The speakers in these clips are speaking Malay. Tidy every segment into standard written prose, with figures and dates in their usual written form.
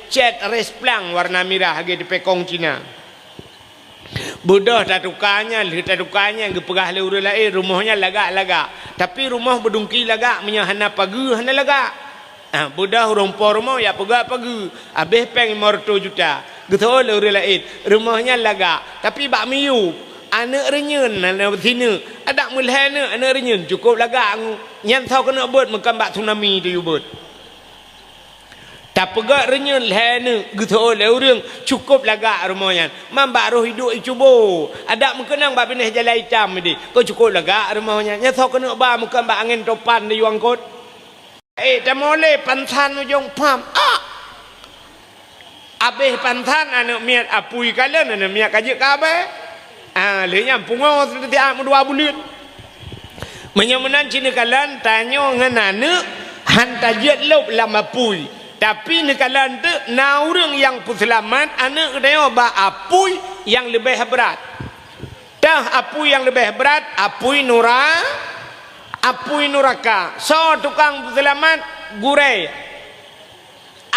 cat resplang warna merah lagi di pekong Cina. Budah tak tukarnya, tak tukarnya ke perah le urang lain rumahnya lagak-lagak. Tapi rumah berdungki lagak punya hana pagi hana lagak. Budah orang po rumah ya pagi. Habis peng 500 juta. Gitu le urang lain rumahnya lagak. Tapi bak miu anak renyun anak sini. Ada mulhana anak renyun cukup lagak ngu. Nyam tahu kena buat makan bak tsunami tu buat. Tak pegak renyun lehana gitu oleh orang cukup lagak rumahnya mambak roh hidup cubo ada mengenang bak pindah jalan hitam ni kau cukup lagak rumahnya nyata kena ba mukan bak angin topan di yuang kot tak boleh pantan ujung pam abeh pantan anak miat apui kalian anak miat kajik kabe lehnya pungo setiap 2 bulan menyamanan Cina kalian tanya dengan anak hantajat lop lama apui. Tapi nekalan tu na orang yang puselamat anak dia ba apui yang lebih berat. Dah apui yang lebih berat, apui nuraka. So tukang puselamat gurai.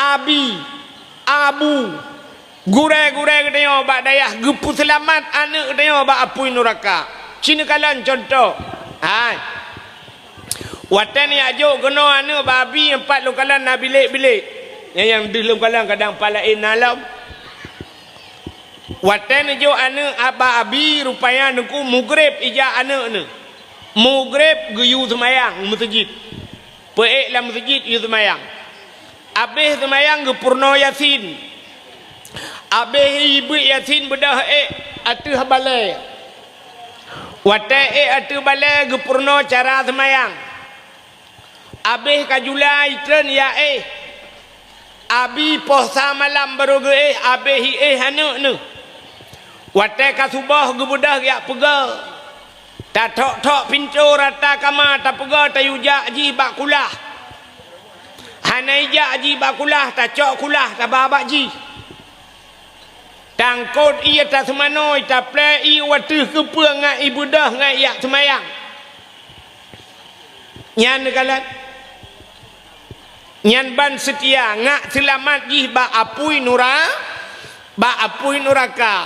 Abu gurai dia ba dayah puselamat anak dia ba apui nuraka. Cina kalan contoh. Watan ni ajuk kena anak babi 4 lokalan nak bilik-bilik. Yang di lokalan kadang palain alam. Watan ajuk anak abi rupanya nuku mugrib ija anak ni. Mugrib guyu semayang masjid. Peik lah masjid yu semayang. Habis semayang ge purna yasin. Habis ibu yasin bedah atuh balai. Watan atuh balai ge purna cara semayang. Habis kajulai tren ya abi posa malam baru ge habis anak ni watai kasubah ge budah ya pega tak tok pintu rata kama tak pega tak yujak ji bakulah hanaija ji bakulah tak cok kulah tak babak ji tangkot ia tak semanoi tak plei watu ke ngai ibudah ngai yak semayang nyan kalat nyan ban setia ngak selamat jih ba apui nuraka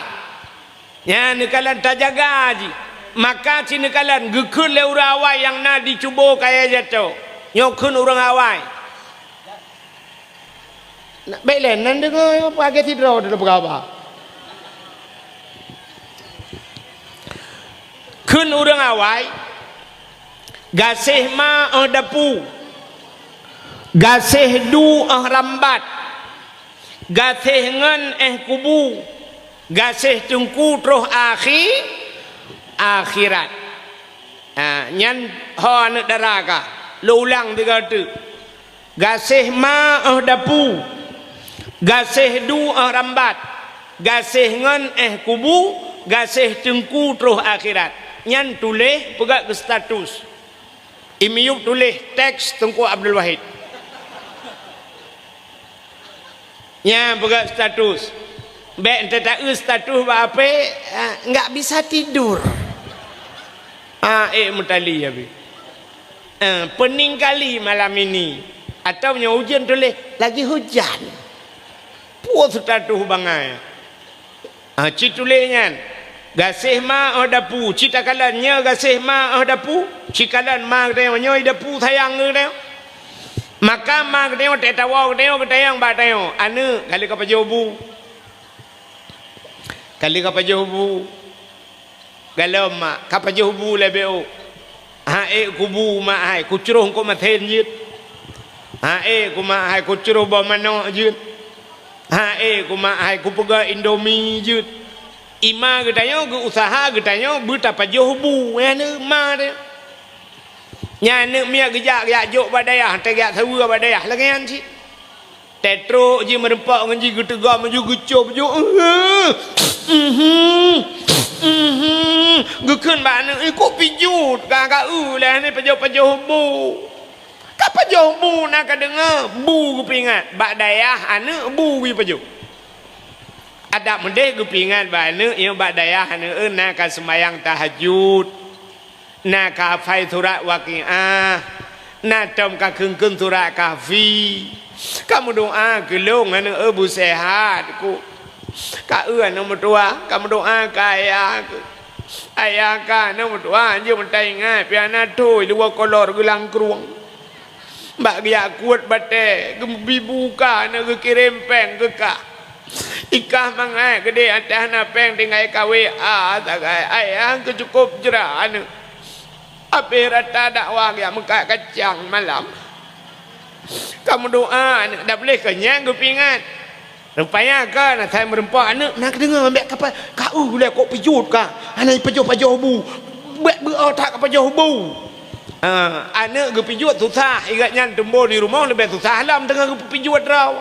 nyan kalan tajaga ji maka cina kalan gekun le urang awai yang na dicubo kaya jatuh nyokun urang awai nak baiklah nan dengar pakai tidur dalam berapa kun urang awai gasih ma dapu gasih du rambat gasih ngan kubu gasih tungku terus akhirat nyan ho anak daraka lu ulang 3 tu gasih ma dapu gasih du rambat gasih ngan kubu gasih tungku terus akhirat nyan tulis pegak ke status imiup tulis teks Tengku Abdul Wahid nya pegang status baik tak status apa enggak bisa tidur mutali ya pening kali malam ini atau punya hujan tulis lagi hujan puas status bangai cik tulisnya gasih ma dapu cita kalannya gasih ma dapu cikalan ma dia nyoi dapu sayang dia maka mak dia tak tahu dia ketayang ba tayo anu kali ka pajobu galam mak ka pajobu lebeo kubu ma hai kucruh ko ma then yit ku ma hai kucruh ba mano yit ku ma hai ku pega indomie yit ima getayo ge usaha getayo buta pajobu anu ma dia nyane mia gejak ya jok badayah tegak sewa badayah lagian si tetro je merempak nganji getega maju gecob jo gekun bana kok pijut kakak lah ni pajo bu ka pajo bu nak dengar bu kepingat badayah anu bu wi pajo ada mendeh kepingat bana yang badayah anu nak sembayang tahajud nak hafal surat waqiah Nadam ka keung surat kahfi. Kamu doa gelung anu abu sehat ku. Ka nombor tua, kamu doa ka ayah ku. Ayah ka nombor tua je mentai ngai piana tu dua kolor gelang keruang. Mbak dia kuat bate, gembi buka na ke kirim peng ke ka. Ikah mangai gede atas na peng tinggal KWA tak ayah ke cukup jerah anu. Apa rata dakwah yang muka kacang malam. Kamu doa dah boleh kenyang ke pingat. Rupanya kan saya merempak anak nak dengar ambil kapal. Kau boleh kok pejut ka. Anak pejut bu. Buat berotak ke pejut bu. Anak ke pejut susah. Ingatnya tembur di rumah lebih susah. Alam tengah ke pejut raw.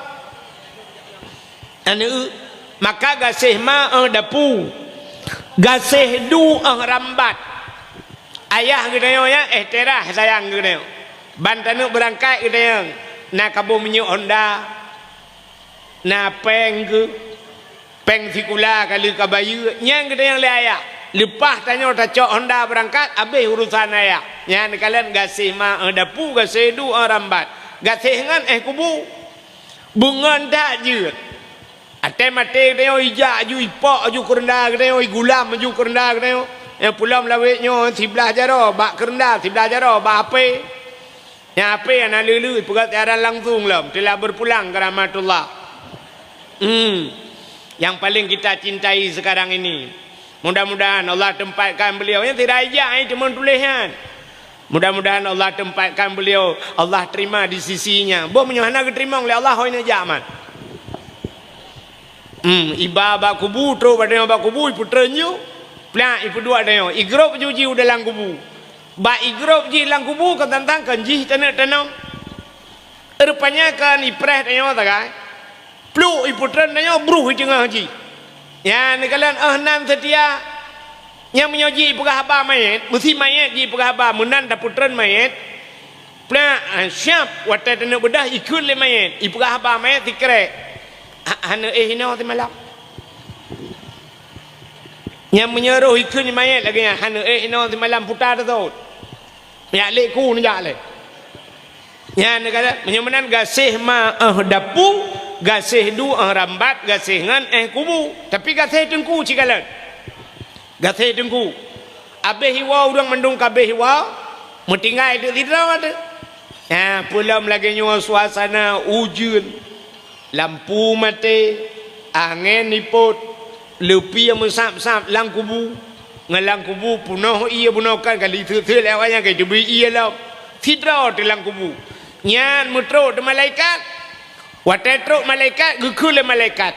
Anak maka gasih ma dapu. Gasih du rambat. Ayah kita ya terah sayang kita. Bantanu berangkat kita nak kabur minyak Honda, nak peng ke, peng sikula kali kabayu, yang kita yang ayah. Lepas tanya tak cok Honda berangkat, habis urusan ayah. Yang kalian gasih ma dapu, gasih du rambat, gasih ngan kubu, bungan tak je. Ate mate kita ijak ju ipok ju kerenda kita gulam ju kerenda kita. Yang pulau melawetnya sebelah jaro, bak kerenda sebelah jaro, bak ape. Yang ape yang nak lulu, pegat tiaran langsung lah. Telah berpulang ke rahmatullah. Yang paling kita cintai sekarang ini. Mudah-mudahan Allah tempatkan beliau. Yang tidak ajak, cuma tulisan. Mudah-mudahan Allah tempatkan beliau. Allah terima di sisinya. Buat menyahana keterima oleh Allah, ini ajak amat. Iba bak kubu, terus pada bak kubu, putranya. Pelan ibu dua ada yang igrop juji dalam kubu. Ba igrop ji dalam kubu kan tentang kanji tanam. Rupanya kan ipreh ada tak kan? Plu ibu tren ada bruh jengah ji. Ya ni kalian nan setia yang menyoji ibu kahaba mayat, mesti mayat ji ibu kahaba munan dah putren mayat. Pelan siap watai tanam bedah ikut le mayat. Ibu kahaba mayat dikrek. Hana hina ti malam. Yang menyeruh ikut ni mayat lagi yang hana ino di malam putar tu. Ya leku ni jale. Yang kata menyamanan gasih ma dapu, gasih du rambat, gasih ngan kubu. Tapi gasih tengku cikalan. Gasih tengku. Abeh hiwa orang mendung kabeh hiwa, metinggai itu tidak ada. Ya pulau lagi nyawa suasana hujan, lampu mati, angin niput. Lepi yang mesap-sap lang kubu. Ngalang kubu punah ia punahkan kali tu-tu lewatnya ke debi ia lah. Tidra di lang kubu. Nyan mutro de malaikat. Watetro malaikat gekule malaikat.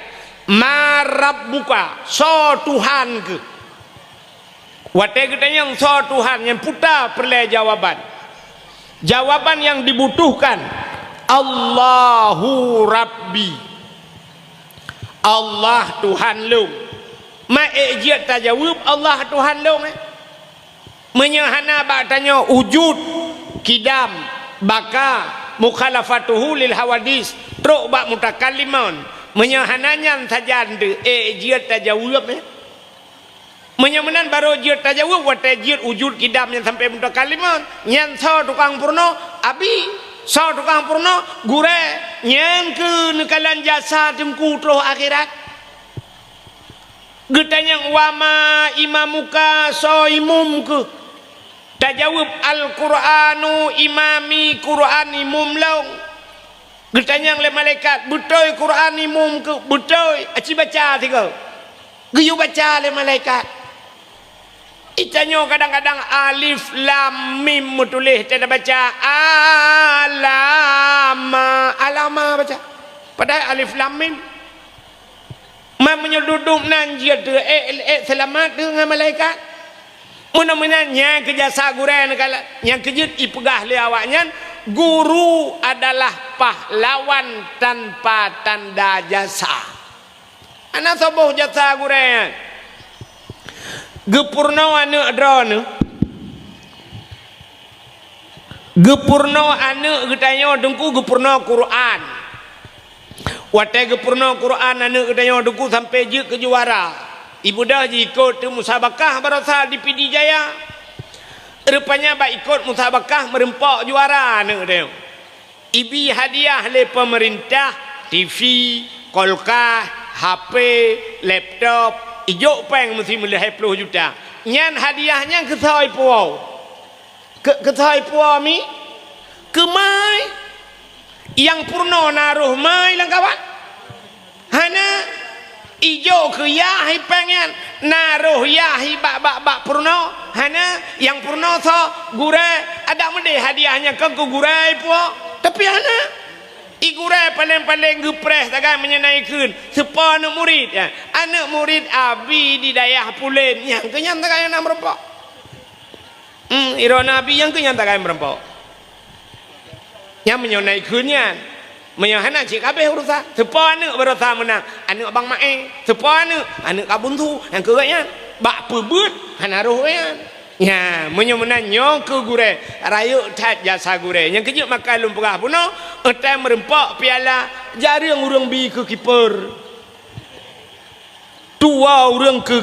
Marab buka so Tuhan ke. Watet kita yang so Tuhan yang putar perle jawaban. Jawaban yang dibutuhkan Allahu Rabbi. Allah Tuhan lu. Ma'ijat tajawub Allah Tuhan lu. Menyahana tanya wujud kidam baka mukhalafatuhu lil hawadis truk bak mutakalliman menyahananya tajande ijat tajawub menyamanan baru ijat tajawub wa tajid wujud kidam yang sampai mutakalliman nyan sa tukang purno abi sa tukang purno gure nyan ke nekalan jasa temku troh akhirat. Getanyang wama imamuka so imum ke. Tajawab Al-Quranu imami Quran imum laung. Getanyang le malaikat betul Quran imum ke betul. Aci baca tiga. Geyu baca le malaikat. Itanyo kadang-kadang alif lam mim tulis tidak baca alama baca. Padahal alif lam mim menyeluduk nan dia tu selamat dengan malaikat. Mudah-mudahan kerjasa guren kalau yang kejut ipegah le awaknya guru adalah pahlawan tanpa tanda jasa. Anak soboh jasa guren. Gepurno anu drone. Gepurno anu getanyo dengku gepurno Quran. Watai gepurno Quran anu getanyo dengku sampai je ke juara. Ibu dah ikut tu musabakah barasa di PD Jaya. Rupanya bak ikut musabakah merempak juara ne dia. Ibi hadiah le pemerintah TV, kolkah, HP, laptop, ijo peng mesti mulai 20 juta. Nyan hadiahnya ke thai puau. Ke thai puau mi ke mai yang purno naruh mai lang kawan. Hana ijo ke ya hi pengen naruh ya hi bak purno. Hana yang purno so gure ada mende hadiahnya ke gure puau. Tapi hana igure paling-paling gepres takkan menyenaikan sepa anak murid ya. Anak murid abi di dayah pulen yang kenyan takkan yang merempak. Irona abi yang kenyan takkan merempak. Yang menyenaikannya menyahana cik kabeh urusan. Sepa anak berusaha menang. Anak abang mae, sepa anak kabun tu yang kegaknya bak pebut hana rohyan. Ya, menyemenannya ke gure rayu tat jasa gure yang kejut makan lumpurah puno etai merempak piala jarang orang bi ke kiper tua orang ke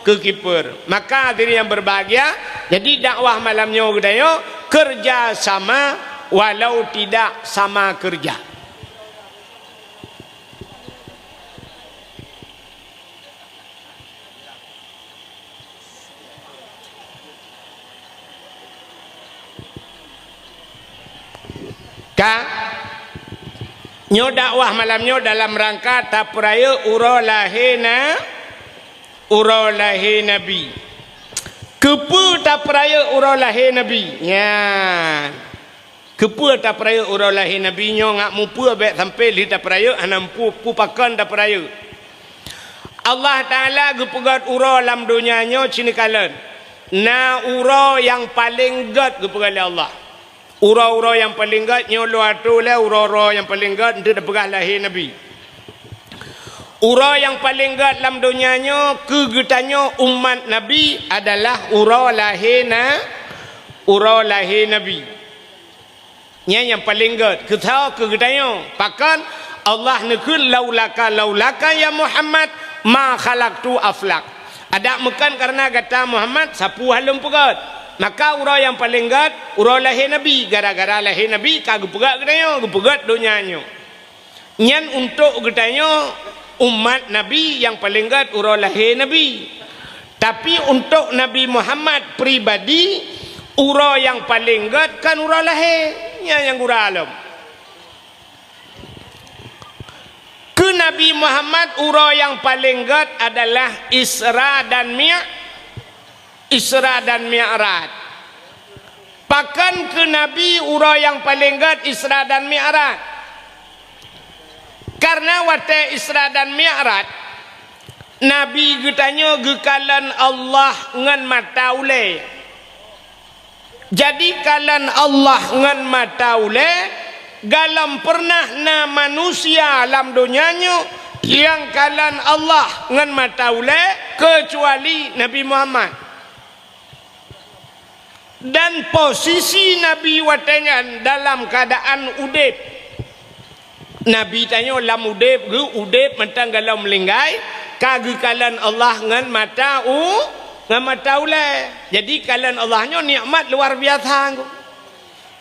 kiper. Maka diri yang berbahagia jadi dakwah malamnya gedayo kerja sama walau tidak sama kerja. Nyo dakwah malamnya dalam rangka tapraya uro lahina nabi. Kepu tapraya uro lahir nabi. Ya. Kepu tapraya uro lahir nabi nyo ngak mupu abek sampai li tapraya anam pu pakan tapraya. Allah Taala gepegat uro dalam dunia nyo cinikalan. Na uro yang paling gat gepegat Allah. Ura-ura yang paling gat nyolo atulah ura-ura yang paling gat itu dapegah lahir Nabi. Ura yang paling gat dalam dunianya kegetannya umat Nabi adalah ura lahir Nabi. Nya yang paling gat kita kegetannya. Pakan Allah nekul laulaka ya Muhammad ma khalaqtu aflak. Ada mekan karena kata Muhammad sapu halum pegat. Maka urau yang paling gat urau lahir Nabi. Gara-gara lahir Nabi kagak pegat katanya, pegat dunianya. Nyan untuk katanya umat Nabi yang paling gat urau lahir Nabi. Tapi untuk Nabi Muhammad pribadi urau yang paling gat kan urau lahirnya yang urau alam. Ke Nabi Muhammad urau yang paling gat adalah Isra dan Mi'raj. Pakan ke Nabi urau yang paling gat Isra dan Mi'raj. Karena wate Isra dan Mi'raj Nabi getanya gekalan Allah ngan mata ule. Jadi kalan Allah ngan mata ule galam pernah na manusia alam dunianya yang kalan Allah ngan mata ule kecuali Nabi Muhammad. Dan posisi Nabi watanya dalam keadaan udip. Nabi tanya lam udip mentang galau melinggai kagekalan Allah ngan mata ule. Jadi kalan Allahnya nikmat luar biasa.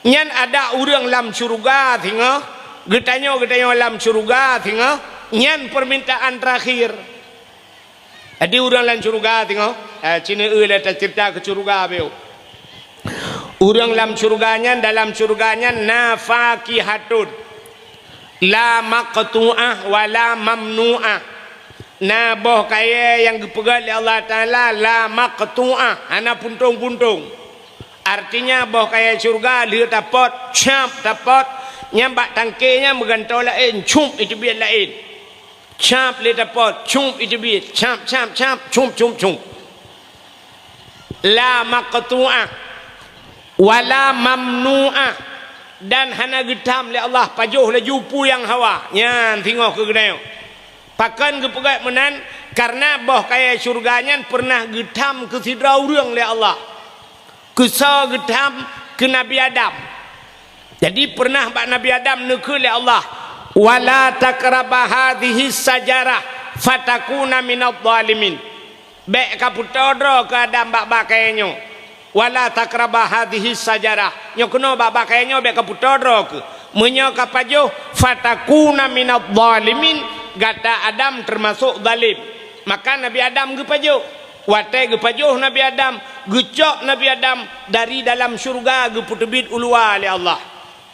Nyan ada orang lam syurga tengah getanya lam syurga tengah nyan permintaan terakhir. Ada orang lam syurga tengah Cina ada cerita ke syurga beo. Orang dalam surganya nafakihatun la maqtu'ah wa la mamnu'ah. Na boh kaya yang dipegang oleh Allah Ta'ala la maqtu'ah, ana puntung-puntung. Artinya boh kaya surga dia dapat nyambak tangkenya megantau lain cum itu biar lain. Cap dia dapat cum itu biar cap cum. La maqtu'ah wala mamnu'ah, dan hana getam le Allah pajuh le jupu yang hawa nyan tengok ke gedayo pakan ke pegat menan karena boh kaya surganya pernah getam ke sidra urang le Allah kesa getam ke Nabi Adam. Jadi pernah bak Nabi Adam neku le Allah wala takraba hadhihi sajarah fatakuna minadh dhalimin. Bek kaputodro ke Adam bak kayanya wala takraba hadhihi sajarah nyo kena baba kayanyo be kaputodro ke menyo kapajo fatakuna minadh dhalimin gata Adam termasuk zalim. Maka Nabi Adam gepajo wate gepajo Nabi Adam gecok Nabi Adam dari dalam syurga geputebit ulua oleh Allah.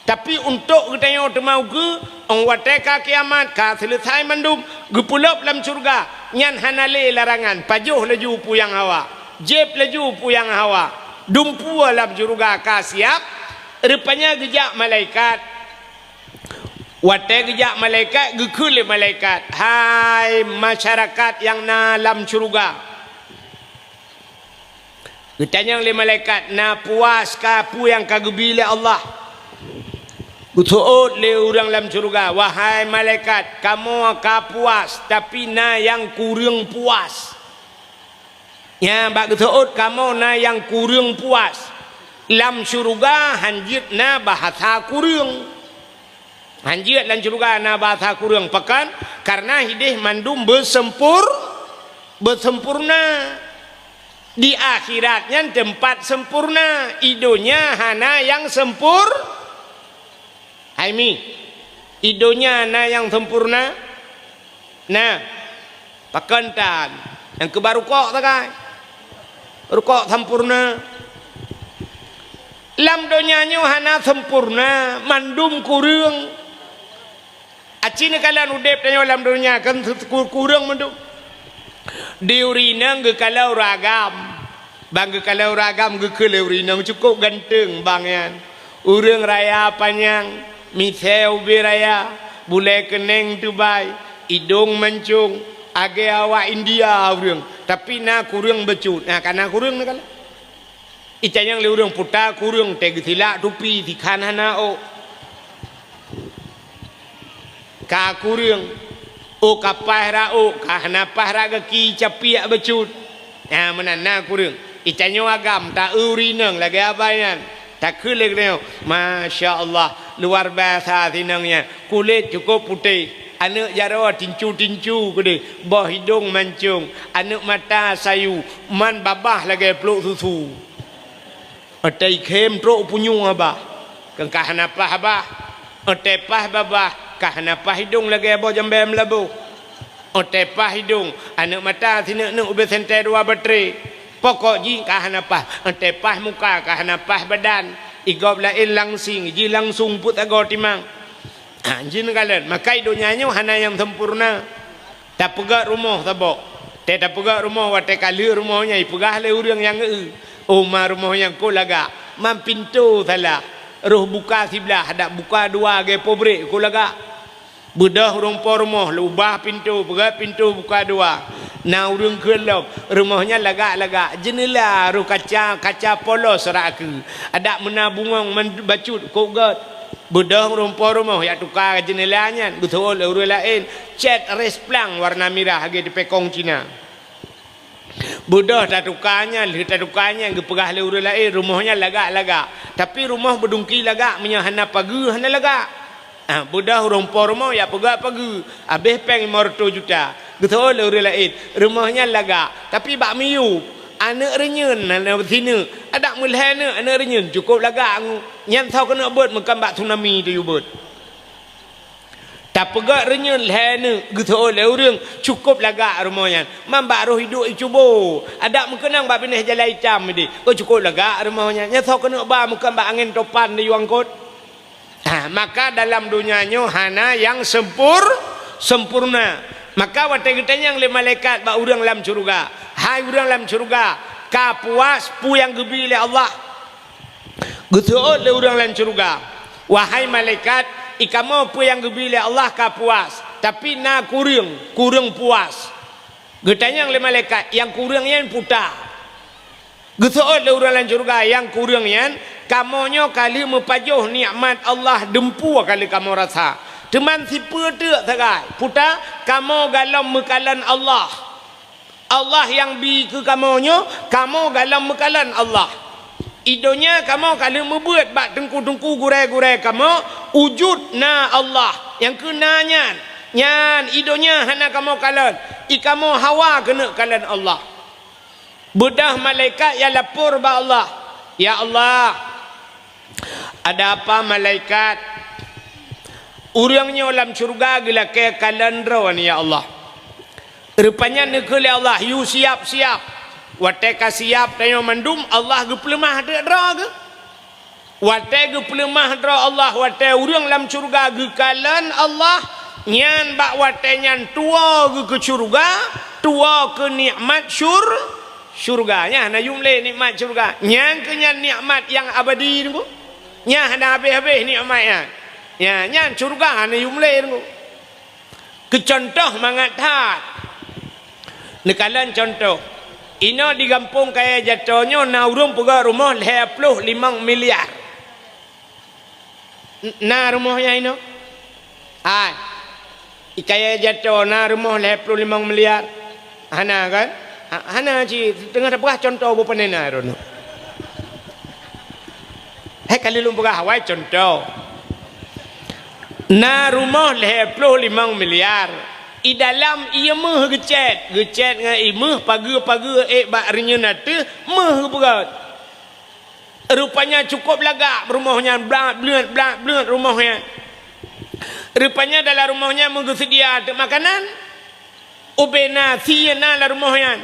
Tapi untuk getanyo temau ke ong wate ka kiamat ka selesai mandum gepulop dalam syurga nyan hanale larangan pajoh laju puyang hawa jeb laju puyang hawa dumpu dalam syurga ka siap rupanya gejak malaikat wate gejak malaikat gekul malaikat hai masyarakat yang dalam syurga ditanya oleh malaikat na puas ka pu yang kagebile Allah utuut le orang dalam syurga wahai malaikat kamu ka puas tapi na yang kurang puas ya bak utuut kamu na yang kurang puas dalam syurga hanjit na bahasa kurang hanjit dalam syurga na bahasa kurang pekan karena hidih mandum bersempurna di akhiratnya tempat sempurna idonya hana yang Haimi idonya na yang sempurna nah pakantan yang ke barukok takai rukok sempurna lam donyanya hana sempurna mandum kurang acina kalan udep tanya lam donya kan kurang mandum diurinang ke kalau ragam bang ke kalau ragam ke urinang cukup ganteng bang yan urang raya panjang miseu biraya bule keneng Dubai hidung mancung age awak India urang tapi na kurang becut nah karena kurang nak itanyang le urang puta kurang teg silak tupi di kanana o ka kurang o kapahra o kahna pahra ki capiak becut nah menana kurang itanyo agam ta urinang lagi abayan tak kulit dia, masya Allah luar biasa tinangnya kulit cukup putih anak jarawa tincu gede bawah hidung mancung anak mata sayu man babah lagi peluk susu atai kem truk punyung abah kengkah napah abah atai pah babah kah napah hidung lagi bawah jambem labu atai pah hidung anak mata tinak ubah sentai dua bateri pokok ji kahanapah ante pah muka kahanapah badan igob lain langsing ji langsung put ago timang jin kalian maka idonyanya hana yang sempurna tak pegak rumah tabok tak pegak rumah wate kali rumahnya ipegah le urang yang rumah yang ko laga mam pintu salah roh buka sebelah ada buka dua ge pobre ko laga bedah rumpor rumah lubah pintu pegak pintu buka dua na urang kelop rumahnya lagak jendela ru kaca polos rak ada menabungong bacut kogat bedah rumpor rumah ya tukar jendelanya betul urang lain cat resplang warna merah ge di pekong Cina bedah tatukanya gepegah le urang lain rumahnya lagak tapi rumah bedungki lagak menyahana pagi hana lagak bedah rumpor rumah ya pegak pagi habis peng 500 juta betul orang lain rumahnya laga tapi bak miu anak renyun anak sini ada mulhana anak renyun cukup laga nyan tahu kena buat makan bak tsunami tu buat tak pegak renyun lehana betul orang cukup laga rumahnya mambak roh hidup cubo ada mengenang bak pindah jalan hitam ni kau cukup laga rumahnya nyan tahu kena bak makan bak angin topan di yuangkot maka dalam dunianya hana yang sempurna maka wate getanya yang le malaikat ba urang dalam syurga hai urang dalam syurga ka puas pu yang gebi oleh Allah geteut le urang dalam syurga wahai malaikat ikamo pu yang gebi oleh Allah ka puas tapi na kurang puas getanya yang le malaikat yang kurang yang puta geteut le urang dalam syurga yang kurang yang kamonyo kali mepajoh nikmat Allah dempu kali kamu rasa teman si pedek sagai puta kamu galam mekalan Allah yang bi ke kamonyo kamu galam mekalan Allah idonya kamu kalau membuat bak tengku gurai kamu wujud na Allah yang kenanya nyan idonya hana kamu kalan ikamu hawa kena kalan Allah bedah malaikat yang lapor ba Allah Ya Allah, ada apa malaikat urangnya dalam syurga gila ke kalandra ni ya Allah. Rupanya negeri Allah you siap-siap. Wateka siap tayo mandum Allah ge pelemah de dra ge. Wate ge pelemah dra Allah wate urang dalam syurga ge kalan Allah nyan bak wate nyan tua ge ke syurga, tua ke nikmat syurga nya na jumle nikmat syurga. Nyan ke nyan nikmat yang abadi tu. Nya ada habis-habis nikmatnya. Ya nyan syurga na jumle tu. Ke contoh mangathat. Nekalan contoh. Ino di kampung kaya jatuhnya na urung pega rumah 25 miliar. Na rumahnya ino. Ah. Kaya jatuh na rumah 25 miliar. Hana kan? Hana ji tengah apa contoh apa nena rono. Hei kali lu pega Hawaii contoh. Na rumah 25 miliar. I dalam ia meh gecet dengan imeh paga bak rinya nate meh berat. Rupanya cukup lagak rumahnya blat rumahnya. Rupanya dalam rumahnya mengsedia ada makanan. Ubena si na dalam rumahnya.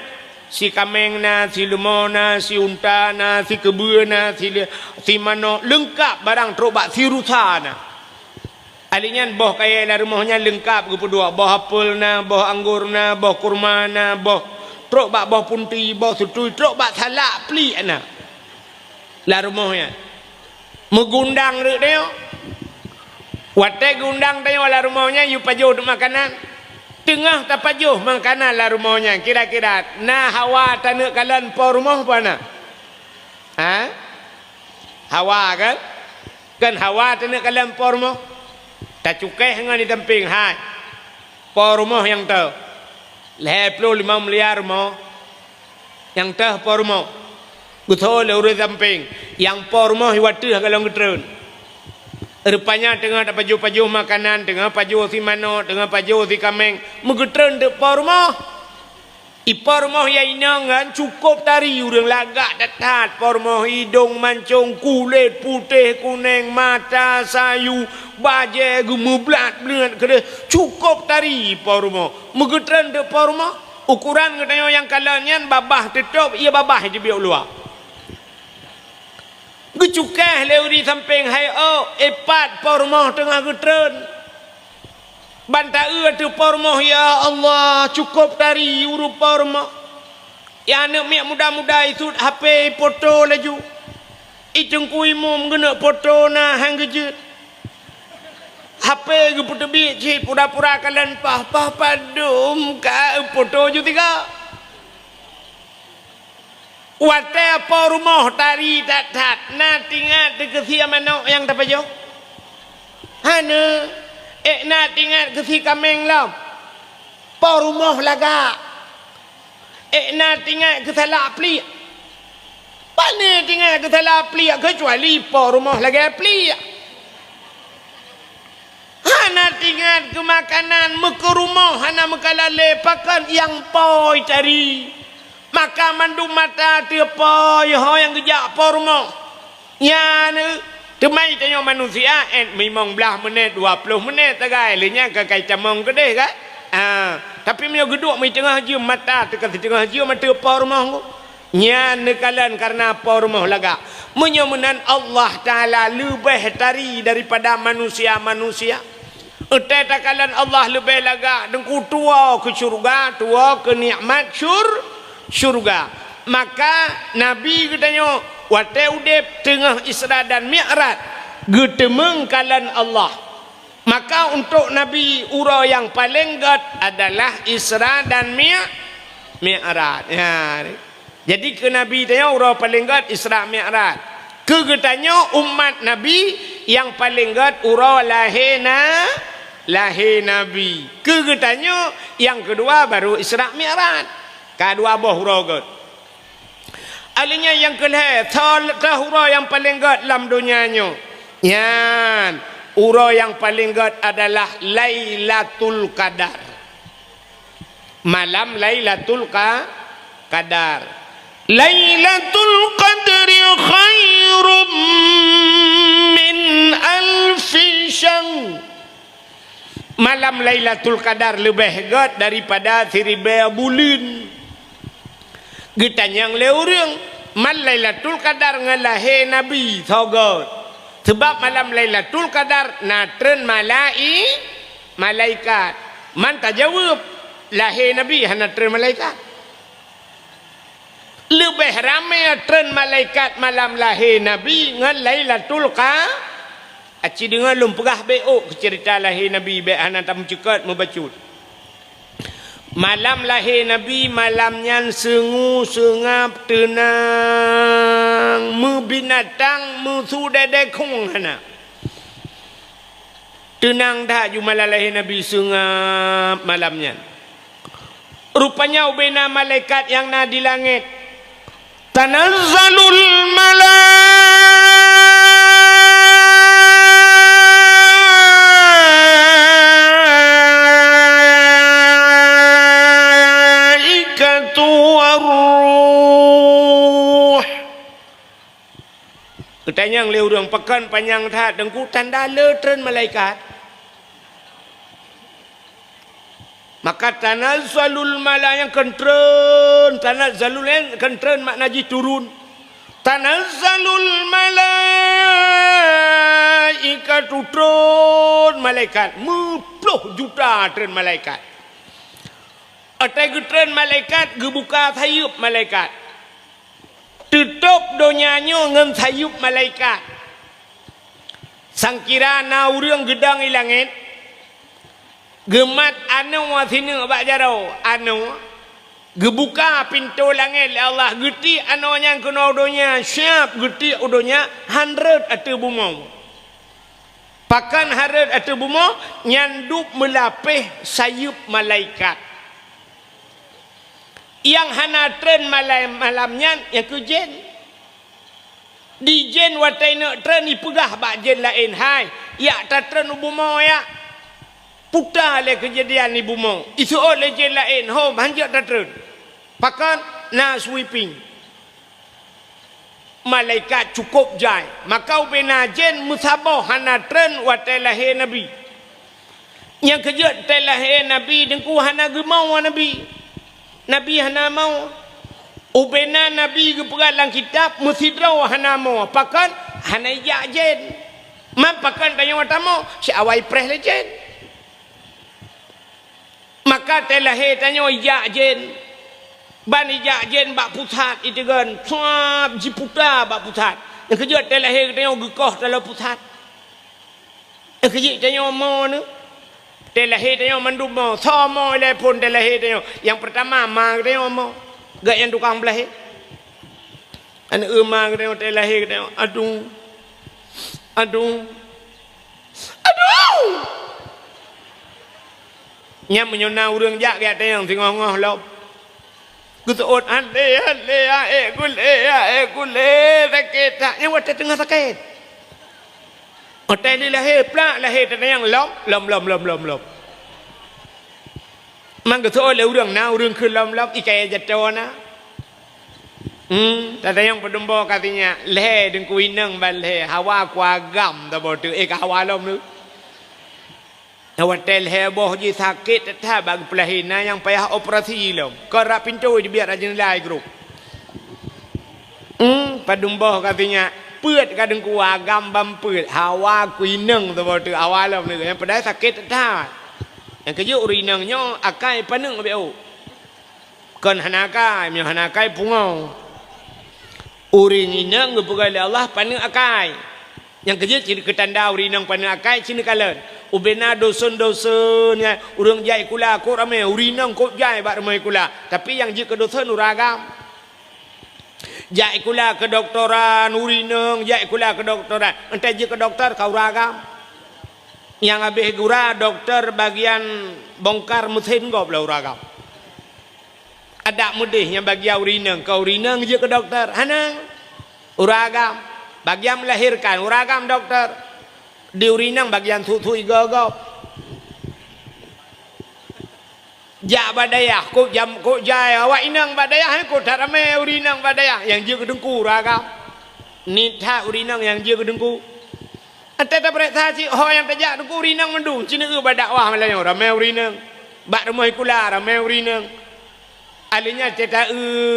Si kameng na, si lemau na, si unta na, si kebun na, si mano lengkap barang terobak si rusa na. Alinya boh kaya dalam rumahnya lengkap ke kedua, boh apel na, boh anggur na, boh kurma na, boh truk bak boh punti, boh sutui, truk bak salak pelik na. Lah rumahnya. Megundang dek dia. Wate gundang dia lah rumahnya yu pajuh makanan. Tengah tak pajuh makanan lah rumahnya. Kira-kira na hawa tanah kalan po rumah apa na? Ha? Hawa kan? Kan hawa tanah kalan po rumah. Tak cukai dengan di temping hai. Po rumah yang tu. 25 miliar rumah. Yang tu po rumah. Betul le urus temping. Yang po rumah hiwatu kalau ngetren. Rupanya tengah tak pajuh-pajuh makanan, tengah pajuh si mano, tengah pajuh si kameng. Megetren de po rumah. Ipo rumah yang inang kan cukup tari urang lagak datat. Po rumah hidung mancung, kulit putih kuning, mata sayu, baje gemeblat belat kena cukup tari po rumah. Megetren de po rumah. Ukuran katanya yang kalanya babah tutup, ia babah di biok luar. Gecukah leuri samping hai epat po rumah tengah getren. Banta tu pormoh ya Allah cukup dari urup pormoh. Ya anak miak muda-muda itu HP foto laju. Icung kuimum guna foto na hang gejut. HP ge putebi cip pura-pura kalian pah padum ka foto ju tiga. Wate pormoh tari tat na tingat dekesia manok yang tapajo. Hana nak ingat ke si kameng lam. Po rumah laga. Nak ingat ke salah pelik. Pana ingat ke salah pelik kecuali po rumah laga pelik. Hana ingat ke makanan muka rumah hana mekalale pakan yang poi cari. Maka mandu mata tu poi ho yang gejak po rumah. Ya ne Temai tanya manusia memang belah menit 20 menit tagai lenya kakai camong kedeh kan. Tapi mio geduk mai tengah je mata tekan tengah je mata apa rumah ku. Nya nekalan karena apa rumah laga. Menyomenan Allah Taala lebih tari daripada manusia-manusia. Utai takalan Allah lebih laga dengku tua ke syurga, tua ke nikmat syurga. Maka Nabi katanya wate udep tengah Isra dan Mi'raj getemeng kalan Allah. Maka untuk Nabi ura yang paling gat adalah Isra dan Mi'raj. Ya. Jadi ke Nabi tanya ura paling gat Isra Mi'raj. Kegetanya umat Nabi yang paling gat ura lahir Nabi. Kegetanya yang kedua baru Isra Mi'raj. Kedua boh ura gat. Alinya yang kelih tahura yang paling gat dalam dunianya. Yan, ura yang paling gat adalah Lailatul Qadar. Malam Lailatul Qadar. Lailatul Qadri khair khairum min alfi syahr. Malam Lailatul Qadar lebih god daripada 1000 bulan. Getanyang leurang mal Lailatul Qadar ngalahe Nabi thogot. Sebab malam Lailatul Qadar natren malaikat. Man tak jawab lahir Nabi hana tren malaikat. Lebih ramai tren malaikat malam lahir Nabi ngan Lailatul Qadar. Aci dengar lum pegah beok cerita lahir Nabi be hana tam cekat membacut. Malam lahir Nabi malamnya sengu sengap tenang mu binatang mu sudade khung hana. Tenang dah ju malam lahir Nabi sengap malamnya. Rupanya ubena malaikat yang na di langit. Tanazzalul Ketanya yang leurang pekan panjang tak dengku tanda letren malaikat. Maka tanazzalul yang kentren, tanazzalul yang kentren makna ji turun. Tanazzalul malaikatu turun malaikat 10 juta tren malaikat. Atai getren malaikat gebuka sayup malaikat. Tutup donyanya dengan sayup malaikat. Sangkira na urang gedang di langit. Gemat anu wasini abak jarau. Anu. Gebuka pintu langit Allah. Geti anu yang kena udonya. Siap geti udonya. 100 atau bumau. Pakan 100 atau bumau. Nyanduk melapih sayup malaikat. Yang hana tren malamnya yang ke jen. Di jen watai nak tren ni pegah bak jen lain hai. Ya tak tren bumau ya. Putar le kejadian ni bumau. Isu oleh jen lain home hanjak tak tren. Pakan na sweeping. Malaikat cukup jai. Maka ubena jen musabah hana tren watai lahir Nabi. Yang kerja watai lahir Nabi dengku hana gemau Nabi. Nabi hana mau. Ubena Nabi ke pegalang kitab musidraw hana mau. Pakan hana ijak jen. Man pakan tanya watamo si awai preh le jen. Maka telah tanya ijak jen. Ban ijak jen bak pusat itu kan. Suap jiputa bak pusat. Yang kerja telah tanya gekoh dalam pusat. Yang kerja tanya mau ni. Telah tanya menduma sama le pun telah tanya. Yang pertama mang tanya mau. Gak yang tukang belah. Anak emang tanya telah tanya aduh. Aduh. Aduh. Nyam menyona urang jak dia tanya tengok-tengok lop. Kutuot ande kule sakit tak yang wadah tengah sakit. Hotel ni lahir pelak lahir tanya yang lom. Mang kutuot le urang na urang ke lom ikai jatuh na. Tada yang pedembo katanya leh dengku inang ban leh hawa kuagam tak bodoh hawa lom tu. Hotel heboh je sakit tak bagi pelahina yang payah operasi lom. Kerap pintu dibiar aja nilai grup. Pedembo katanya put kadang kuagam bamput hawa kuinang tak bodoh hawa lom tu yang pedai sakit tak. Yang kerja urinangnya akai paneng beu. Kan hanakai, mio hanakai pungau. Urin inang gepegali Allah paneng akai. Yang kerja ciri ketanda urinang paneng akai cini kalan. Ubena dosen-dosen ya urang jai kula ko ramai urinang ko jai bak ramai kula. Tapi yang je ke dosen uragam. Jai kula ke doktoran urinang, jai kula ke doktoran. Entai je ke doktor kau uragam. Yang habis gura doktor bagian bongkar mesin kau pula uragam. Ada mudih yang bagian urinang, kau urinang je ke doktor. Hanang uragam. Bagian melahirkan uragam doktor. Di urinang bagian tutui gagap. Jak badayah ko jam ko jaya awak inang badayah ko tarame urinang badayah yang je ke dengku uragam. ni tha urinang yang dia kedengku ate ta bre tha si ho yang tajak dengku urinang mendu cina ba dakwah malanya ramai urinang bak rumah ikula ramai urinang alinya ceta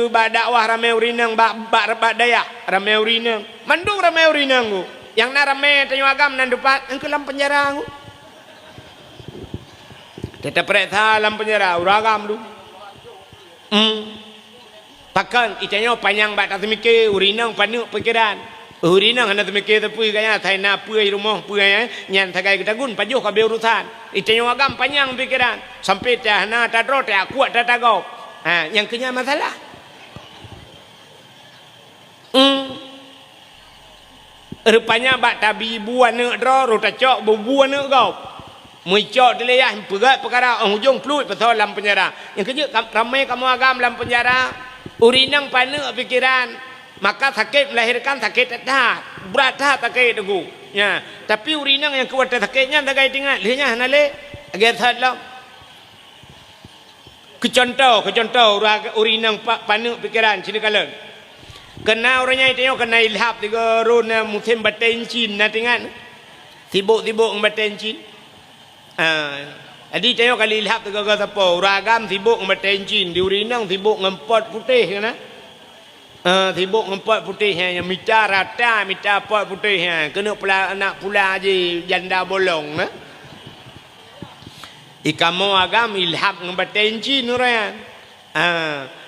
ba dakwah ramai urinang bak dayak ramai urinang mendu ramai urinang ku yang na ramai tanyo agam nan depat engke lam penjara ku teta bre tha lam penjara uragam du takkan itanyo panjang bak tak mikir urinang panuk pikiran urinang hana mikir tapi kaya thai na puai rumah puai nyan thagai ketagun pajuh ka urusan itanyo agam panjang pikiran sampai tah na ta dro ta kuat ta tagau yang kenya masalah rupanya bak tabi buan ne dro ro ta cok buan ne kau mui cok dileyah pegat perkara hujung fluid pasal dalam penjara yang kerja ramai kamu agam dalam penjara urinang panek pikiran maka sakit melahirkan sakit dah berat dah sakit tu ya tapi urinang yang kuat sakitnya tagai tinggal lehnya hanale agak sadlam kecontoh urinang panek pikiran sini kalian kena orangnya itu kena ilhap tiga rona musim batencin na tinggal sibuk batencin jadi tengok kali ilhap tu kata apa ragam sibuk batencin di urinang sibuk ngempot putih kan sibuk ngempot putih yang mita rata mita pot putih kena pula anak pula je janda bolong ikamu agam ilhap batencin orang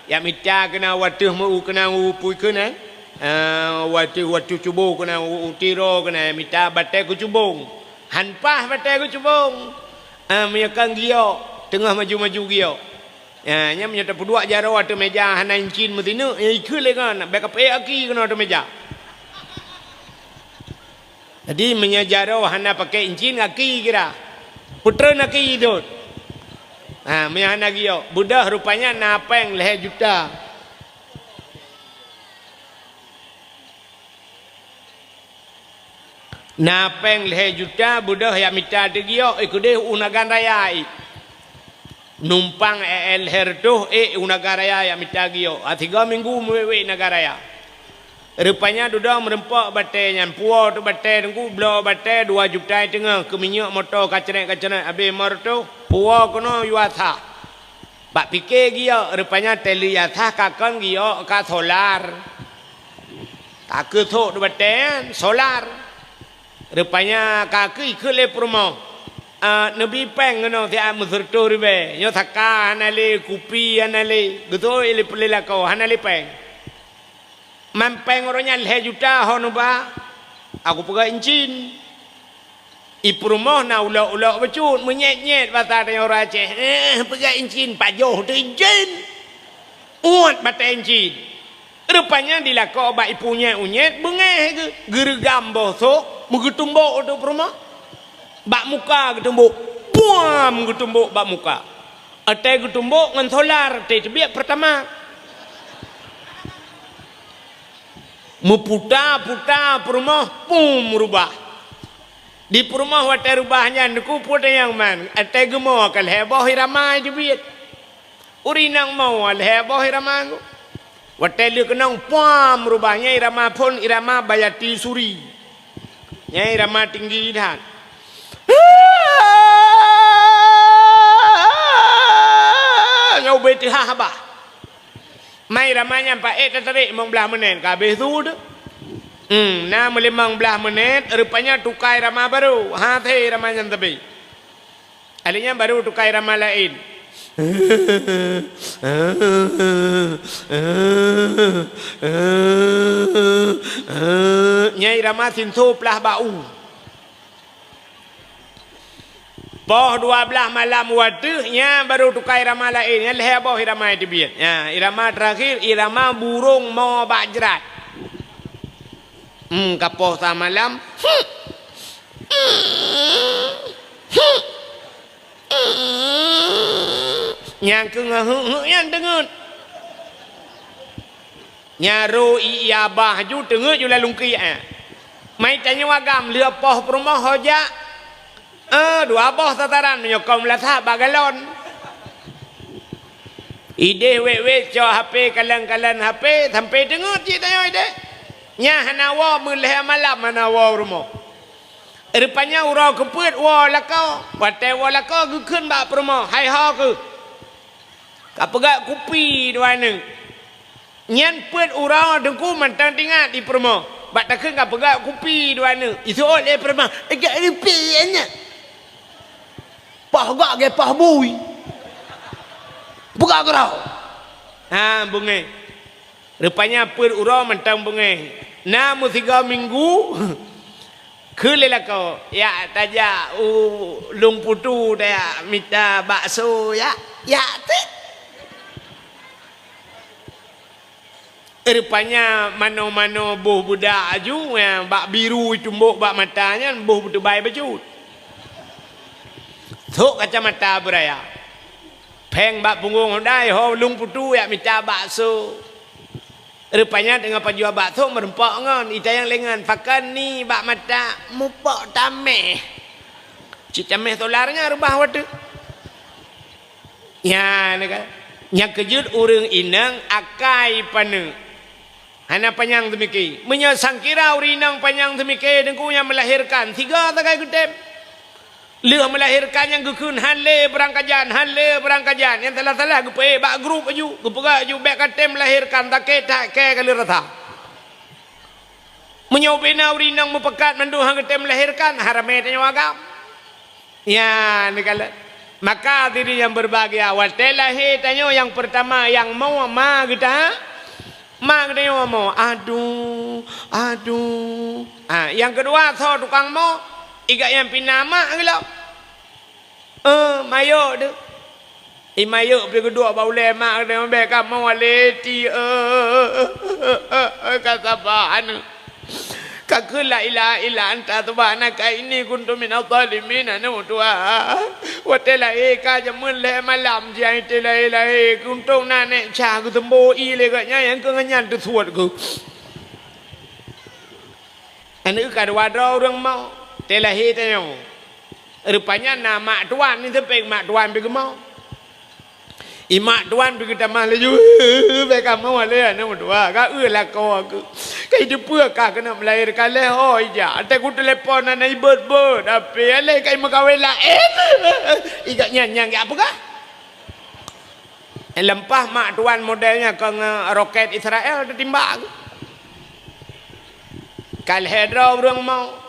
ya mita kena watuh mau kena upui kena watu cubung kena utiro kena mita batai ku cubung hanpah batai ku cubung meyakan giok tengah maju giok nya menyata pedua jaro atau meja hanan cin mutinu ikut le kan backup aki kena atau meja jadi menyajaro hana pakai incin aki kira putra naki itu meyana giok budah rupanya napeng leh juta napeng leh juta budah ya mita de giok ikude unagan raya numpang leher tu unagan raya ya mita giok 3 minggu mewe naga raya rupanya duduk merempak batai nyan puau tu batai tengku blo batai 2 juta tengah ke minyak motor kacret habis mar tu puau kono yuatha bak pikir giok rupanya teli yatha kakon giok ka solar tak ke thok tu batai solar rupanya kaki kele promo nabi peng ngono dia muzurto ribe yo thaka anale kupi anale gitu ile pelela kau anale peng mampeng orangnya leh juta hono ba aku pegang incin ipromo na ulak becut menyet bahasa dia orang Aceh pegang incin pajoh tu incin uat bata incin rupanya dilakau ba ipunya unyet bengeh ke gergam bosok mugutumbok tu promo bak muka getumbuk puam getumbuk bak muka ate getumbuk ngan solar te biak pertama muputa perumah pum rubah di perumah wate rubahnya niku puta yang man ate gemo kal heboh ramai jebit urinang mau al heboh ramai wate lu kenang pum rubahnya irama pun irama bayati suri nya irama tinggi dah ngau beti haba mai ramanya pak tarik mong belah menit ka habis tu dah na melimang belah menit rupanya tukai rama baru the ramanya tapi alinya baru tukai rama lain nyai rama sintu pelah bau Poh 12 malam waduhnya baru tukai irama lain yang leboh irama itu biar ya irama terakhir irama burung mau bajrat kapoh sama malam yang kengah yang dengut nyaru iya bah ju dengut ju lalungki mai tanya wagam lia poh perumah hoja 2 boh tataran menyokong latah bagalon ide we cho HP kalang HP sampai dengut je tayo ide nya hanawa mun leh malam hanawa rumah rupanya urau keput wa lakau patai wa lakau ku keun ba rumah hai ha ku kapegak kupi duana nyan put urau dengku mantang tingat di rumah bak tak keun kapegak kupi duana itu oleh rumah agak rupi nya pah gak ge pah bui buka gerau ha bungai rupanya put urau mantang bungai namu 3 minggu Kulilah kau, ya taja lung putu dia minta bakso ya, ya tu. Rupanya mano-mano buh budak aju, bak biru itu bak matanya, buh butu bayi baju. Tuk kacamata beraya, peng bak punggung dah, ho lung putu ya minta bakso. Rupanya dengan penjual bakso merempak ngon ita yang lengan fakan ni bak mata mupak tameh cik tameh tolarnya rubah waktu ya nak yang kejut urang inang akai pane hana panjang demiki menyang kira urinang panjang demiki dengku yang melahirkan 3 takai gutem leh melahirkan yang gukun hanle berangkajan yang telah gupe bak grup aju gupega aju bek katem melahirkan tak ke kali rata menyobena urinang mepekat mandu hang katem melahirkan harame tanya agam ya nikala maka diri yang berbahagia awal telahi tanya yang pertama yang mau ma kita ma kita mau aduh yang kedua tho tukang mau iga yang pinama gelo mayo de mayo pergi kedua baule mak de beka mau leti kata bahan kakula ila anta subhanaka inni kuntu minadh dhalimin ana tua watela ka jamun le malam jai tela ila kuntu nane cha ku tembo i le ga nya yang ke ngan tu suat ku anu ka wadro urang mau telahi tanya rupanya nama tuan ni tepeng mak tuan pergi mau imak tuan pergi tamah laju beka mau le ana dua ka lah kau aku kai depa ka kena melahirkan le hoi ja ate ku telefon ana ibet ape le kai makawe lain igat nyang apa ka lempah mak tuan modelnya ke roket Israel ditimbak kal hedra urang mau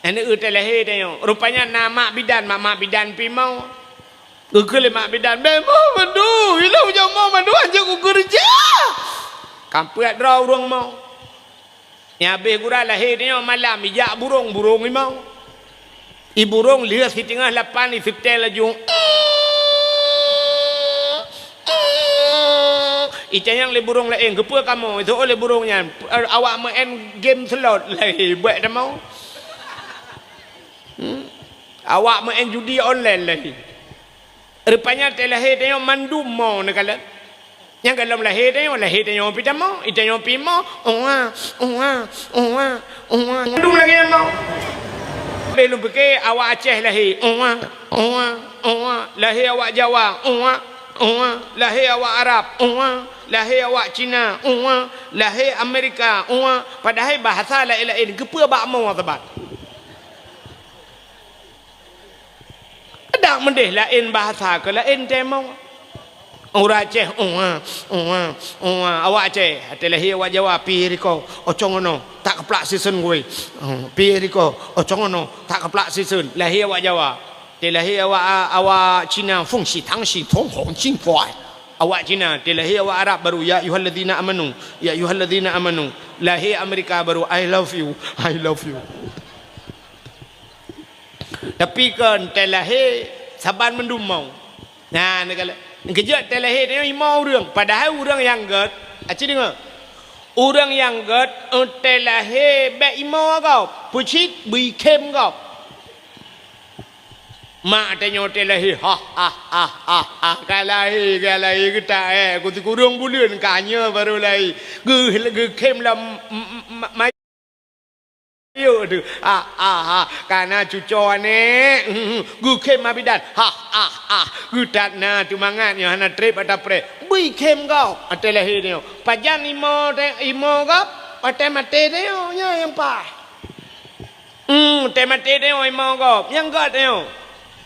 ane utelahe tanya rupanya nama bidan mama bidan pi mau gugule mak bidan be mau mandu hilau jang mau mandu aja ku kerja kampet draw urang mau ya be gura lahe tanya malam ijak burung ni mau i burung lihat di tengah lapan di fitel laju yang le burung lain gepa kamu itu oleh burungnya awak main game slot lain buat dah mau awak main judi online lagi rupanya telahir tanya mandum mau nakala yang dalam lahir tanya pita mau itanya pi mau mandum lagi mau belum pakai awak Aceh lahir lahir awak Jawa lahir awak Arab lahir awak Cina lahir Amerika padahal bahasa lain kepa bak mau tebat dak mendeh lain bahasa ke lain temau orang Aceh awak Aceh telahi awak Jawa pi riko ocongono tak keplak season gue pi riko ocongono tak keplak season lahi awak Jawa telahi awak Cina fungsi tangsi tong hong jing kuai awak Cina telahi awak Arab baru ya ayyuhalladzina amanu lahi Amerika baru I love you tapi kan telahi saban mendum mau nah negala kejut telahi dia mau urang padahal urang yang get aci dengar urang yang get telahi be imau kau pucit bui kem kau mak tanya telahi kalai kita ku kurang bulan kanya baru lai ge kem lam yo tu karena cucon ni gu kem abidan gu tak na tu mangan yo hana trip ada pre bui kem kau atelah ni pajan imo kau Otai mati dia yang pa. Temati dia mau kau. Yang kat dia.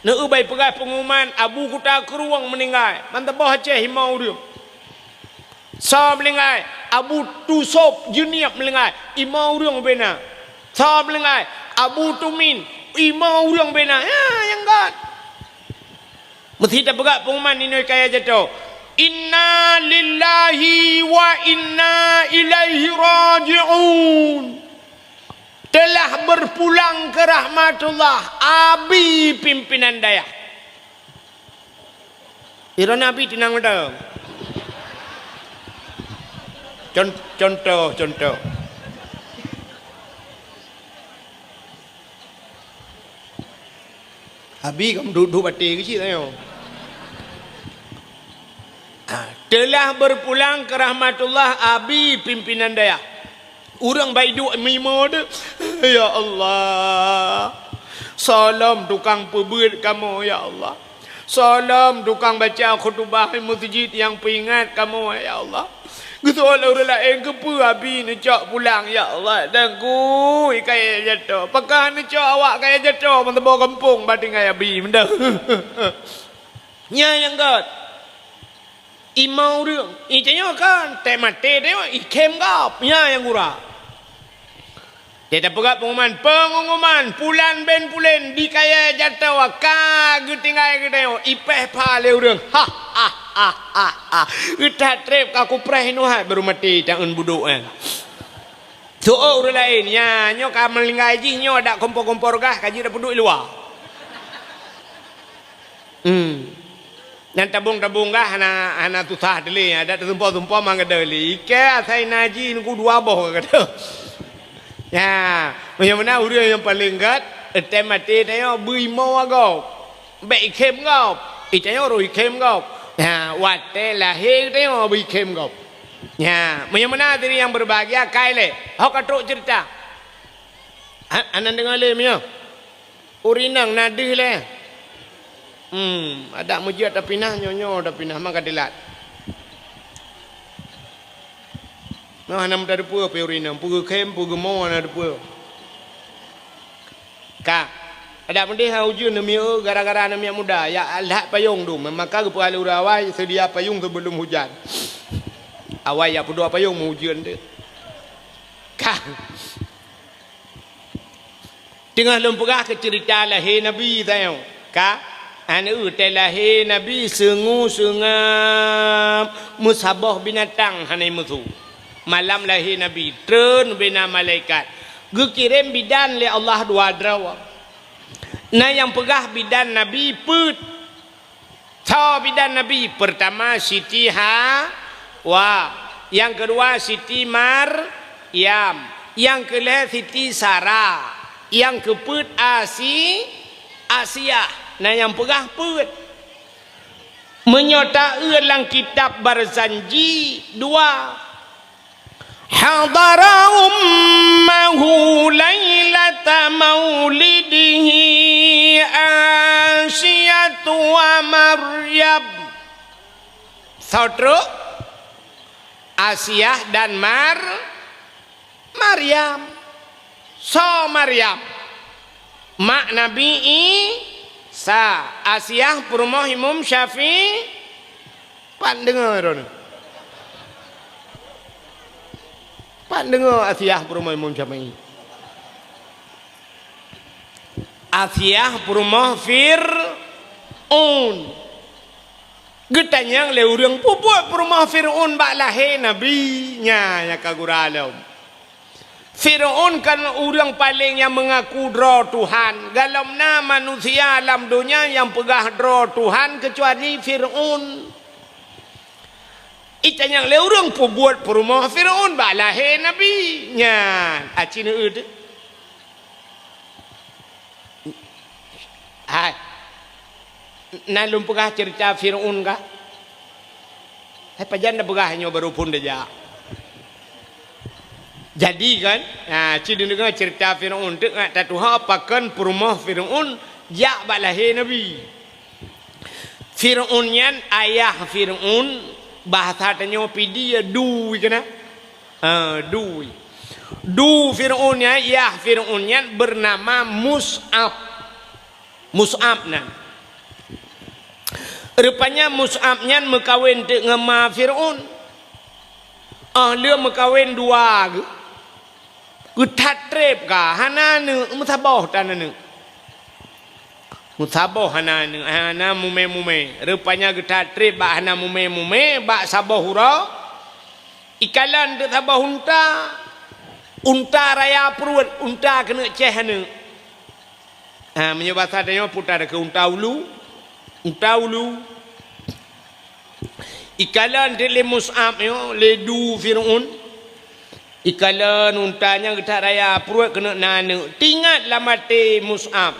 Nak ubai pegai pengumuman Abu Kuta Keruang meninggal. Mantap bah Aceh himau dia. Sa meninggal. Abu Tusop Juniap meninggal. Imau dia bena. Sa meninggal. Abu Tumin imau dia bena. Ya yang kat. Mesti tak pegai pengumuman ini kaya jatuh. Inna lillahi wa inna ilaihi raji'un. Telah berpulang ke rahmatullah Abi pimpinan daya. Ira Nabi tinang ada. Contoh. Abi kamu duduk bati ke sini tayo. Telah berpulang ke rahmatullah Abi pimpinan daya. Orang baik duk mimo dia. Ya Allah. Salam tukang pebut kamu ya Allah. Salam tukang baca khutbah masjid yang peringat kamu ya Allah. Gitu orang lain ke apa habis ni cak pulang ya Allah. Dan ku kaya jatuh. Pakah ni cak awak kaya jatuh mentang kampung bating kaya bi benda. Nya yang kat. Imau dia. Icanya kan tak mati dia ikem gap. Nya yang gurah. Dia tak pegat pengumuman pulan ben pulen di kaya jatuh ka getinggai gedeo ipeh pale urang ha utat trip aku preh nu hai baru mati tangan buduk kan so urang lain nya nyo ka melingai ji nyo dak kompor-kompor gah kaji dak duduk luar dan tabung-tabung gah ana tusah deli ada tumpah-tumpah mangga deli ke asai naji ku dua boh kata. Ya, macam mana orang yang paling gat, mati dia bui mau agak, baik kem gap, itanya orang kem gap. Ya, wate lahir dia bui kem gap. Ya, macam mana diri yang berbahagia kai le, hok atuk cerita. Anan dengar le mio, urinang nadih le. Ada mujiat tapi nah nyonyo tapi nah maka dilat. Nah, nam dari pua peurina, pugu kem, pugu mau ada pua. Kak, ada mendih hujun demi gara-gara namanya muda, ya Allah payung tu, maka ke puala urawai sedia payung sebelum hujan. Awai ya pedua payung mau hujan tu. Kak, tengah lempegah ke cerita lahir Nabi tayo. Kak, anu lahir Nabi sengam musabah binatang hanai musuh. Malam lahir Nabi turun bina malaikat gekirim bidan le Allah dua drawa nah yang pegah bidan Nabi put tahu bidan Nabi pertama Siti Hawa yang kedua Siti Maryam yang ketiga Siti Sarah yang keput Asia nah yang pegah put menyota dalam kitab Barzanji dua hadara ummahu lailata maulidihi Asyatu wa Maryam. Saudara Asyah dan Maryam. So Maryam mak Nabi Isa. Asyah perumah Imam Syafi'i. Pan dengar Pak dengar Asyah perumah Imam Syafi'i. Asyah perumah Fir'aun. Getanyang le urang pupuat perumah Fir'aun bak lahir Nabi nya ya kaguralau. Fir'aun kan urang paling yang mengaku dra Tuhan. Galamna manusia alam dunia yang pegah dra Tuhan kecuali Fir'aun. Itanya le urang buat perumah Firaun ba lahir Nabi nya acina ud hai na lum pegah cerita Firaun ka hai pajan da pegah nyo baru pun deja jadi kan ciri dengar cerita Firaun tu tak tuha pakan perumah Firaun ja ba lahir Nabi Firaun nyan ayah Firaun bahasa tanya pidi ya dui kena dui Du Fir'aunnya, ya Fir'aunnya bernama Mus'ab. Mus'ab nan. Rupanya Mus'abnya mekawin dengan ma Fir'aun. Dia mekawin dua ke. Kutat trep ka hana ne mutabah tanane. Mutabah hana ne hana mume. Rupanya kutat trep ba hana mume ba sabah hura. Ikalan de sabah unta. Unta raya perut, unta kena ceh hana. Menyebab sadanya putar ke unta ulu. Unta ulu. Ikalan de le Mus'ab yo le du Fir'aun. Ikalan untanya kita raya perut kena nana. Tinggatlah mati Mus'ab.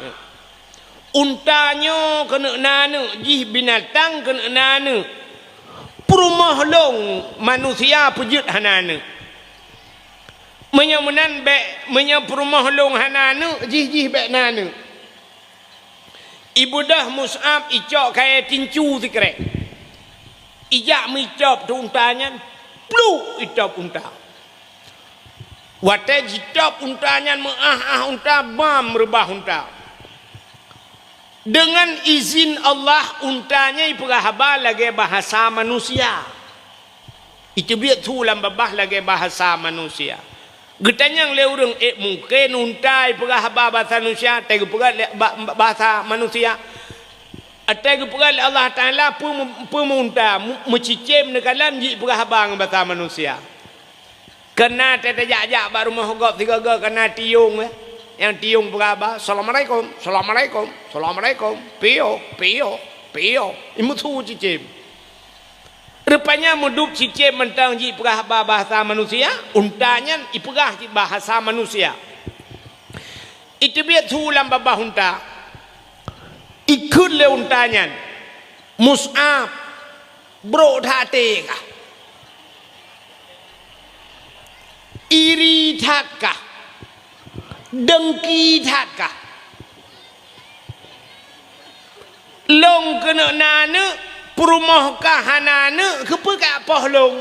Untanya kena nana. Jih binatang kena nana. Perumah long manusia pejut hanana. Menyamunan bek perumah long hanana. Jih bek nana. Ibu dah Mus'ab icok kaya tincu tikrek. Ijak micop tu untanya. Pluk icop unta. Watai jitop untanya unta bam merebah unta. Dengan izin Allah untanya iperahaba lagi bahasa manusia. Itu biar tulam babah lagi bahasa manusia. Getanya le urang mungkin unta iperahaba bahasa manusia, tega bahasa manusia. Tega pegal Allah Taala pemunta mencicim nekalan ji iperahaba bahasa manusia. Kena tetajak baru mahogop tiga kena tiung yang tiung berapa? Assalamualaikum, assalamualaikum, assalamualaikum. Pio. Imu tu cicim. Rupanya mudup cicim mentang ji perah bahasa manusia, untanya iperah bahasa manusia. Itu biar tulam babah unta. Ikut le untanya. Mus'ab bro hati kah? Iri tatkah? Dengki tatkah? Long kena nana perumah kahanana kepekat poh long.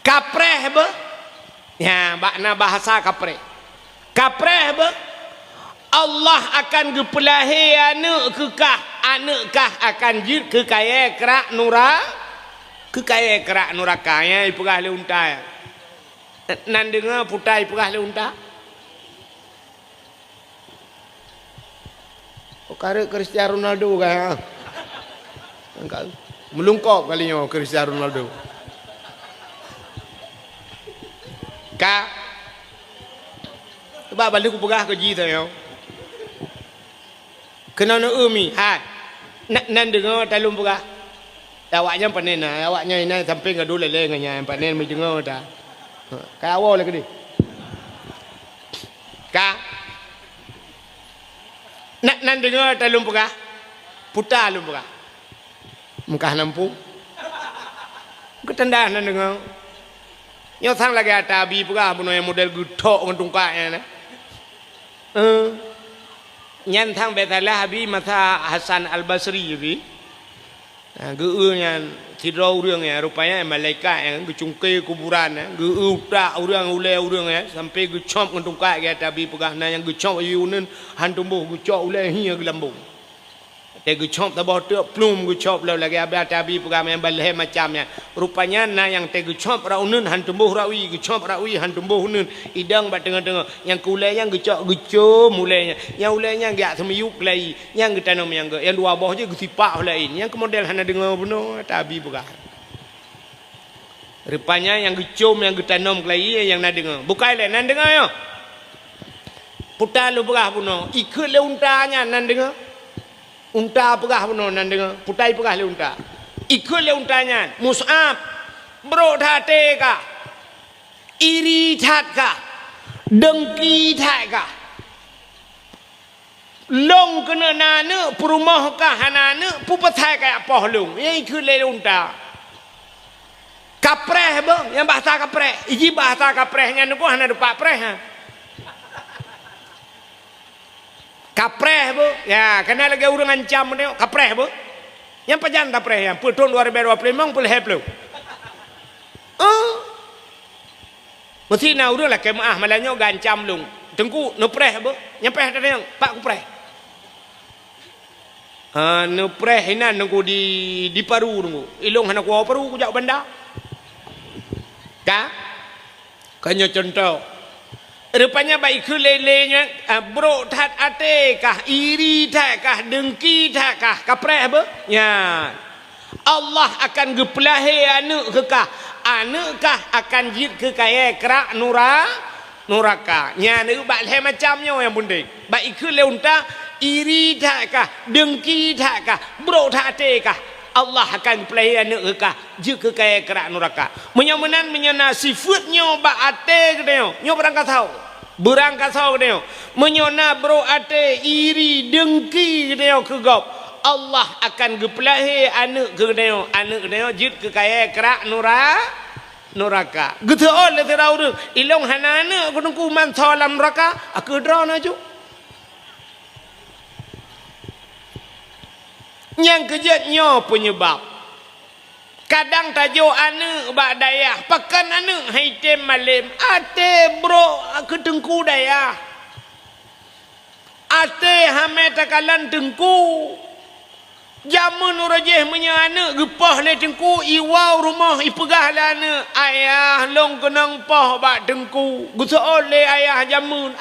Kapreh be? Ya, makna bahasa kapreh. Kapreh be? Allah akan gepelahi anak kah akan jid ke kaya kerak nura. Ke kaya kerak nuraka ya iperah le unta. Nan dengar putai perah le unta. Kare Cristiano Ronaldo kaya. Melungkop kalinya Cristiano Ronaldo. Ka ba balik ku perah ke ji tayo. Kena na umi ha. Nan dengar talum perah. Awaknya panen nah, awaknya ini sampai ngadu lele nganya panen mi dengar dah. Ka awal lagi ni. Ka. Nan dengar talum pegah. Puta lum pegah. Mungkah nampu. Ketanda nan dengar. Nyo sang lagi ada abi pegah puno yang model gutok ngentungkaknya nah. Nyan thang betalah abi masa Hasan Al-Basri abi. Geurnya tidur orang ya rupanya malaikat yang gecungkai kuburan geur tak orang ulai orang ya sampai gecop ngentungkak ya tapi pegahna yang gecop ayunan hantumbuh gecop ulai hia gelambung. Te gecop tabah tu plum gecop lalu lagi abah tapi pegah yang balai macamnya. Rupanya na yang te gecop raunan hantumbuh rawi gecop rawi hantumbuh nun idang bat tengah-tengah yang kulai yang gecop mulainya yang ulainya gak semiyuk lagi yang getanam yang dua bawah je gesipak lain yang kemodel hana dengar benar tapi pegah. Rupanya yang gecom yang getanam lagi yang nak dengar bukan le nan dengar yo. Putar lu pegah puno ikut le untanya nan dengar. Unta pegah puno nan dengar putai pegah le unta. Ikut le untanya Mus'ab bro hati kah? Iri tat kah? Dengki tat kah? Long kena nana perumah kah hanana pupatai kaya poh long. Yang ikut le unta. Kapreh bang yang bahasa kapreh. Iji bahasa kaprehnya nuku hana depak preh ha. Kapreh bu, ya kena lagi orang ancam ni kapreh bu. Yang pajan kapreh yang tahun 2025 boleh help lu. Mesti nak urang lah kemaah malahnya gancam lung. Tengku no preh apa? Nyampe ada yang pak ku preh. No preh hinan nunggu di paru nunggu. Ilung hana ku paru ku jak banda. Ka? Kanya contoh. Rupanya baik ke lelenya bro tat ate kah iri tak kah dengki tak kah kapreh apa? Ya. Allah akan gepelahi anak ke kah? Anak kah akan jid ke kaya kerak nuraka. Nya ni bak le macamnya yang bundik. Baik ke leunta iri tak kah dengki tak kah bro tat ate kah? Allah akan gepelahi anak ke kah jid ke kaya kerak nuraka. Menyamenan menyana sifatnya bak ate ke dia. Nyo berangkat tahu. Berangkat tahu dia. Menyona bro ate iri dengki dia ke gop. Allah akan gepelahi anak ke dia jid ke kaya kerak nuraka. Gitu oleh terau tu ilong hanana kunungku man salam neraka aku draw naju. Yang kejatnya penyebab kadang tajuk anak bak dayah pakan anak haitem malim ate bro aku tengku dayah ate hame takalan tengku jamun urajeh punya anak gepah le tengku iwau rumah ipegah le anak ayah long kenang pah bak tengku gusa oleh ayah jamun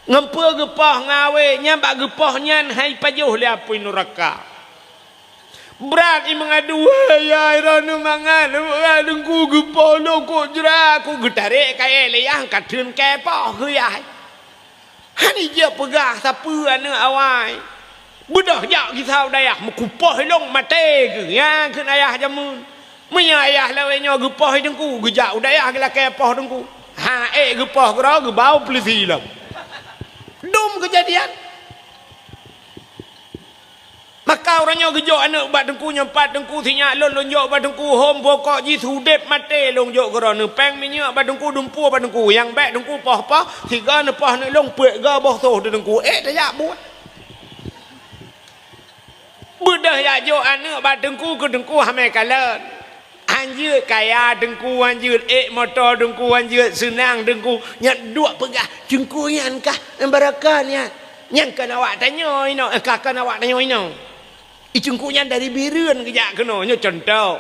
ngempa gepah ngawe nyambak gepah nyan hai pajuh le apui neraka. Berat ni mengadu ya iranu mangan dengku gepah lo ko jera ku getarik kaya leyang katun kepoh ke ya. Hani je pegah siapa anak awai. Budak jak kisau dayah mekupah long mate ke ya ke ayah jamun. Menya ayah lawenya gepah dengku gejak dayah ke kepoh dengku. Ha gepah kera gebau pelisi lam. Dum kejadian. Maka orangnya gejok anak bat dengku nyempat dengku sinya lon lonjok bat dengku hom pokok ji sudep mate lonjok kerana peng minyak bat dengku dumpu bat dengku yang baik dengku pah tiga nepah ni long pek ga boh soh dengku tak buat budah ya jo anak bat dengku ke dengku hame kalan anjir kaya dengku anjir motor dengku anjir senang dengku nyak dua pegah dengku nyan kah barakah nyan kan awak tanya ino kakak awak tanya ino icungkunya dari biren kejak kena nya contoh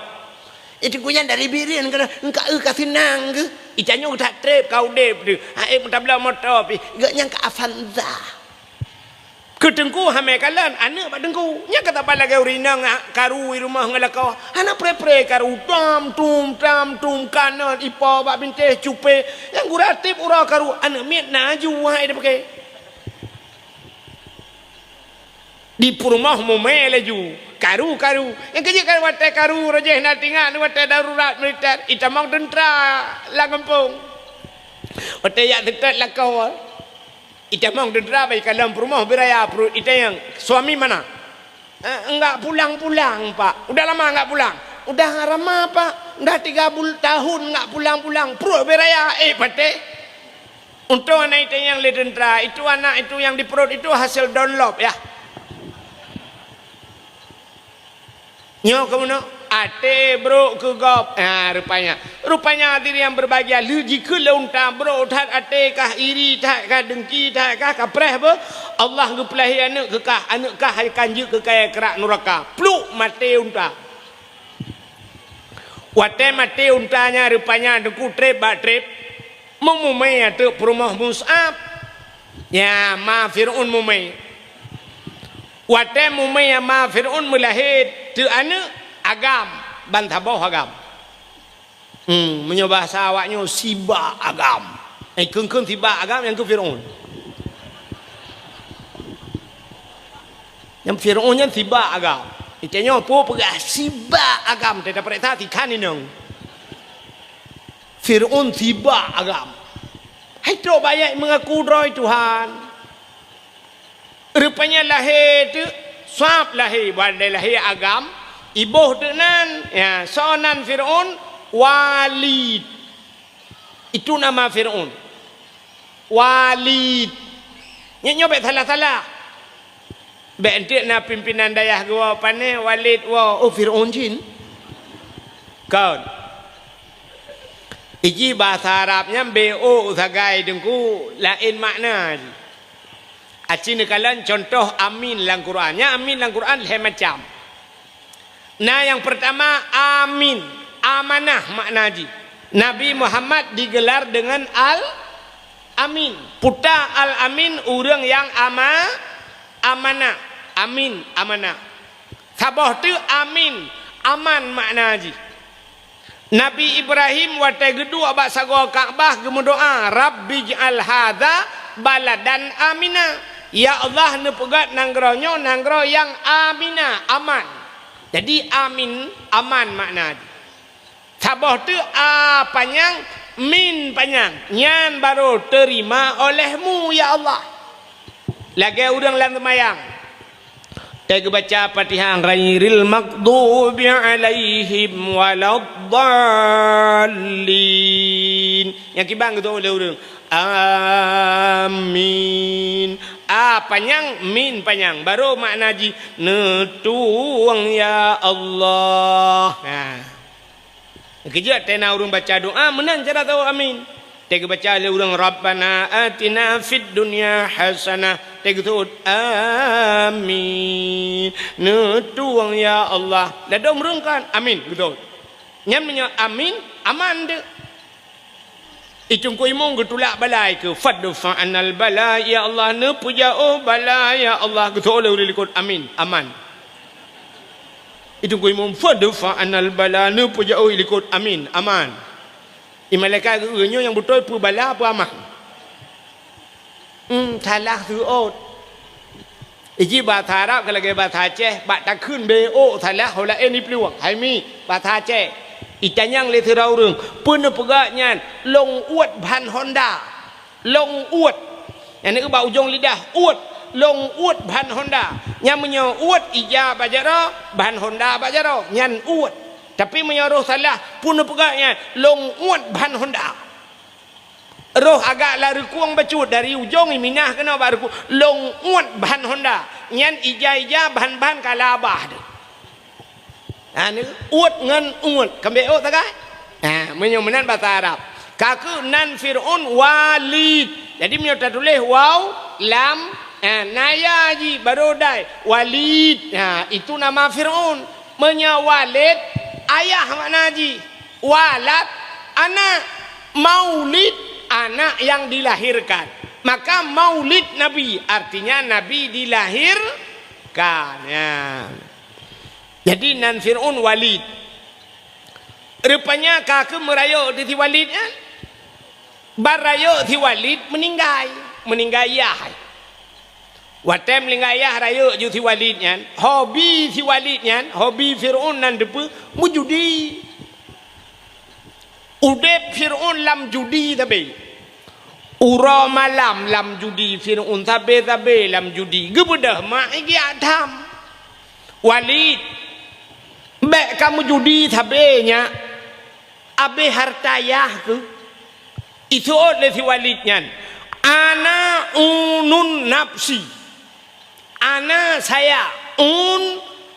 icungkunya dari biren kena engka kasih nang ke icanyo tak trip kau dep tu mutabla motor pi gak nyang ka avanza kedengku hame kalan anak bak dengku nya kata pala ke urinang karu rumah ngalaka anak pre karu tam tum kanan ipo bak binte cupe yang guratip ura karu anak miet naju hai dia pakai di rumah mume laju karu yang kerja kan watai karu rajah nak tinggal watai darurat militer itamang tentera lah kampung watai yak dekat lah kau itamang tentera baik dalam rumah beraya ita yang suami mana enggak pulang pak udah lama enggak pulang udah lama pak udah 3 tahun enggak pulang perut beraya pate untuk anak itu yang le tentera itu anak itu yang di perut itu hasil download ya. Nyo kamu no ate bro ke gop rupanya diri yang berbahagia lu jika leunta bro tat ate kah iri tak kah dengki tak kah kapreh apa Allah gepelahi anak kah akan je ke kaya kerak neraka pluk mate unta wate mate untanya rupanya dengku trip memumai atu perumah Mus'ab ya ma Fir'un mumai wate mumai ma Fir'un melahid tu anak agam bantaboh agam menyoba bahasa awaknya siba agam kengkeng siba agam yang ke Fir'un yang Fir'unnya siba agam itanya apa pegah siba agam tidak perintah tikan ini Fir'un siba agam hai tu banyak mengaku roy Tuhan rupanya lahir tu swab lahir badai lahir agam ibuh dengan ya sonan Fir'un Walid itu nama Fir'un Walid nyobek salah bentik na pimpinan dayah gua pane Walid wa Fir'un jin kau Iji bahasa Arabnya BO sagai dengku lain makna. Aci nekalan contoh amin dalam Quran. Ya amin dalam Quran lain macam. Nah yang pertama amin, amanah makna ji. Nabi Muhammad digelar dengan al-amin. Puta al-amin orang yang amanah. Amin, amanah. Sabah tu amin, aman makna ji. Nabi Ibrahim waktu kedua abak sagwa Kaabah gemudoa Rabbi j'al hadza baladan amina. Ya Allah nepegat nanggronyo nanggro yang amina, aman. Jadi amin, aman makna. Sabah tu a panjang, min panjang. Nyan baru terima olehmu ya Allah. Lagi udang lan semayang. Tega baca Fatihah ghairil maghdubi alaihim waladdallin. Yang kibang gitu oleh urang. Amin. Panjang, min panjang. Baru makna ji netuang ya Allah. Nah. Kejap tena urang baca doa menang cara tahu amin. Tega baca oleh urang Rabbana atina fid dunya hasanah. Tega tu amin. Netuang ya Allah. Dah dong merungkan amin betul. Nyamnya amin aman de. Icung ko imong getulak balai ke fadfa anal bala ya Allah ne puja oh bala ya Allah betul oleh likut amin aman. Icung ko imong fadfa anal bala ne puja oh likut amin aman. Malaikat geunyo yang betul pu bala pu amah. Salah tu ot. Iji bahasa Arab kalau ke bahasa Aceh bak tak kun BO salah hola ni peluang. Hai mi bahasa Aceh. Itanyang le thira urang pun pegaknya long uat ban Honda. Long uat. Yang ni ba ujung lidah uat. Long uat ban Honda. Yang menyo uat ija bajaro ban Honda bajaro nyan uat. Tapi menyoruh salah pun pegaknya long uat ban Honda. Roh agak lari kuang bacut dari ujung minah kena baru long uat ban Honda. Nyan ija ban kalabah. Ni uat ngan uat kambe o tagai. Menyomenan bahasa Arab. Kaku nan Fir'aun walid. Jadi menyo tulis waw lam naya ji baru dai walid. Itu nama Fir'aun. Menyo walid ayah makna ji. Walad anak, maulid anak yang dilahirkan. Maka maulid Nabi artinya Nabi dilahirkan. Ya. Jadi nan Fir'aun walid. Rupanya kakek merayu di walid kan? Barayu di walid meninggal yah. Watem meninggal yah rayu di walid kan? Hobi di walid kan? Hobi Fir'aun nan depu mujudi. Udep Fir'aun lam judi tabe. Ura malam lam judi Fir'aun tabe lam judi. Gebedah mak iki Adam. Walid Bek kamu judi tabenya abe hartayah ke itu oleh si walidnya ana unun nafsi ana saya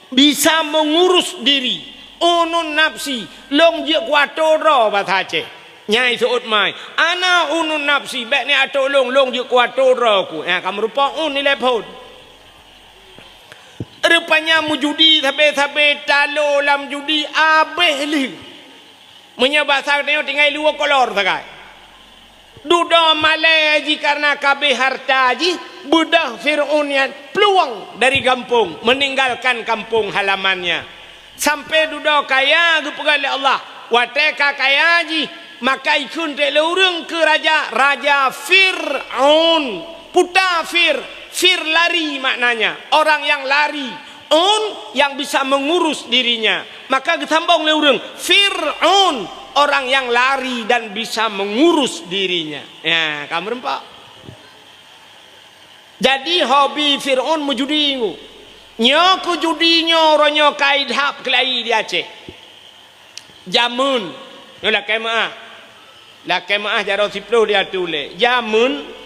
bisa mengurus diri unun nafsi long je kuatoro bahasa Aceh nyai seut mai ana unun nafsi bek ni atolong long je kuatoro ku kamu rupa nilai pun. Rupanya mujudi sabe talo lam judi abeh li. Menyabasa tengok tinggal luar kolor sagai. Duda malai ji karena kabeh harta ji budak Fir'aun yang peluang dari kampung meninggalkan kampung halamannya. Sampai duda kaya kepada Allah. Wateka kaya ji maka ikun te lurung ke raja Fir'aun. Puta Fir lari maknanya orang yang lari yang bisa mengurus dirinya maka ditambung leurung Fir'aun orang yang lari dan bisa mengurus dirinya ya kamu rempak jadi hobi Fir'aun mujudi nyoku judinya ronyo kaidhab kelai di Aceh jamun lah kemaah jaro siplo dia tulis jamun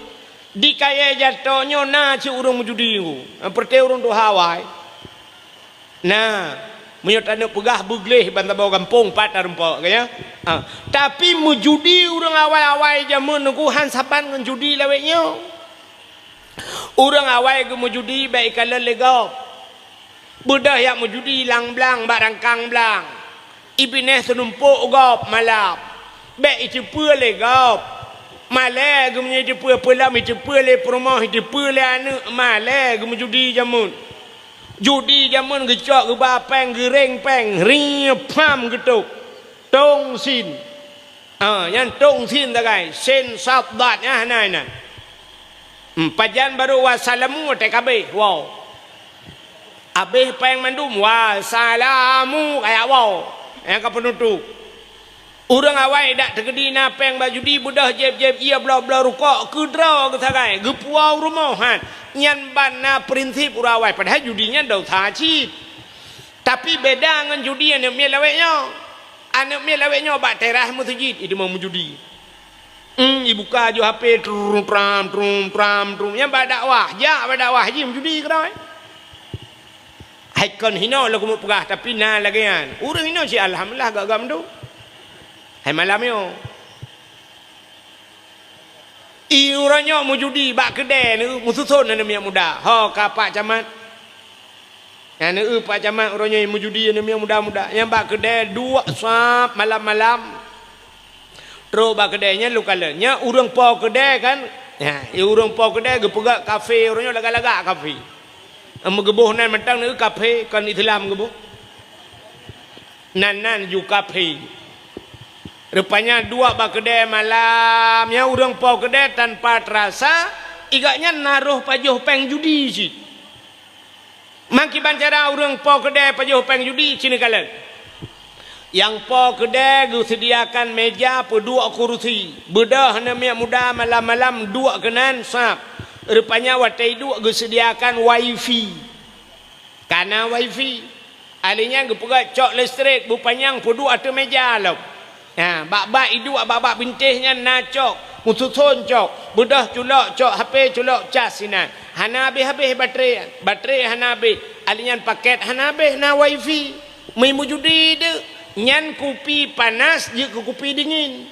di kaya jatuhnya na ci urung mujudi perte urung tu Hawaii nah menyot anak pegah begleh bantah bawa kampung patar rempok kaya. Tapi mujudi orang awal-awal zaman nukuhan saban dengan judi laweknya. Orang awal ke mujudi baik kalau legap. Budah yang mujudi lang blang barangkang blang. Ibineh senumpuk gap malap. Baik itu pula legap. Malah ke menjadi pula itu pula perumah itu pula anak malah ke mujudi zaman. Judi zaman gecok ke bapeng gereng peng riapam gitu tong sin yang tong sin tagai sen sabdat ya nana pajan baru wasalamu TKB wow abeh peng mandum wasalamu kayak wow yang ke penutup orang awai dak tergedi na peng baju di budah jeb ia bla bla rukok kudra ke tagai gepuau rumahan nyan bana prinsip urawai padahal judinya dah taci tapi beda dengan judi anak mia laweknya bak terah masjid itu mau judi dibuka jo HP trum yang bak dakwah ya bak dakwah haji judi kerana haikon hino lagu mau pegah tapi na lagi kan urang hino si alhamdulillah gagam tu hai malam yo iurannya mau judi bak kedai ni mususun ni minyak muda ho kapak camat yang ni pak camat orangnya mau judi ni minyak muda yang bak kedai dua sap malam-malam terus bak kedainya lukalanya urang po kedai kan ya urang po kedai gepegak kafe orangnya lagak-lagak kafe megebuh nan mentang ni kafe kan Islam gebuh nan ju kafe. Rupanya dua bak kedai malamnya urang pau kedai tanpa terasa igaknya naruh pajuh peng judi si. Maki bancara urang pau kedai pajuh peng judi sini kalian. Yang pau kedai gu sediakan meja per dua kursi. Bedah namanya muda malam-malam dua kenan sap. Rupanya watai dua gu sediakan wifi. Karena wifi alinya gu pegat cok listrik bupanyang per dua tu meja lah. Ya, bak-bak hidup, bak-bak bintihnya nacok, mususun cok, bedah culok cok, HP culok cas sinan. Hana habis baterai hana habis. Alinyan paket hana habis na wifi. Mai mujudi de, nyan kopi panas je ke kopi dingin.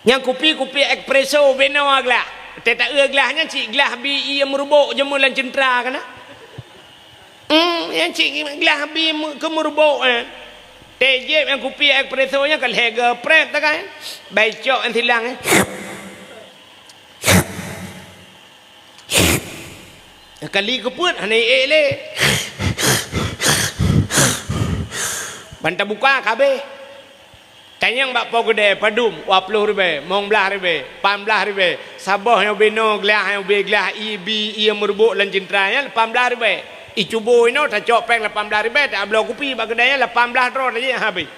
Yang kopi espresso beno aglah. Tak gelasnya cik gelas bi ia merubuk jemulan centra kana. Yang cik gelas bi ke merubuk tejep yang kopi espressonya kalau harga prep tak kan baicok yang silang kali keput hanai ele bantah buka kabeh tanyang bak pau gede padum 20 ribu mong belah ribu 18 ribu sabah yang beno gelah yang be gelah ibi ia merbuk lan cintranya 18 ribu icubo ino tak cok peng 18 ribu tak belah kopi bak kedainya 18 ron aja habis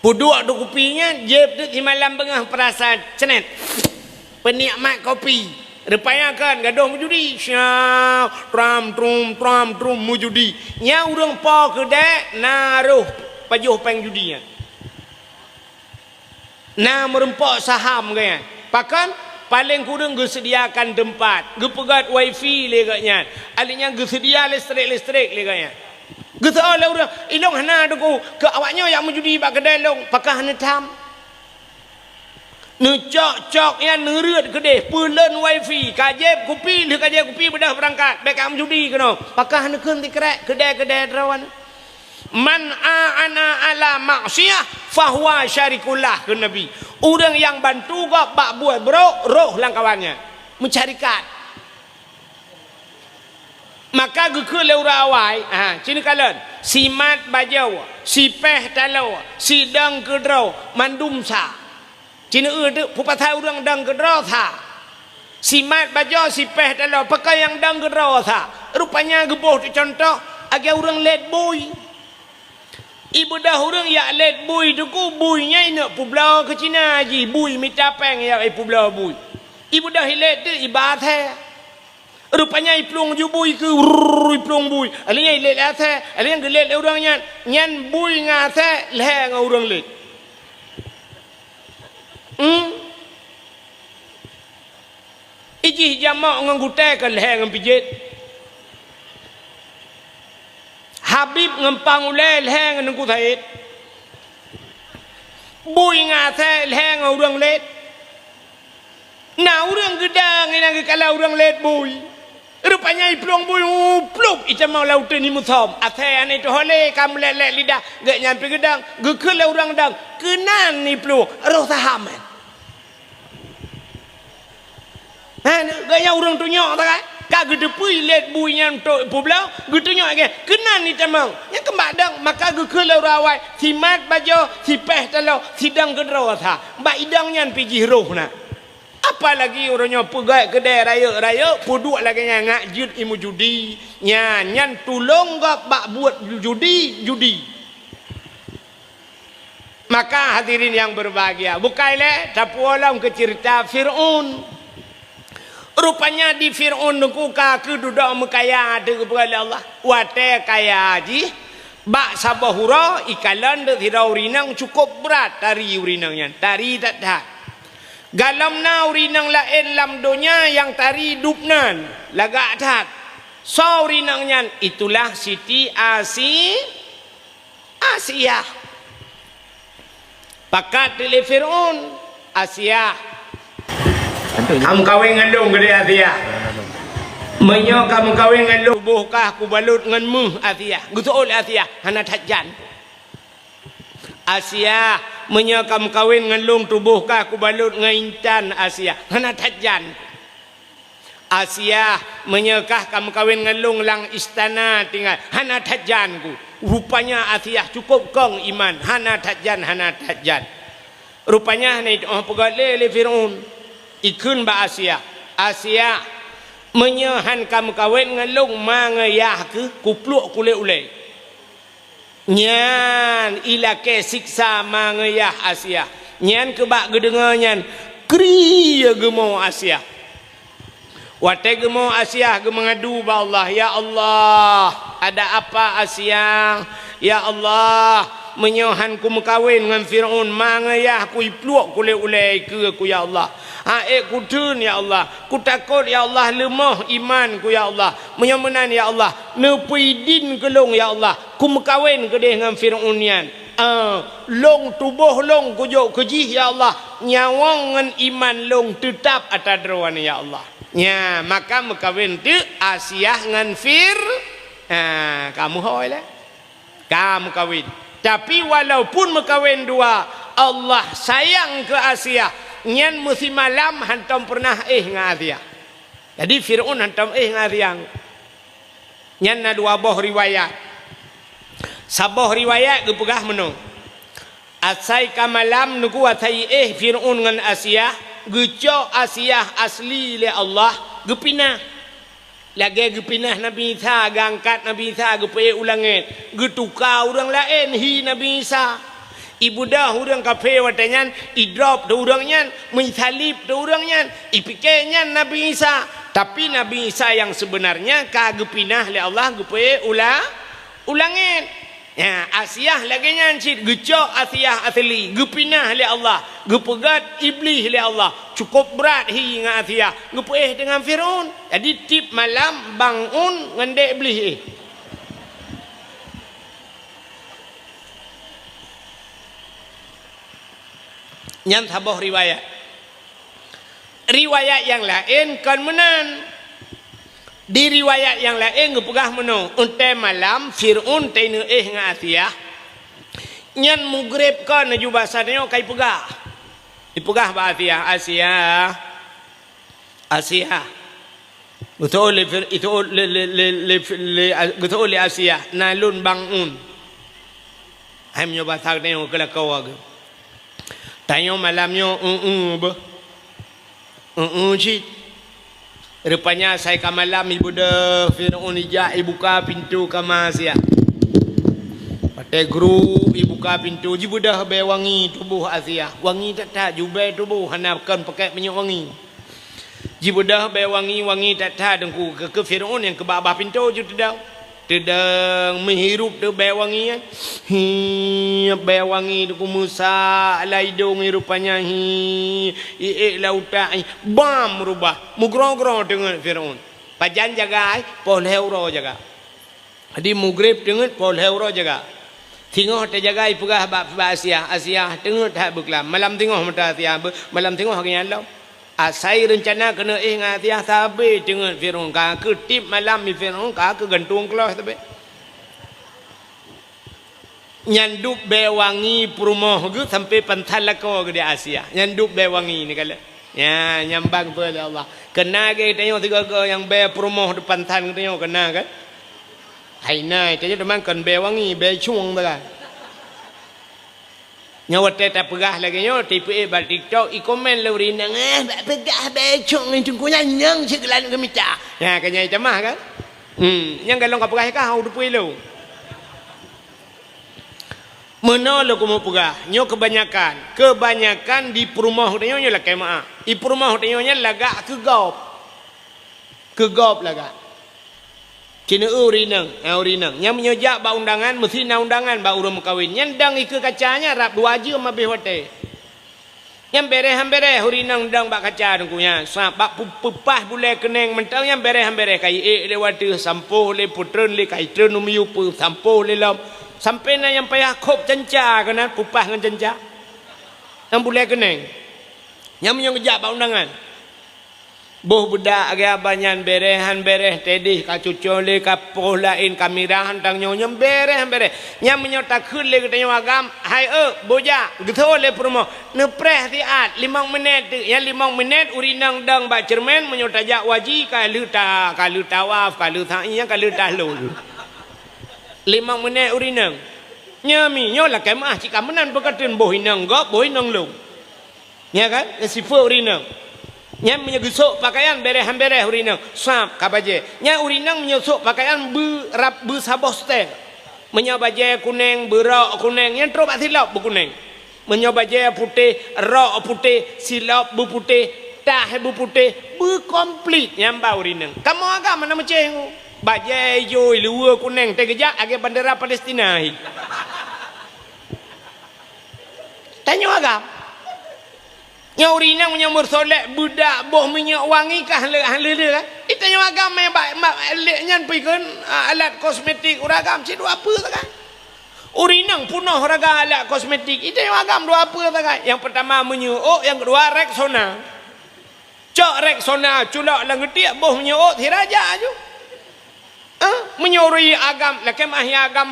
puduk tu kopinya jeb tu di malam tengah perasa cenet penikmat kopi rupanya kan gaduh mujudi tram trum mujudi nya urang po kedai naruh pajuh peng judinya na merempok saham kaya pakan paling kurang gesediakan tempat gepegat wifi leganya alinya gesedia listrik leganya gesa lah urang ilong hana duku ke awaknya yang mujudi bak kedai long pakah hana tam cok yang nereut kedai pulen wifi kajep kopi bedah berangkat baik am judi kena pakah hana keun tikrek kedai rawan man ana ala maksiyah fahuwa syarikullah ke nabi orang yang bantu kau bak buat bro roh lang kawannya mencarikan maka gekul ura awai cini kalian si mat bajau si peh talau si dang kedrau mandum sa cini tu pupatai orang dang kedrau sa si mat bajau si peh talau pakai yang dang kedrau sa rupanya gebuh tu contoh agar orang let boy ibu dah orang ya let boy tu ku boynya ina publau ke Cina haji boy minta peng ya publau boy ibu dah let tu ibarat hai rupanya iplung ju boy ke iplung boy alinya let ase alinya gelet orangnya nyan boy ngase leh orang let iji Igih jamak nganggutai ke leher dengan pijit. Habib ngempang ulai leher dengan kutait. Bui ngatai leher dengan orang let. Nah orang gedang ini kalau orang let bui. Rupanya iplong bui pluk itu mau lautan ni musom. Atai ane tu hole kamu let lidah gak nyampe gedang. Gekele orang gedang kenan ni pluk roh sahaman. Gaya orang tu nyok tak kan? Kak gede pui let bui yang tu pulau gede nyok ke kenan ni temang. Yang kembadang maka gekele rawai si mat bajo si peh talo sidang gedro tha. Ba idang nyan pigi roh nak. Apalagi orangnya pegai kedai raya puduk lagi ngak jud imu judi nyan tulung gak bak buat judi. Maka hadirin yang berbahagia, bukaile tapualam ke cerita Fir'aun. Rupanya di Fir'aun nuku kaku duduk mekaya ada kepada Allah. Wate kaya haji bak sabahura ikalan de tirau rinang cukup berat tari urinangnya. Tari tak. Galam na urinang lain lam dunia yang tari dupnan lagak tak. So urinangnya itulah Siti Asia. Pakat di Fir'aun Asia. Kamu kawin ngelung gede Asia. Menyo kamu kawin ngelung buhkah ku balut ngenmu Asia. Gutul Asia hana tajan. Asia menyo kamu kawin ngelung tubuhkah ku balut ngaincan Asia. Hana tajan. Asia menyekah kamu kawin ngelung lang istana tinggal. Hana tajan ku. Rupanya Asia cukup kong iman. Hana tajan. Rupanya ni pegale le Fir'aun. Ikun ba Asia menyahan kamu kawin ngelung mangayah ke kupluk kule ulai nyan ilake siksa mangayah Asia nyan kebak gedenganyan kriya gemau Asia wate gemau Asia gemengadu ba Allah, ya Allah ada apa Asia, ya Allah menyahan ku mekawin dengan Fir'aun mangayah ku ipluk kule ulai ke ku ya Allah. Ku tun ya Allah, ku takut ya Allah lemah iman ku ya Allah, menyamenan ya Allah nepuidin kelong ya Allah ku mekawin ke dengan Fir'aunian long tubuh long kujok kejih ya Allah nyawang ngan iman long tetap atas drawan ya Allah nya maka mekawin tu Asia ngan kamu hoi lah kamu kawin tapi walaupun mekawin dua Allah sayang ke Asia nyan musim malam hantam pernah ngadia. Jadi Fir'aun hantam ngadiang. Nyan na dua boh riwayat. Saboh riwayat gepegah menung. Asai ka malam nuku atai Fir'aun ngan Asia, geco Asia asli le Allah gepinah. Lagi gepinah Nabi Isa gangkat Nabi Isa gepe ulangin. Getuka orang lain hi Nabi Isa. Ibu dah orang kafe watanyan idrop tu orangnya mensalib tu orangnya ipikenya Nabi Isa tapi Nabi Isa yang sebenarnya kagepinah le Allah gepe ulangin ya Asia lagi nyancit gecok Asia asli gepinah le Allah gepegat iblis le Allah cukup berat hi dengan Asia gepe dengan Fir'aun jadi tip malam bangun ngende iblis nyan saboh riwayat yang lain kan menan di riwayat yang lain ngepegah menung untai malam Fir'aun tainu nga Asia nyan mugrib kan naju basanyo kai pegah ba Asia betul itu le Asia nalun bangun ham nyoba tak neo kala kawag tanya malamnya cik rupanya saya ke malam ibu dah Fir'aun ijak buka pintu kamar Asia pakai grup buka pintu ibu dah be wangi tubuh Asia wangi tak jubai tubuh hanapkan pakai minyak wangi ibu dah be wangi tak dengku ke Fir'aun yang ke bawah pintu je tidak tedang menghirup tu bau wangi kan. Bau wangi tu kumusa laidung rupanya lautan bam rubah mugrong-grong dengan Firaun. Pajan jaga pol heuro jaga. Jadi mugrib dengan pol heuro jaga. Tengok te jaga ipugah Asia tengok tak beklam malam tengok mata Asia malam tengok haknya Allah. Saya rencana kena ingat ya sabi dengan Firaun ka ketip malam ni Firaun ka ke gantung kelas tapi nyandup bewangi perumah ke sampai pantal lako ke di Asia nyandup bewangi ni kala ya nyambang tu oleh Allah kena ke tengok tiga ke yang be perumah depan tan tengok kena kan hai nai tanya teman kan bewangi be chung tu kan nyawa teta pegah lagi nyawa tipu bal TikTok i komen lori nang pegah becong ni tunggunya nyang segelan ke mita ya kanya jamah kan yang galong ka pegah ka hau dupui lo menolo ko mo pegah nyo kebanyakan di perumah tanya nyo lah kema i perumah tanya nyo laga ke gop laga kena urinang yang menyojak ba undangan mesti na undangan ba urang kawin nyandang ike kacanya rap dua je mabeh wate yang bereh urinang dang ba kaca dengkunya sa ba pupah bule keneng mentang yang bereh kai lewat sampo le putren le kai tren umiu pu sampo le lam sampai na yang payah kop cenca kana pupah ngan cenca yang bule keneng yang menyojak ba undangan boh budak agak banyak bereh tedih kacucole kapoh lain kamerahan tang nyonyam bereh nyam menyota khun le katanya agam hai boja getho le promo nepreh tiat 5 minit yang 5 minit urinang dang ba cermen menyota jak waji kalu tawaf kalu thainya kalu tahlul 5 minit urinang nyami nyola kemah cik kamenan berkatin boh inang long ya kan sifu urinang nyam menyegusuk pakaian bereh urinang sap kabaje nya urinang menyusuk pakaian berap bersabos teh menyobaje kuning berak kuning yang terobak silap berkuning menyobaje putih rak putih silap berputih tah berputih berkomplit nyamba urinang kamu agak mana macam baje hijau luar kuning teh kejak agak bandera Palestina tanya agak yang urinang menyamur solek budak boh minyak wangi kah le kan itu yang agam yang leknya pikun alat kosmetik uragam si dua apa kan urinang punah raga alat kosmetik itu yang agam dua apa kan yang pertama menyuuk yang kedua Rexona cok Rexona culak lang getiak boh menyuuk tiraja aja menyuri agam lakem ahya agam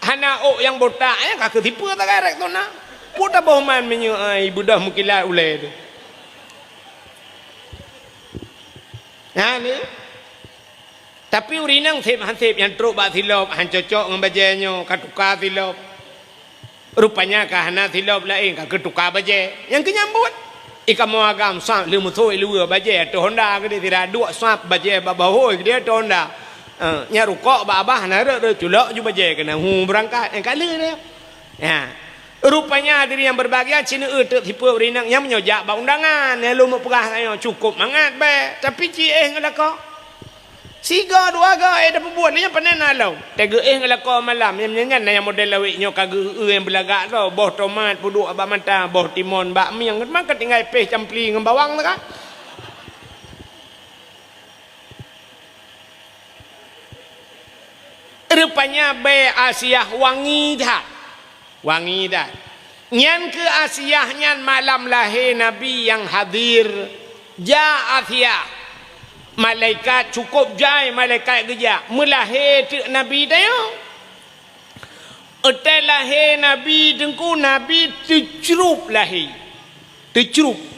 hana yang botak ya kak ketipu tak kan Rexona puta bohman menyu budak mukilat ulai tu. Ni. Tapi urinang hansip yang teruk bak silap, han cocok dengan bajanya, katukar silap. Rupanya kahana silap lain, ketukar baje. Yang kenyambut. Ikan mau agam sap lemu thoi luar baje tu Honda ke dia tidak dua sap baje babahoi dia tu Honda. Nya rukok ba abah nara culak ju baje kena berangkat yang kala dia. Ya. Rupanya diri yang berbahagia Cina tipu urinang yang menyojak ba undangan yang lu mau pegah saya cukup mangat be tapi ngelako siga dua ga dah buat ni yang panen alau tega ngelako malam yang nyanyan yang model lawik nyo kageu yang belagak tu boh tomat puduk abak mata boh timun bak mi yang mak tinggal peh campli dengan bawang tu kan rupanya be Asia wangi dah nyan ke Asia nyan malam lahir Nabi yang hadir Asia malaikat cukup jai malaikat geja melahir Nabi dah hotel lahir Nabi dengku Nabi tercerup lahir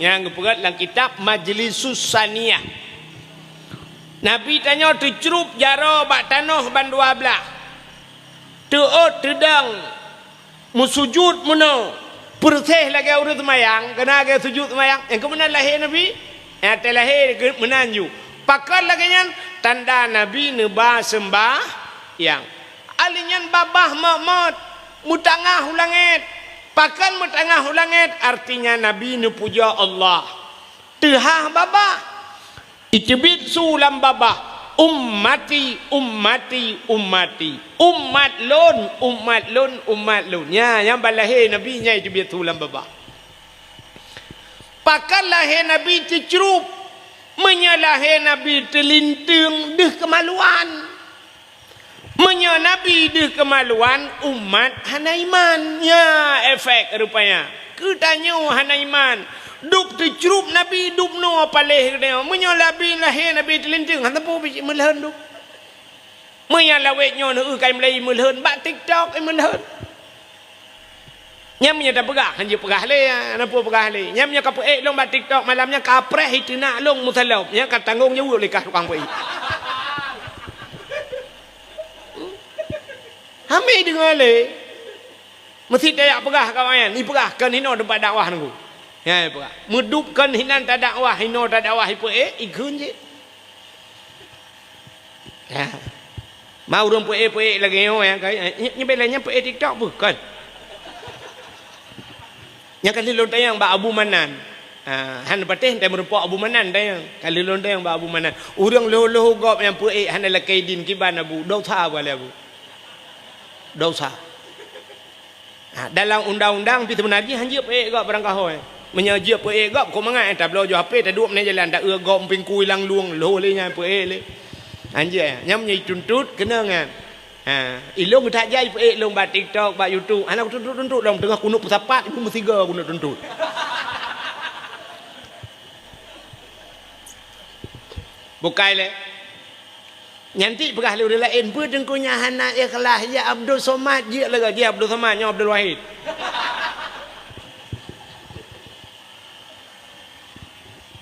yang berpegat dalam kitab Majlisus Saniyah Nabi tanya tercerup jaro bak tanah ban 12 tedang musujud muno persih lagi urut semayang kena ke sujud semayang yang kemudian lahir Nabi yang terlahir menanju pakar lagi nyan tanda Nabi neba sembah yang alinyan babah makmud mutangah ulangit pakan mutangah ulangit artinya Nabi nupuja Allah tehah babah itibit sulam babah ummati ummati ummati umat lun umat lun umat lun ya yang balahir nabi nya itu biar tulang baba pakan lahir nabi tercerup menyalahir nabi terlintung deh kemaluan menya nabi deh kemaluan umat hana iman ya efek rupanya ketanya hana iman duk tercerup nabi duk no paleh dia menya nabi lahir nabi terlintung hanta po biji melhan duk menya lawet nyo no kai mlai melhan bak tiktok ai melhan nyamnya dah pegah hanya pegah le napa pegah le nyamnya ka pe long bak tiktok malamnya kapreh itu nak long musallam nya ka tanggung jawab lekah tukang pe hame dengar le mesti dayak pegah kawan ni pegah kan hino tempat dakwah nunggu ya pegah medupkan hinan tak dakwah hino tak dakwah ipe ikun je ya mau rum pe lagi yo ya kai ni belanya pe tiktok bukan yang kali lontar yang ba Abu Manan han patih tai merupa Abu Manan tayang kali lontar yang ba Abu Manan urang loh gop yang pe han lakai din kiban abu dau tha wala abu dau tha dalam undang-undang pi temenaji han je pe gop barang kahoi menyaji pe gop ko mangai ta blo jo HP ta duop ne jalan ta gop ping kui lang luang lo le nya pe le han je nyam nyai tuntut kena ngan ilung tak jai pe long ba TikTok ba YouTube anak tuntut dong tengah kunuk pesapat ibu mesti ga kunuk tuntut bukai le nyanti pegah lu lain pu dengkunya hana ikhlas ya Abdul Somad je lega dia Abdul Somad nya Abdul Wahid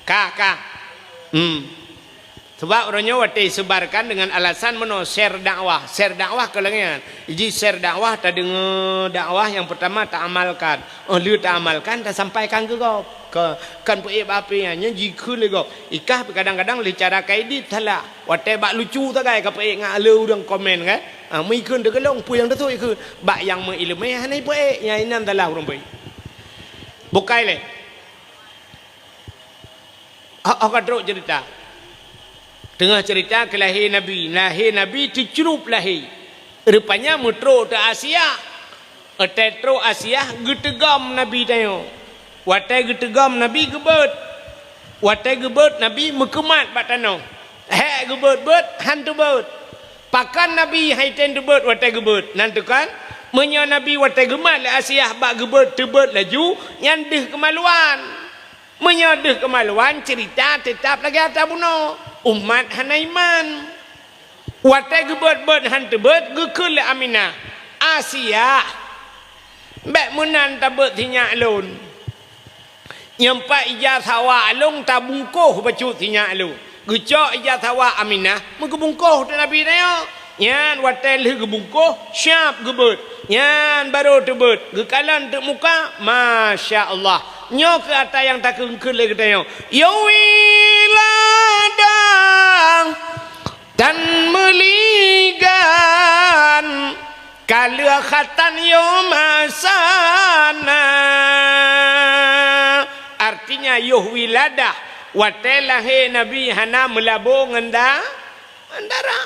ka sebab orangnya waktu sebarkan dengan alasan meno share dakwah ke lengan jadi share dakwah tak dengar dakwah yang pertama tak amalkan lu tak amalkan tak sampaikan ke kau ke kan pe bape nya jikun le kau ikah kadang-kadang le cara kaidi thala waktu bak lucu tak kai ka pe ngak le urang komen kan mai kun de kelong pu yang tu ikut bak yang mengilmu hanai pe nya inam thala urang pe bukai le Aku terus cerita. Tengah cerita ke lahir Nabi tercerup lahir. Rupanya metro ke Asia. Tetro Asia getegam Nabi tayo. Watai getegam Nabi gebet. Watai gebet Nabi mekemat batano. Hek gebet hantu bet. Pakan Nabi haiten gebet watai gebet. Nanti kan menya Nabi watai gemat le Asia bak gebet tebet laju nyandeh kemaluan. Menyadeh kemaluan cerita tetap lagi atas bunuh umat hanaiman watai gebet han tebet gekul le Aminah Asia bek menan tabet tinyak lun nyempak ijazah alung tabungkuh bacut tinyak lu gecok ijazah Aminah mengebungkuh tu Nabi tayo yan watai le gebungkuh syap gebet yan baru tebet gekalan tek muka Masya Allah nyo ke atas yang tak kengkul lagi tanya yawiladang dan meligan kalia khatan yomasana artinya yawiladah watelahe Nabi hana melabung darah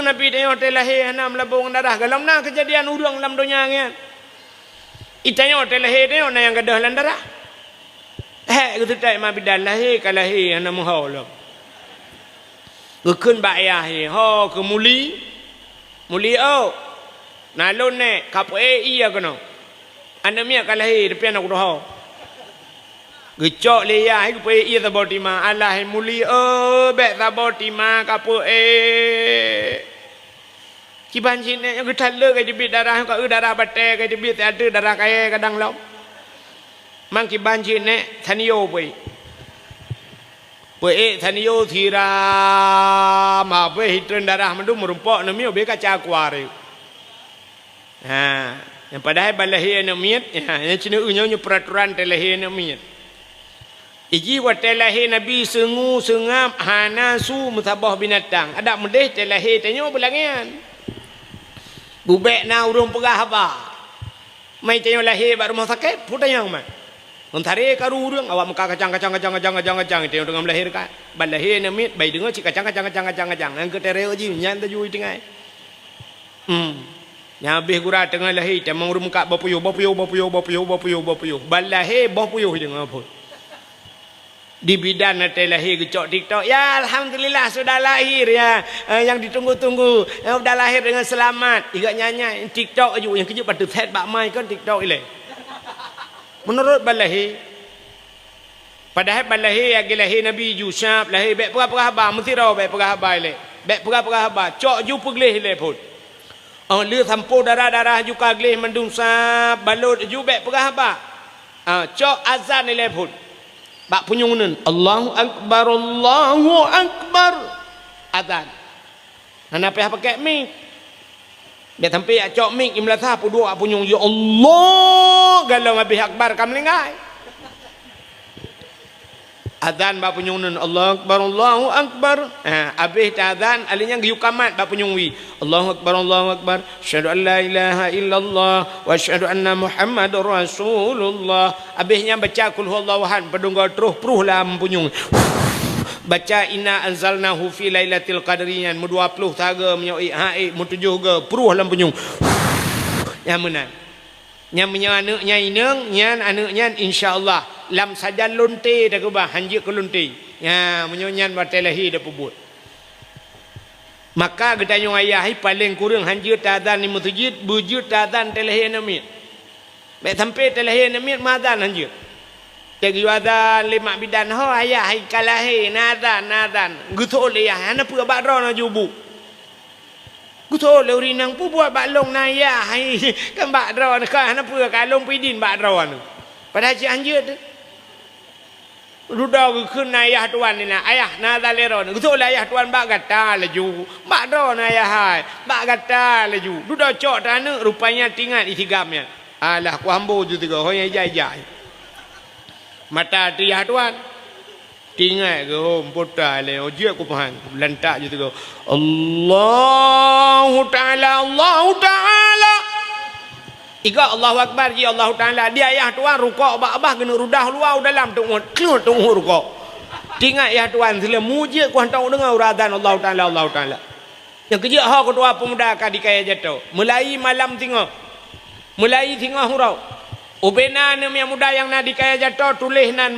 Nabi tanya watelahe hana melabung darah galam na kejadian urang dalam dunia ngan itanya hotel lahir ni orang yang gadah landara. Gitu tak mah bidan lahir kalau lahir anak muhaulah. Gekun bayah he, kemuli nalon ne kapu iya kena. Anak miak kalau lahir depan aku dah. Gecok leya he kapu iya tabotima Allah he muli bet tabotima kapu Kiban sini yang kita le kayak dibit darah kau darah batai kayak dibit ada darah kaya kadang lau. Mang kiban sini thanio boy. Boy thanio thira ma boy hitren darah mandu merumpok nami boy kaca kuare. Yang padahal balahir namiat, yang cina unyu peraturan telahir namiat. Iji watelahi Nabi sengu sengap hanasu mutabah binatang. Ada mudeh telahir tanyo belangian. Bubek na urung pegah apa mai tayo lahir ba rumah sakit puta yang man Mentari karu urang awak muka kacang itu dengan melahirkan. Balahir namit bai dengar cik kacang. Ang ketere uji nyan taju tengah. Nyabih gura tengah lahir temang urang muka bapuyuh. Balahir bapuyuh dengan apa? Di bidan nanti lahir gecok TikTok. Ya alhamdulillah sudah lahir ya. Yang ditunggu-tunggu sudah lahir dengan selamat. Ikat nyanyi TikTok aja yang kerja pada set bak mai kan TikTok ile. Menurut balahir. Padahal balahir yang lahir Nabi Yusuf lahir baik perah habar mesti raw baik perah habar ile. Baik perah habar cok ju pegleh ile pun. Lir sampur darah juga gleh mendung sap balut ju baik perah habar. Cok azan ile pun. Bak punyungun Allahu Akbar azan. Kenapa pakai mic? Dia sampai cok mic imla tha dua punyung ya Allah galau habis akbar kam lengai. Azan bak punyungun Allahu Akbar. Habis azan alinya giu kamat bak punyungwi. Allahu Akbar. Asyhadu an la ilaha illallah wa asyhadu anna Muhammadar Rasulullah. Habisnya baca kul huwallahu ahad pedunggal terus lah punyung. Baca inna anzalnahu fi lailatul qadriyan mu 20 taga menyoi mu 7 ge peruh lam punyung. Yang menang. Yang menyanaknya ineng nyan anaknya insyaallah lam sajan lonte dah ke bah hanjik ke lonte. Ya menyonyan batelahi dah pebut. Maka getanyong ayah paling kurang hanjir tadan ni masjid bujud tadan telahi namit. Baik sampai telahi namit madan hanjir. Jadi wadan lima bidan ho ayah kalahi nadan. Gutol ya hana pu badro na jubu. Gutol le urinang pu buat baklong na ya kan badro na ka hana pu kalong pidin badro na. Padahal ci hanjir tu. Rudah ke ayah tuan ni nak ayah nada leron betul ayah tuan bak gata laju bak do na ayah hai bak gata laju rudah cok tanah rupanya tinggal itigamnya alah ku hambo ju tiga hoy jai mata tiah tuan tinggal ke hom putar le oje ku pahan lantak ju tiga Allah taala Iga Allahu Akbar ji Allah Taala dia ayah tuan rukuk abah kena rudah luar dalam tunggu rukuk. Tinggal ayah tuan sila muji ku hantau dengar uradan Allah Taala. Yang kerja ha ketua pemuda ka di kaya jatuh. Mulai malam tengok. Mulai tengok hurau. Ubena nem yang muda yang nak di kaya jatuh tulis nan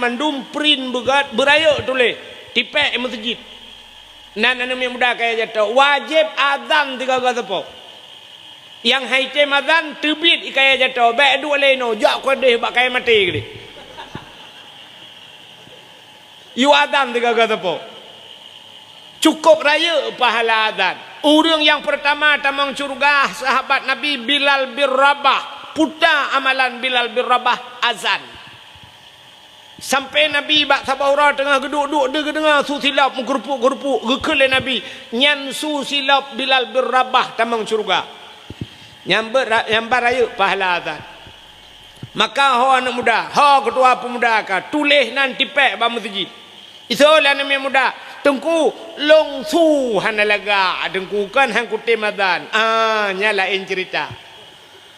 mendum print begat beraya tulis. Tipek masjid. Nan nem yang muda kaya jatuh wajib azan 3 kali yang haite mazan terbit ikaya jatuh baik dua leno jak kodeh bak kaya mati gede yu azan 3 kali cukup raya pahala azan orang yang pertama tamang surga sahabat Nabi Bilal bin Rabah puta amalan Bilal bin Rabah azan sampai Nabi bak sabaura tengah geduk-duk dia dengar su silap gerupuk gekele Nabi nyan su silap Bilal bin Rabah tamang surga nyambar raya pahala azan. Maka ho anak muda, ho ketua pemuda ka tulis nan tipek ba masjid. Isolah nama muda, tengku long su hanalaga, tengku kan hang kutim azan. Nyala cerita.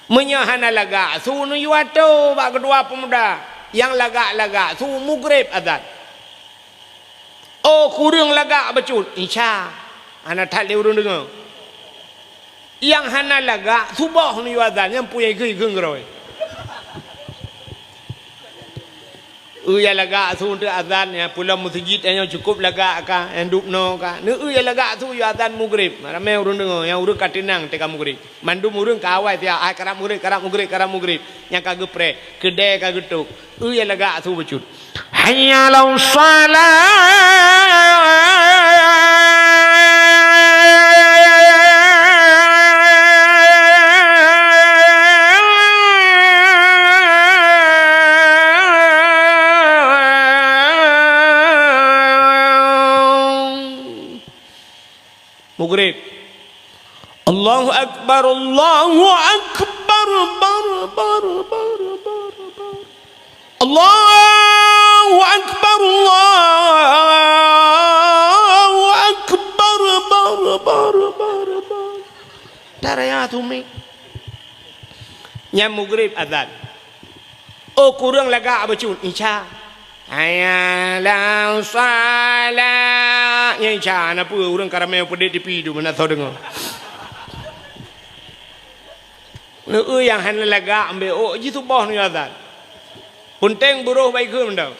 Menya hanalaga, su nu yuato ba ketua pemuda yang laga su mugrib azan. Oh kurang laga betul. Insya anak tak le urun dengar. Yang hana laga subah ni azan yang punya geng roy. Uya laga su untuk azan ya pulang masjid yang cukup laga ka yang dupno ka. Ne uya laga su ya azan maghrib. Ramai urun dengar yang urun katinang teka maghrib. Mandum urun ka awai dia karam maghrib. Yang ka gepre kedai ka getuk. Uya laga su becut. Hayya lau salat Maghrib. Allahu Akbar Allahu Akbar Allahu Akbar Allahu Akbar Daraya tumi. Nya maghrib azan. oh kurang lega bacun isya ayalah salat nya isya apa urang karamel pedit di pidu mana tahu dengar yang han lega ambil oh jitu boh ni azan punteng buruh baik ke mendak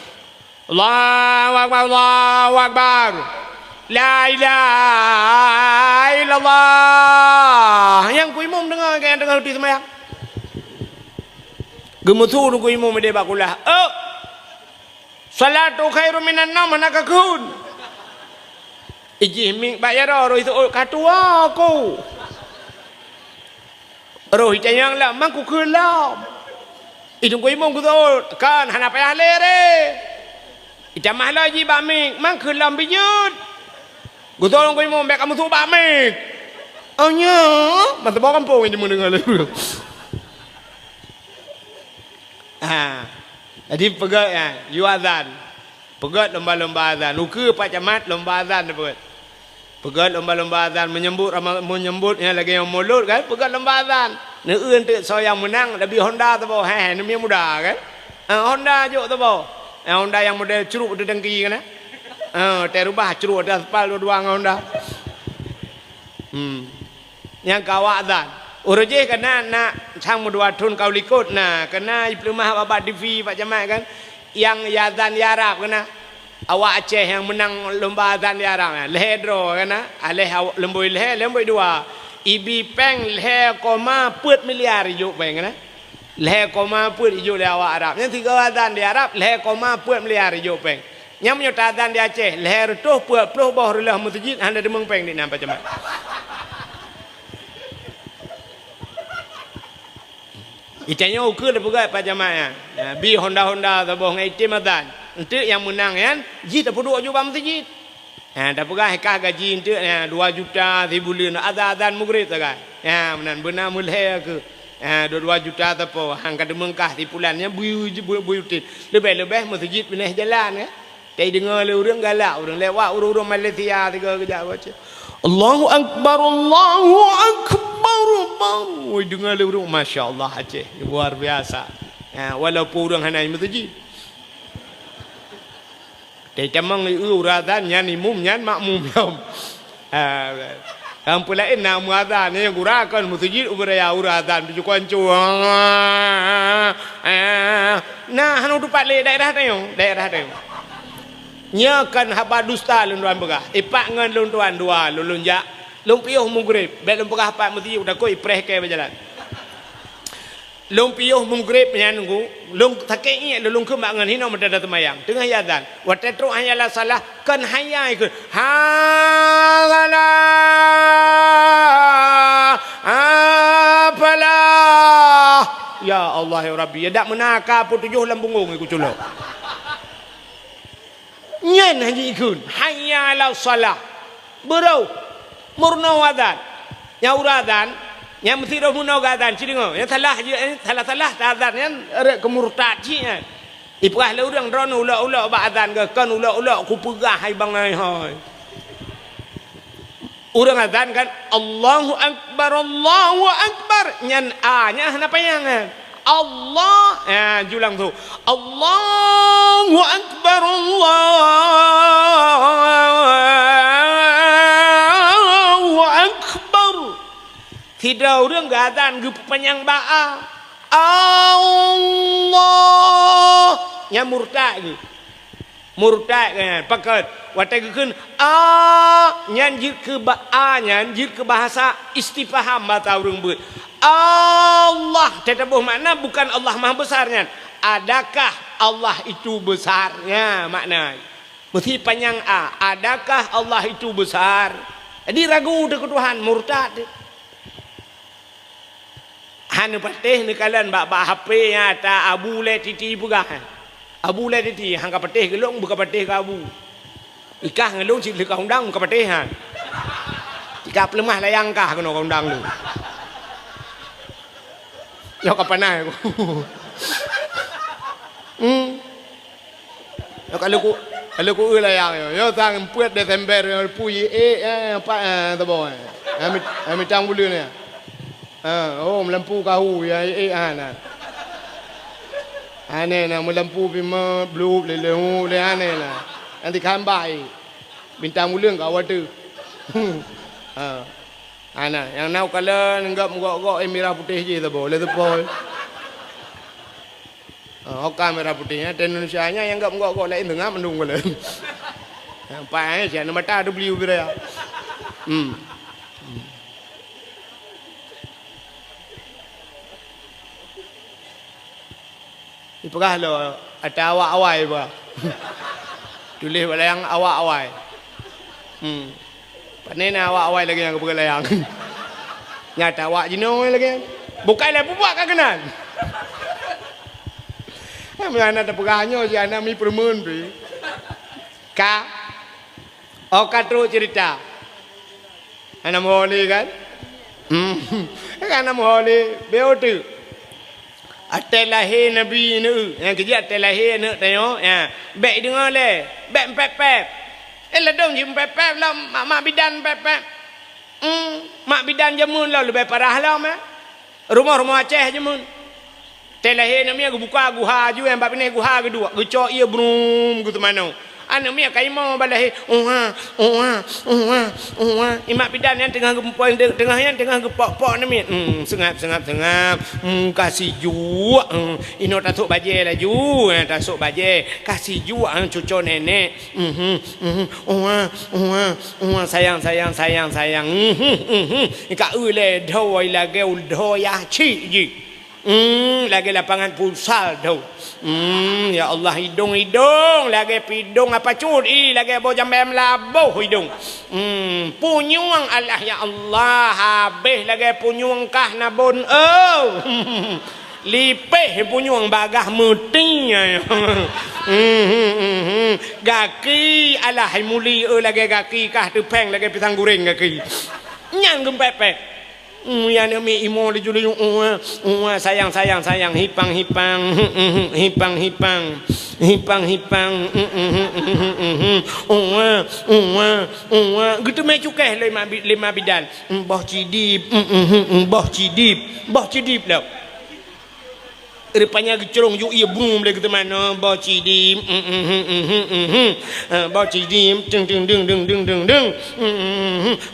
Allahu akbar Allahu akbar la ilaha illallah yang ku imam dengar kan dengar di sembahyang gemutu ku imam de bakulah oh salatu khairum minan naum nakakun iji ming bayar ro itu katua aku ro hitayang lah mang ku kelam idung ku imam ku tu kan hana payah lere ita mahla ji ba ming mang kelam bijut gue tolong gue mau mbak kamu tuh pamit. Oh nya, mantap bawa kampung ini mendengar lagi. Jadi pegat ya, yuazan, pegat lomba-lomba azan. Nuke Pak Camat lomba azan pegat. Pegat lomba-lomba azan menyambutnya lagi yang mulut kan, pegat lomba azan. Neun tu so yang menang lebih Honda tu bawa, namanya muda kan. Honda juga tu bawa. Honda yang model curug tu dengki kan. Terubah curug ada aspal dua Honda. Yang kawak azan. Urujeh kena nak sang mudua tun kau likut nah kena diplomah babat TV Pak Camat kan yang yazan yarab kena awak Aceh yang menang lomba azan yarab leher draw kena aleh lemboi leher lemboi dua ibi peng leher koma put miliar juk peng kena leher koma put juk le awak Arab yang tiga azan di Arab leher koma put miliar juk peng yang menyota azan di Aceh leher tuh put puluh bawah rulah masjid anda demeng peng di Pak Camat. Itanya ukur dah pegat Pak Camat ya. Bi Honda taboh ngai tim azan. Ente yang menang kan, ji tak perlu juga masjid. Dah pegat hekah gaji ente 2 juta sebulan azan maghrib tak kan. Menan benar mulai ke. 2 juta tapo hang kada mengkah di bulannya buyutin. Lebih-lebih masjid pindah jalan kan. Tapi dengar le orang galak, orang lewat orang Malaysia tiga kejap baca. Allahu akbar Allahu akbar baru dengar le orang masya-Allah Aceh luar biasa. Walaupun orang hanai masjid. Tapi camang uratan nyan imum nyan makmum yom. Kampung lain nak muadzan yang gurakan masjid uberaya uratan tujuan cuang. Nah hanu tempat le daerah tayong. Nya kan haba dusta lunduan begah. Ipak ngan lunduan dua lulunjak. Lumpiuh mughrib. Bet lumpegah pak mesti udah koi preh ke berjalan. Lumpiuh mughrib nya nunggu. Lung takei lulung ke mak ngan hino meda temayang. Tengah yazan. Wa tatru hayalah salah kan hayai ke. Hala apalah. Ya Allah ya Rabbi. Ya dak menaka pun 7 lambungung iku culuk. Nyan haji ikun hayya ala salah berau murno wadan nya uradan nya mesti ro murno gadan ciringo nya salah je salah azan nya rek kemurtad ji nya ipah le urang ron ula ba azan ke kan ula ku pegah hai bangai hai urang azan kan Allahu akbar nyan a nya hana payangan Allah julang tu Allahu akbar Allahu akbar tidak orang gadan ge panjang ba'a Allah nya murtad kan pakat watai keun nyan jir ke ba'a nyan jir ke bahasa istifham bata urang beut Allah tetapi makna bukan Allah maha besarnya. Adakah Allah itu besarnya makna. Mesti panjang a. Adakah Allah itu besar? Jadi ragu dengan Tuhan murtad. Han patih ni kalian bak HP nya ta abu le titi pugah. Abu le titi hang ka patih gelong buka patih ka abu. Ikah ngelong si ka undang ka patih han. Jika pelemah layang kah kena undang lu. Yo kapanai aku. Yo kalau ku ulayang yo tang puet Desember puyi apa tu boy. Ami tang bulu ni. Oh melampu kahu ya ana. Aneh nak melampu pima blue leleu le aneh lah. Nanti kambai. Bintang mulang kau ada. Ana yang nau kala nenggap gok-gok merah putih je tu boleh tu pol. Okam merah putihnya dan Indonesianya yang enggak gok-gok lain tengah mendung kala. Pai sian mata ada beli ubira. Ipakah lo ada awak-awai ba. Tulis layang awak-awai. Panena awak-awai lagi yang ke layang. Nyata awak jino lagi. Bukanlah buat kan kenal. Mana ada peganyo si anak mi permen pi. Ka. Katru cerita. Anak moholi kan? Kan anak moholi beotu. Atai lahir Nabi ni. Yang kerja atai lahir ni tengok. Ya. Baik dengar le. Baik pep-pep. Ledong je pep-pep lah. Mak bidan pep-pep. Mak bidan jamun lah. Lebih parah lah. Rumah-rumah Aceh jamun. Atai lahir Nabi aku buka guha je. Yang bapak ni guha kedua. Gecok ia brum. Gitu mana. Anak mi kaimau balahi imak bidan yang tengah gempoi tengah yang tengah gepok-pok ni sengap kasih ju ino tasuk baje lah ju tasuk baje kasih ju cucu nenek sayang ka ule doi lagi ul ya chi ji lagi lapangan futsal tu. Ya Allah hidung lagi pidung apa curi lagi bau jambem labuh hidung. Punyuang Allah ya Allah habis lagi punyuang kah nabun lipeh punyuang bagah mutinya. Gaki Allah muli lagi gaki kah tepeng lagi pisang goreng gaki. Nyang gempepek. Yang ni imo di juli sayang hipang gitu mai cukai lima bidan boh cidip lah rupanya gecerong ju ia bum le gitu mana boh cidip deng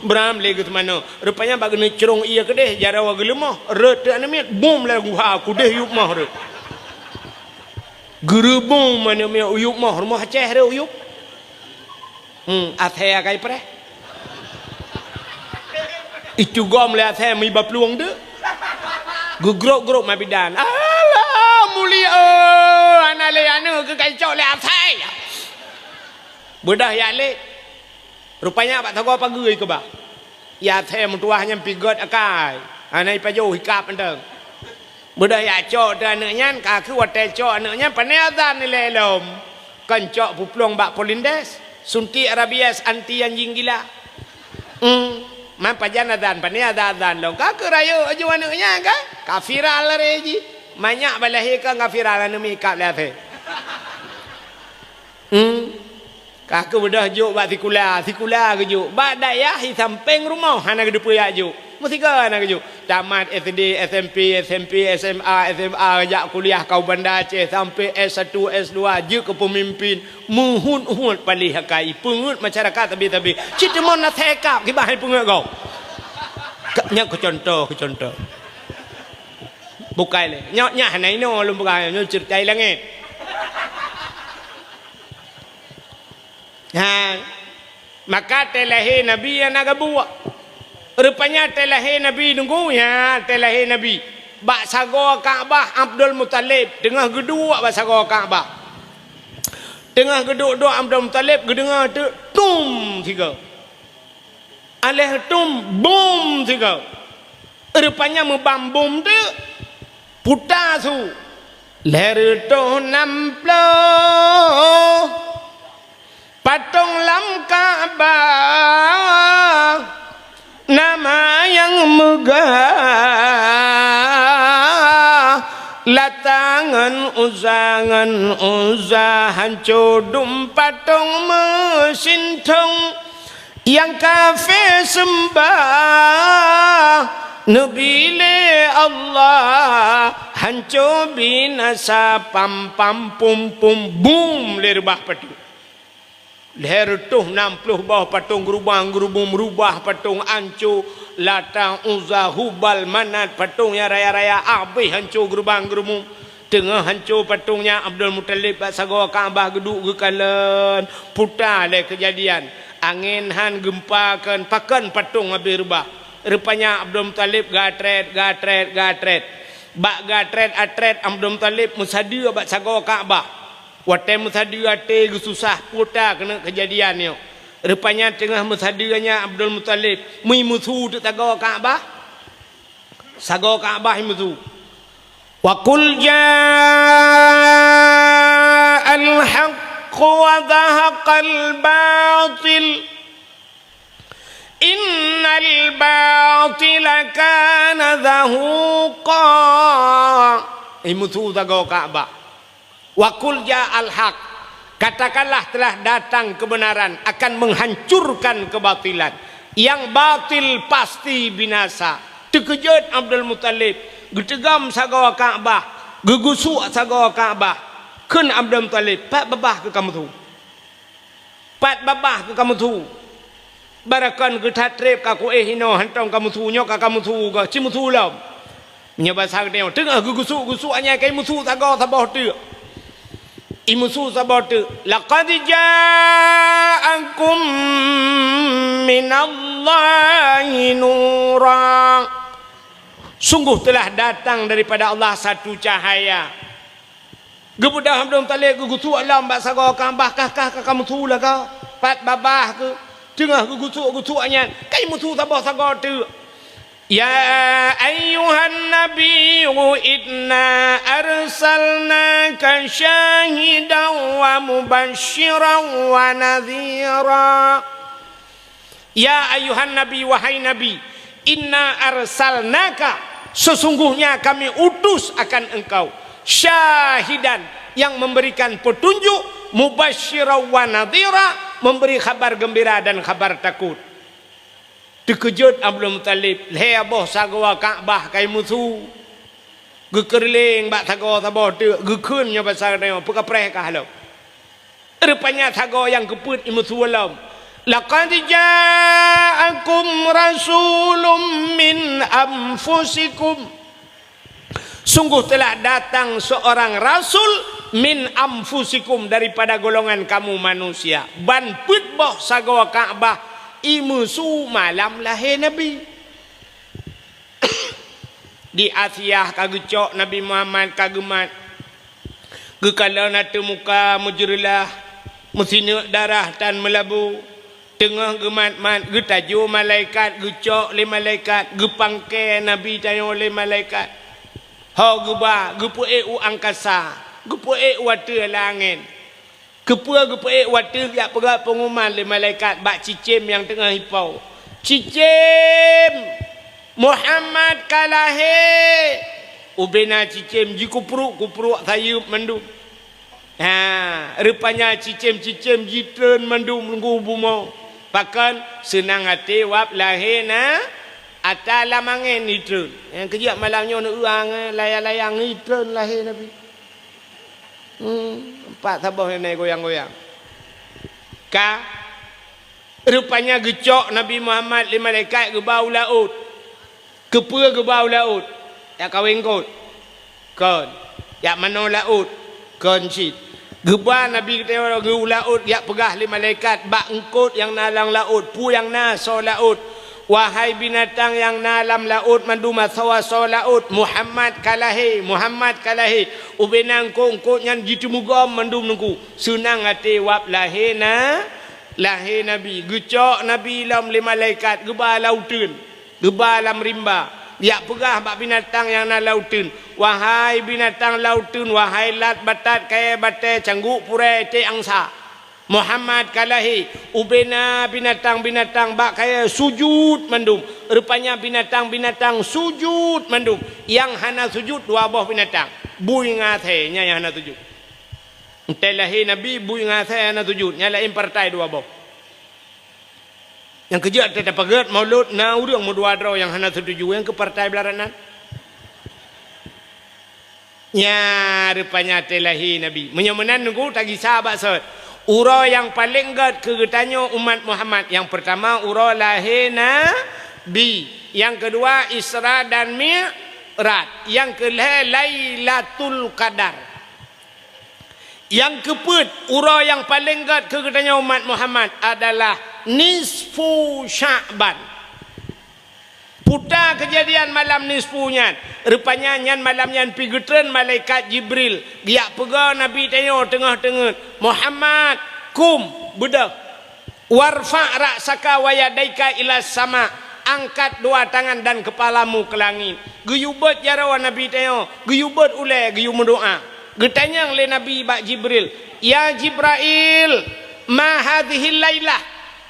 bram le gitu mana rupanya bagene cerong ia kedeh jarawa gelemah ret anamiat bum le guha aku deh yuk mah re gerebong mana me uyuk mah rumah Aceh re uyuk athea kai pre itu gom le athea mi bapluang de gugrok mabidan alah mulia ana le anu ke kaicok le athai bedah ya le rupanya pak tahu apa gui ke ba ya the mentuahnya pigot akai anai pajo hikap endeng bedah ya cok dan anaknya ka ku wate cok anaknya paneadan ni lelom kan cok puplong bak polindes sunti arabias anti anjing gila man pajan adan paneadan long ka ke raya aju anaknya kan kafiral reji banyak balahi kan kafiral anu mi kap le the Kaku bedah juk bak tikula ke juk. Bak daya hi samping rumah hana ke depu ya juk. Mesti ke hana ke juk. Tamat SD, SMP, SMA, SMA jak kuliah kau Bandar Aceh sampai S1, S2 juk ke pemimpin muhun palih hakai pengut masyarakat tabi. Cita mon na tekap ke bahai pengut kau. Nyak ke contoh. Bukai le. Nyak hanai no lum bukai nyo certai langit. Maka telahir Nabi yang nak buat. Rupanya telahir Nabi nunggu ya telahir Nabi. Bak sago Kaabah Abdul Muttalib tengah geduk bak sago Kaabah. Tengah geduk doa Abdul Muttalib gedengar tu tum tiga. Aleh tum bom tiga. Rupanya membam bom tu putar tu. Leher tu namplo patung lam Ka'bah nama yang megah latangan uzahan codum patung mesin tong yang kafir sembah Nabi Allah hancur binasa pam pam pum pum boom lerbah patung leher tuh 60 bawah patung gerubang merubah patung hancur Latang Uzza Hubal Manat patungnya raya-raya habis hancur gerubang tengah hancur patungnya Abdul Muttalib sago Kaabah geduk gekalan putar le kejadian angin han gempakan pakan patung habis rubah rupanya Abdul Muttalib gatret bak gatret atret Abdul Muttalib musadia bak sago Kaabah wate musadia te susah putar kena kejadian ni rupanya tengah musadianya Abdul Muttalib musuh tu sago Kaabah musuh wa qul ja'al haqq wa dhahaqal batil innal batila kana zahuqa musuh sago Kaabah wa qul ja'al haqq katakanlah telah datang kebenaran akan menghancurkan kebatilan yang batil pasti binasa terkejut Abdul Muttalib getegam sago Kaabah gegusuk sago Kaabah kun Abdul Muttalib pat babah ke kamu tu barakan ke tatrep ka ku hino hantong kamu tu nyok ka kamu tu ga cimu tu lam nyoba sang dia tengah gegusuk anya kai musuh sago sabah tu imusu sabot laqad ja'akum minallahi nura sungguh telah datang daripada Allah satu cahaya gebudah Abdul Muttalib gugusu alam bak sago Kaabah kah kamu tu lah kau pat babah ke tengah gugusu anya kai musuh sabah sago tu ya ayyuhan nabiyyu inna arsalnaka syahidan wa mubasysyiran wa nadhira ya ayyuhan nabi wahai nabi inna arsalnaka sesungguhnya kami utus akan engkau syahidan yang memberikan petunjuk mubasysyiran wa nadhira memberi kabar gembira dan kabar takut terkejut Abdul Muttalib leboh sago Kaabah kai musuh gekerling bak sago sabah tu gekun nya pasal dia pekapreh kah lo rupanya sago yang keput musuh alam laqad ja'akum rasulun min anfusikum sungguh telah datang seorang rasul min anfusikum daripada golongan kamu manusia ban put boh sago Kaabah imusu malam lahir Nabi di Asia kagecok Nabi Muhammad kagemat gekala nata muka mujrilah mesina darah tan melabu tengah gemat-mat getaju malaikat gecok le malaikat gepangke Nabi tayo le malaikat ha geba gepuek u angkasa gepuek wate langit Gepua-gepua waktu dia pegang pengumuman le malaikat bak cicim yang tengah hipau. Cicim Muhammad kalahe. Ubena cicim ji kupruk saya mendung. Rupanya cicim jitren mendung nunggu bumau. Bahkan senang hati wap lahir na atas lamangan nitren. Yang kejap malamnya nak uang layang-layang nitren lahir Nabi. Empat sabah yang naik goyang-goyang. Rupanya gecok Nabi Muhammad le malaikat ke bau laut. Kepua ke bau laut. Ya kawin kot. Kon. Ya mana laut. Kon cit. Geba Nabi kata ke laut ya pegah le malaikat bak engkot yang nalang laut, pu yang na so laut. Wahai binatang yang nalam laut manduma sawa laut Muhammad kalahi ubenang kongkot yang jitu mugam mandum nungku senang hati wap lahir Nabi gecok Nabi lam le malaikat geba lautin geba lam rimba dia pegah bak binatang yang na lautin wahai binatang lautin wahai lat batat kaya batai cangguk purai te angsa Muhammad kalahi ubena binatang-binatang bak kaya sujud mandum rupanya binatang-binatang sujud mandum yang hana sujud dua buah binatang bui ngathe nya yang hana sujud entelahi Nabi bui ngathe hana sujud nya lain partai dua buah yang kejat tetap pagat maulud na urang mu dua draw yang hana sujud yang ke partai belaranan nya rupanya telahi Nabi menyemenan nunggu tagi sahabat sahut ura yang paling gad kegetanyo umat Muhammad. Yang pertama ura lahir Nabi, yang kedua Isra dan Mi'raj, yang kelima Lailatul Qadar, yang keempat ura yang paling gad kegetanyo umat Muhammad adalah nisfu Sya'ban. Putar kejadian malam nisfunya. Rupanya nyan malam nyan pigetren malaikat Jibril. Dia pegang Nabi tanya tengah-tengah. Muhammad kum budak. Warfa' ra'saka wa yadaika ila sama. Angkat dua tangan dan kepalamu ke langit. Geyubat jarawan Nabi tanya. Geyubat ulai geyu mendoa. Getanyang le Nabi bak Jibril. Ya Jibril, ma hadhihi lailah.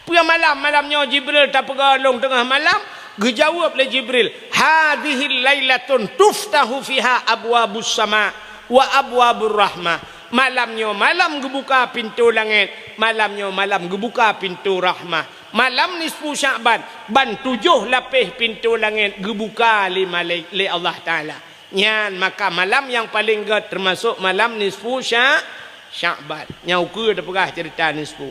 Puya malamnya Jibril tak pegalong tengah malam. Gejawab le Jibril, hadhihi lailatun tuftahu fiha abwabus sama wa abwabur rahmah. Malamnya malam gebuka pintu langit, malamnya malam gebuka pintu rahmah. Malam nisfu Sya'ban ban 7 lapis pintu langit gebuka li Allah Taala. Nyan maka malam yang paling gad termasuk malam nisfu Sya'ban. Nyau ke dah pegah cerita nisfu.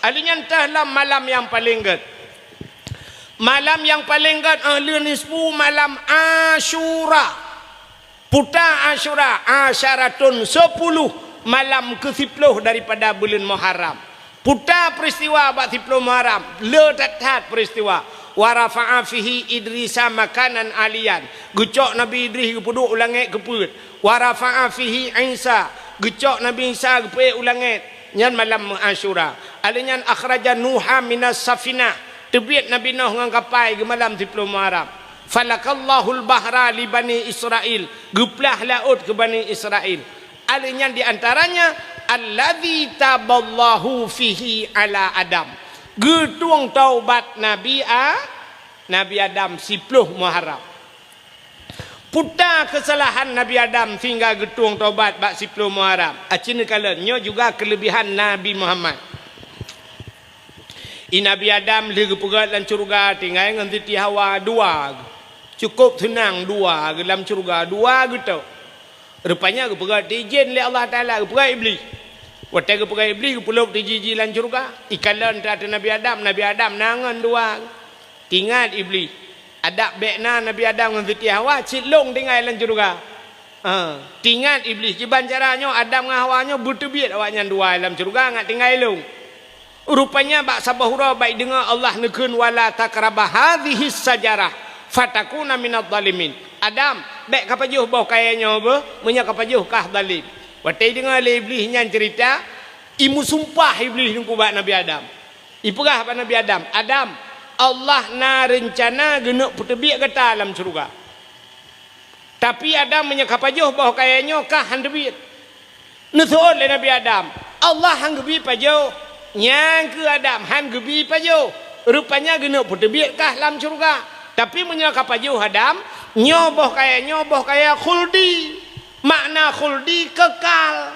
Alinya entahlah malam yang paling gad. Malam yang paling gad ahli nisfu malam Asyura. Putar Asyura asyaratun 10 malam ke-10 daripada bulan Muharram. Putar peristiwa bak 10 Muharram. Le tat peristiwa. Wa rafa'a fihi Idrisa makanan alian. Gecok Nabi Idris kepuduk ulangit keput. Wa rafa'a fihi Isa. Gecok Nabi Isa keput ulangit. Nyan malam Asyura. Alinyan akhraja Nuha minas safina. Terbit Nabi Nuh dengan kapal ke malam 10 Muharram. Falakallahul bahra li Bani Israel. Geplah laut ke Bani Israel. Alinya di antaranya alladzi taballahu fihi ala Adam. Getuang taubat Nabi Adam 10 Muharram. Putar kesalahan Nabi Adam sehingga getuang taubat bak 10 Muharram. Acina kalanya juga kelebihan Nabi Muhammad. Nabi Adam lagi pegat dalam syurga tinggal dengan Siti Hawa 2. Cukup senang 2 dalam syurga 2 gitu. Rupanya ke pegat dijin oleh Allah Taala ke pegat iblis. Waktu ke pegat iblis ke puluk dijiji dalam syurga. Ikalan terhadap Nabi Adam nangan 2. Tinggal iblis. Adab bekna Nabi Adam dengan Siti Hawa cilong tinggal dalam syurga. Tinggal iblis jiban caranya Adam dengan Hawanya bertebit awaknya 2 dalam syurga ngat tinggal long. Rupanya bak sabahura baik dengar Allah nekun wala takrabah hadhihi sajarah fatakuna minadh dhalimin. Adam baik kapajuh bau kayanya apa menya kapajuh kah zalim. Waktu dengar le iblis nyan cerita imu sumpah iblis nungku bak Nabi Adam. Ipegah bak Nabi Adam. Adam Allah na rencana genuk putebik kata alam syurga. Tapi Adam menya kapajuh bau kayanya kah handebit. Nusul le Nabi Adam. Allah hanggebi pajuh. Yang ke Adam han gebi pajo rupanya genuk putebit kah dalam syurga. Tapi menyaka pajo Adam nyoboh kaya khuldi. Makna khuldi kekal.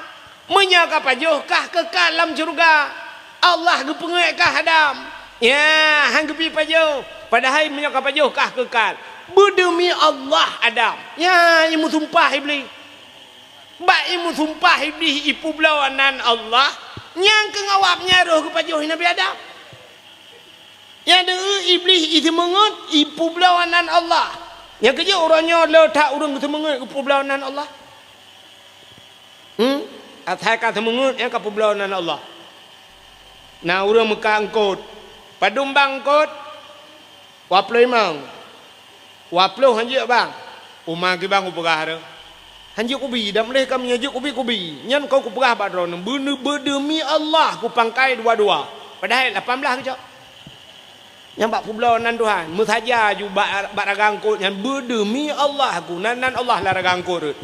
Menyaka pajo kah kekal dalam syurga. Allah gepengek kah Adam. Ya han gebi pajo padahal menyaka pajo kah kekal. Berdemi Allah Adam. Ya imu sumpah iblis. Bak imu sumpah iblis ipu belawanan Allah. Yang kengawapnya roh kepajuh Nabi Adam. Yang dengar iblis itu mengut ipu belawanan Allah. Yang kerja orangnya letak orang itu mengut ipu belawanan Allah. Atai kata mengut yang ipu belawanan Allah. Nah orang Mekah angkut. Padum bangkut. Waplo imang. Waplo hanjik bang. Umar ke bang upagah. Hanjuk kubi dah boleh kami hanjuk kubi. Nyan kau ku perah badron. Berdemi Allah ku pangkai dua-dua. Padahal 18 kejap. Yang bak publawanan Tuhan. Musaja ju bak ragangkut nyan berdemi Allah ku nan Allah lah ragangkut.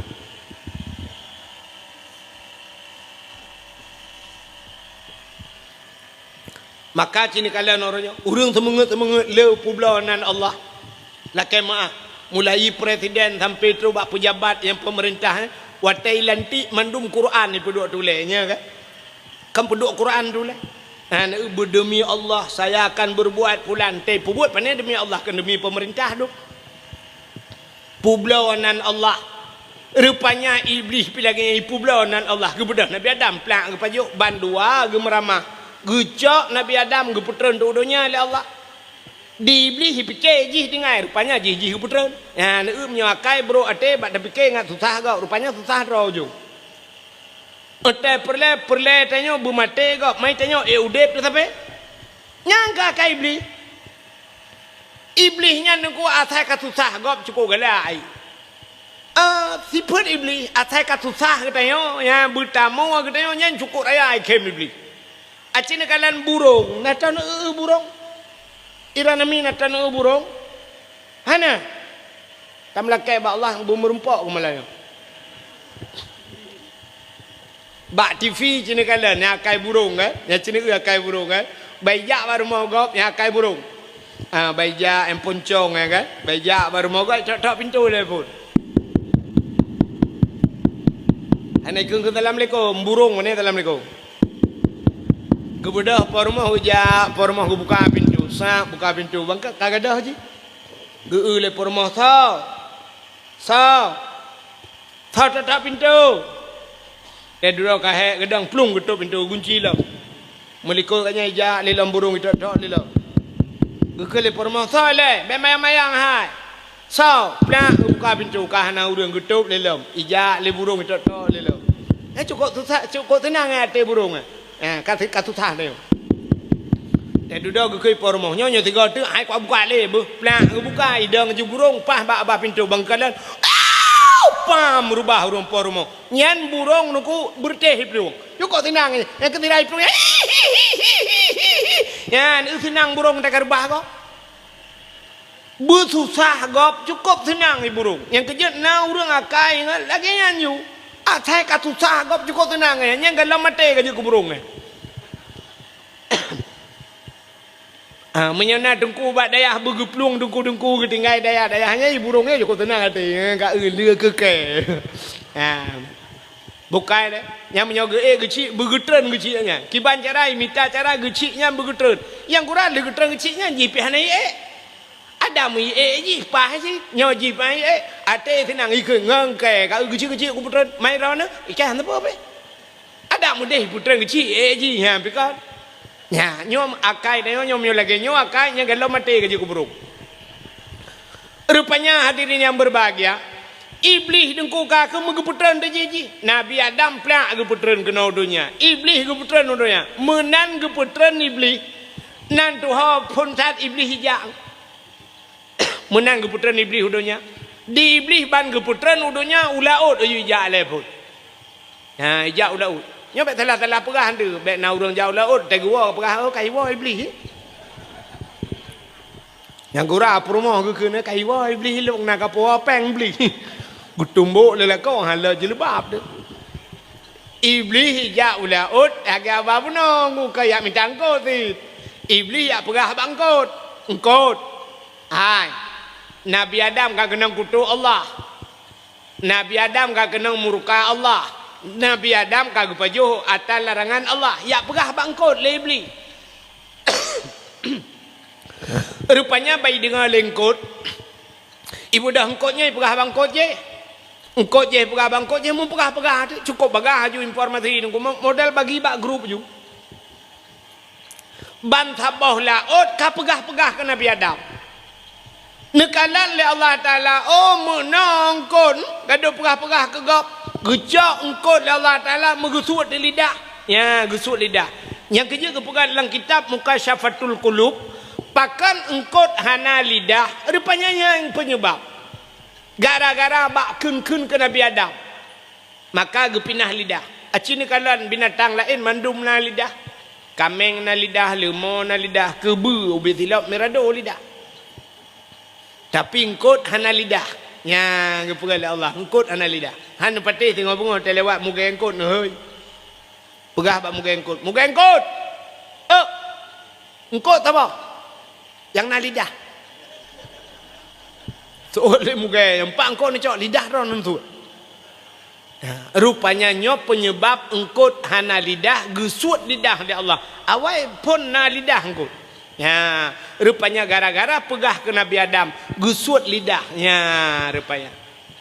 Maka cini kalian orangnya urang semangat le publawanan Allah. Lakai maaf. Mulai presiden sampai tu bak pejabat yang pemerintah watai lantik mandum Quran ni penduk tulisnya kan. Kan penduk Quran tulis. Berdemi Allah saya akan berbuat pulan teh buat pandai demi Allah kan demi pemerintah tu. Publawanan Allah. Rupanya iblis pilih ipu belanan Allah gebedah Nabi Adam pelak ke pajuk bandua ge meramah gecok Nabi Adam ge puteren tu dunia oleh Allah. Di iblis fikir jih dengai rupanya jih ge puteren. Ya neum nyakai bro ate bak dah fikir ngat susah gau rupanya susah ro jo. Ate perle tanyo bumate gau mai tanyo udep tu sampai. Nyangka kai iblis. Iblisnya nunggu atai ka susah gau cukup galai. Sifat iblis atai ka susah katanya ya bertamu katanya nyan cukup raya kem iblis acina kalan burung natan burung iranami natan burung hana tamlakai ba Allah bumurempok kemalaya ba TV cina kalan ya kai burung kan ya cina kai burung kan bayak baru mau gop ya kai burung bayak em poncong kan bayak baru mau gop tok pintu le pun. Assalamualaikum Assalamualaikum burung mana Assalamualaikum kebedah pormah hujak pormah buka pintu sak buka pintu bangka kagadah je geu le pormah sa tak pintu dulu kahe gedang plung getuk pintu kunci lah meliko katnya ija lelam burung itu tok lelam geu le pormah sa le be mayang hai sa plak buka pintu kahana urang getuk lelam ija le burung itu tok lelam cukup tenang hati burung kat susah dia duduk ke pormoh nyonya tiga tu ai kau buka le plak buka idang je burung pah ba pintu bangkalan pam rubah urang pormoh nyan burung nuku berteh burung cukup tenang yang ketirai burung yan senang burung tak rubah kau bersusah gop cukup tenang burung yang kejut na urang akai lagi nyanyu atai ka susah gop cukup tenang nya galam mate ka je ku burung menyana dengku bat dayah begeplung dengku ketinggai dayahnya burungnya cukup tenang hati ka euleu keke bukai deh yang menyoge kecil begetren kecilnya kiban cara minta cara kecilnya begetren yang kurang begetren kecilnya jipihana ada mu ji pah si nyo ji pah ate tenang ikut ngangke ka kecil ku putren mai rona ikan apa be ada mu deh putren kecil ji ha pikir nya nyom akai dah nyom lagi nyom akai nya galo mate ke ku burung rupanya hadirin yang berbahagia iblis dengku ka ke megeputren de ji Nabi Adam plak ke putren ke dunia iblis ke putren dunia menan ke putren iblis nan tuha pun saat iblis hijau menang keputran iblis udonya di iblis ban keputran udonya ulaut ayu ijak le pun ijak ulaut nya bet telah perah hantu bet na urang jau ulaut te gua perah kai wa iblis yang gura promo ke kena kai wa iblis long na ka po peng iblis gutumbuk le la ko hala jelebab de iblis ijak ulaut aga ba puno ngu kayak mitangkot iblis ya perah bangkot engkot hai Nabi Adam kan kena kutuk Allah. Nabi Adam kan kena murka Allah. Nabi Adam kan pajuh atas larangan Allah. Ya perah bangkot le iblis. Rupanya bayi dengar lengkot. Ibu dah engkotnya perah bangkot je. Engkot je perah bangkot je mu perah cukup bagah ju informasi nunggu modal bagi bak grup ju. Ban tabah laut ka perah ke Nabi Adam. Nekalan le Allah Ta'ala menangkon gaduh perah ke gop gejak engkot le Allah Ta'ala megesut di lidah ya gesut lidah yang kerja kepegang dalam kitab Mukasyafatul Qulub pakan engkot hana lidah rupanya yang penyebab gara-gara bak kun ke Nabi Adam maka gepinah lidah acini kalan binatang lain mandum na lidah kameng na lidah lemau na lidah kebu ubi tilap merado lidah tapi engkot hana lidah nya gepegal Allah engkot hana lidah han patih tengok bungo terlewat muka engkot heuy pegah bak muka engkot engkot apa yang na lidah soal muka yang pak engkot ni cok lidah ron tu rupanya nyop penyebab engkot hana lidah gesut lidah di Allah awai pun na lidah engkot ya rupanya gara-gara pegah ke Nabi Adam gusut lidahnya rupanya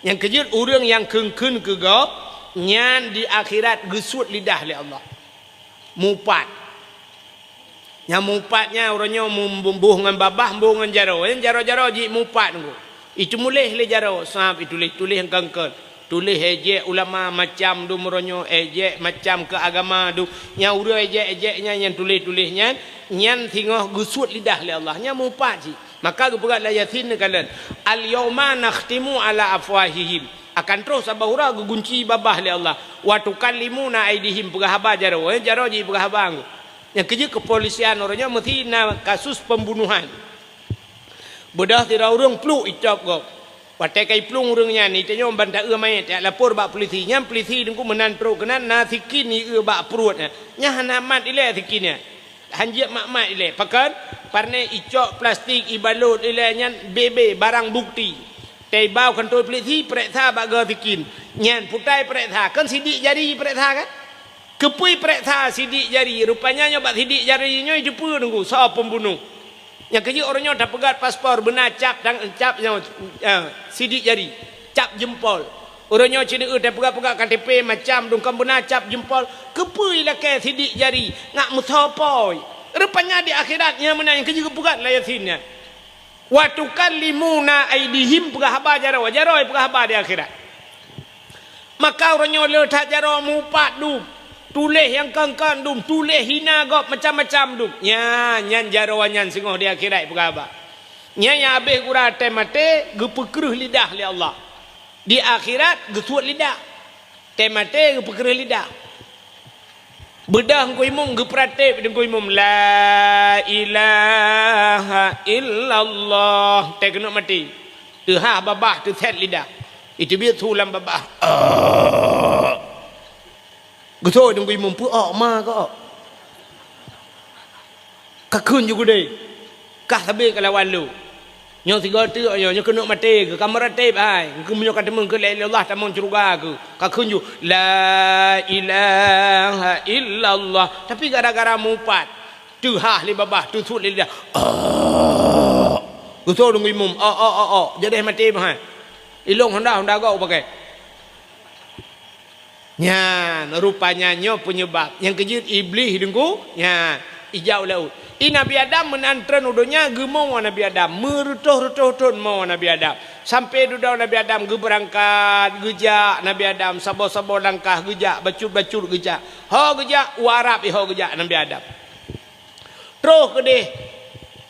Yang kejut orang yang kengkun ke gop nyan di akhirat gesut lidah oleh Allah. Mupat. Yang mupatnya orangnya membuh dengan babah, membuh dengan jaro. Yang jaro-jaro ji mupat nunggu. Itu mulih le jaro. Sahab itu tulis yang kengkun. Tulis ejek ulama macam du meronyo, ejek macam ke agama du. Yang urang ejek-ejeknya yang tulis-tulisnya nyan tengah gesut lidah oleh Allah. Yang mupat ji. Maka kepegat la yasin kalian. Al yauma nakhtimu ala afwahihim. Akan terus sabahura gunci babah oleh Allah. Wa tukallimuna aidihim pegahaba jaro. Jaro ji pegahaba nggu. Yang kerja kepolisian orangnya mesti na kasus pembunuhan. Bedah tidak orang peluk icap kau. Watai kai pelung orangnya ni tanya bantai mai tak lapor bak polisi. Yang polisi dengku menantro kena nasikin ni bak perutnya. Nya hanamat ile sikinnya. Hanjia mak-mak ile. Pakan parne icap plastik ibalut ile nya bebe barang bukti. Tai bau kantor polisi periksa bak ga sikin. Nyan putai periksa kan sidik jari periksa kan? Kepui periksa sidik jari. Rupanya nyobat sidik jarinya itu pun nunggu. So pembunuh. Yang kerja orangnya dah pegat paspor. Benar cap sidik jari. Cap jempol. Orangnya cina dah pegat-pegat KTP macam. Dungkam benar cap jempol. Kepui lah ke sidik jari. Ngak musapoi. Rupanya di akhiratnya mana yang kerja pegat lah yasinnya. Watukan limuna aidihim pegahaba jaro. Jaro pegahaba di akhirat. Maka orangnya letak jaro mupat dum. Tulis yang kangkan dum, tulis hina gop macam-macam dum. Nya nyan jarawan nyan singoh di akhirat pegaba. Nya yang habis gura temate gepekeruh lidah li Allah. Di akhirat gesuat lidah. Temate gepekeruh lidah. Bedah ngko imum gepratip ngko imum la ilaha illallah. Te kena mati. Tu ha babah tu set lidah. Itu biar tulam babah. Gua tunggu imam pu ma ko. Kakun juga deh. Kah sabe kalawan lu. Nyo tiga tu nyo kena mati ke kamera tape ai. Ku menyo kata mun ke la Allah tamon curuga ke. Kakun ju la ilaha illallah. Tapi gara-gara mupat. Tu ha li babah tu sut lidah. Gua tunggu imam. Jadi mati bah. Ilong Honda kau pakai. Nya rupanya nyo penyebab yang kejut iblis dengku nya ijau laut. I Nabi Adam menantren udonya gemau Nabi Adam merutuh-rutuh mau Nabi Adam sampai dudau Nabi Adam ge berangkat gejak Nabi Adam sabo-sabo langkah gejak bacut-bacut gejak ho gejak warap ho gejak Nabi Adam terus kedeh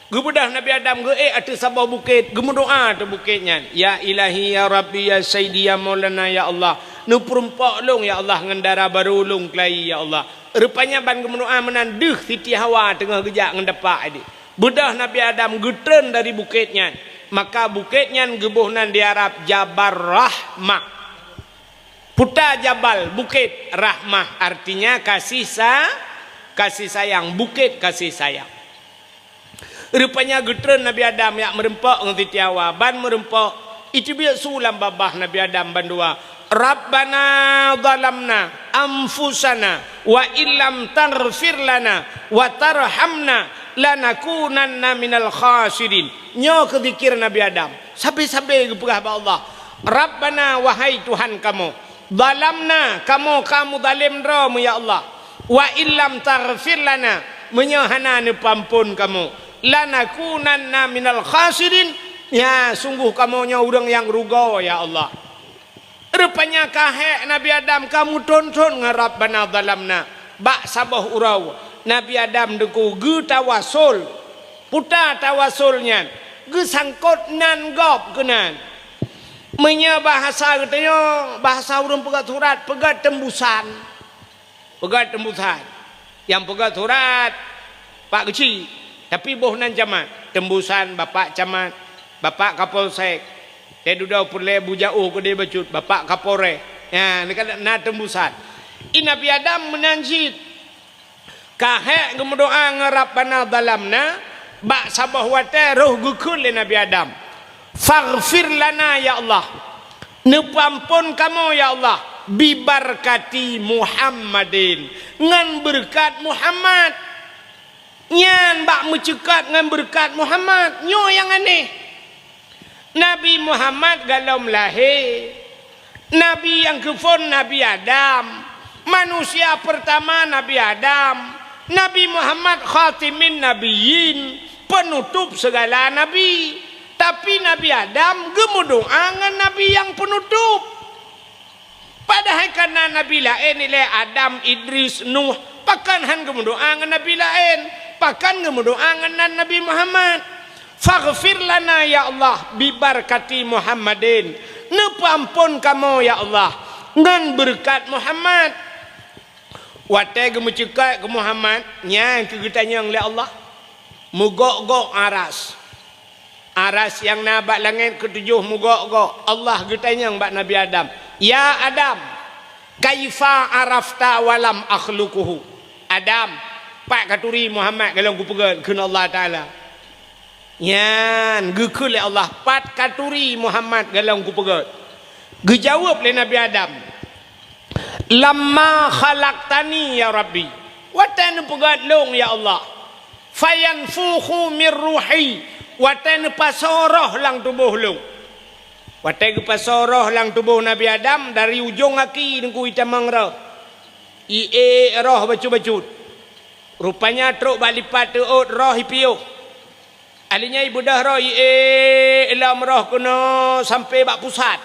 gebedah Nabi Adam ge atu sabo bukit gemudoa tu bukitnya ya ilahi ya rabbi ya sayyidi ya maulana ya Allah nu perempak long ya Allah ngendara baru long kelai ya Allah. Rupanya ban gemenua menandeh Siti Hawa tengah gejak ngendepak ini. Bedah Nabi Adam getren dari bukitnya. Maka bukitnya gebuhnan di Arab Jabal Rahmah. Puta Jabal bukit Rahmah artinya kasih sayang, bukit kasih sayang. Rupanya getren Nabi Adam yang merempak dengan Siti Hawa ban merempak itu biar sulam babah Nabi Adam bandua. Rabbana zalamna anfusana wa illam taghfir lana wa tarhamna lanakunanna minal khasirin. Nyo kezikir Nabi Adam sampai-sampai kepada Allah. Rabbana wahai Tuhan kamu, zalamna kamu zalim ram ya Allah. Wa illam taghfir lana menyahana ne pampun kamu. Lanakunanna minal khasirin. Ya sungguh kamu nya urang yang rugo ya Allah. Rupanya kahek Nabi Adam kamu tonton ngarap bana zalamna bak sabah urau Nabi Adam deku ge tawasul puta tawasulnya ge sangkot nan gop kenan menya bahasa katanya bahasa urang pegat surat pegat tembusan yang pegat surat Pak Kecil tapi boh nan camat tembusan bapak camat bapak kapolsek. Dia duduk pulai bujau ke dia bacut bapak kapore. Ya, ni kan na tembusan. I Nabi Adam menanjid. Kahek gemendoa ngarap bana zalamna bak sabah wate roh gukul le Nabi Adam. Faghfir lana ya Allah. Nepampun kamu ya Allah bibarkati Muhammadin. Ngan berkat Muhammad. Nyan bak mencekat ngan berkat Muhammad. Nyo yang aneh. Nabi Muhammad galom lahir Nabi yang kefon Nabi Adam, manusia pertama Nabi Adam, Nabi Muhammad khatimin nabiyyin, penutup segala nabi. Tapi Nabi Adam gemudoa ngan Nabi yang penutup. Padahal karena Nabi lain nilai Adam, Idris, Nuh, pakan han gemudoa ngan Nabi lain, pakan gemudoa ngan Nabi Muhammad. Faghfir lana ya Allah bi barakati Muhammadin. Nepampun kamu ya Allah ngan berkat Muhammad. Watai gemucekat ke Muhammad nya kegetanya oleh Allah. Mugok-gok aras yang nabak langit ketujuh mugok-gok. Allah getanya bak Nabi Adam. Ya Adam, kaifa arafta walam akhluquhu. Adam, pak katuri Muhammad kalau ku pegang kena Allah Taala. Yan gekul Allah pat katuri Muhammad kalau ku pegang. Gejawab le Nabi Adam. Lamma khalaqtani ya Rabbi. Watan pegat long ya Allah. Fayanfukhu min ruhi. Watan pasoroh lang tubuh long. Watan pasoroh lang tubuh Nabi Adam dari ujung kaki nunggu itamang roh. Roh bacut-bacut. Rupanya truk balipat teut roh ipiuh. Alinya ibu dah roh ilam roh kena sampai bak pusat.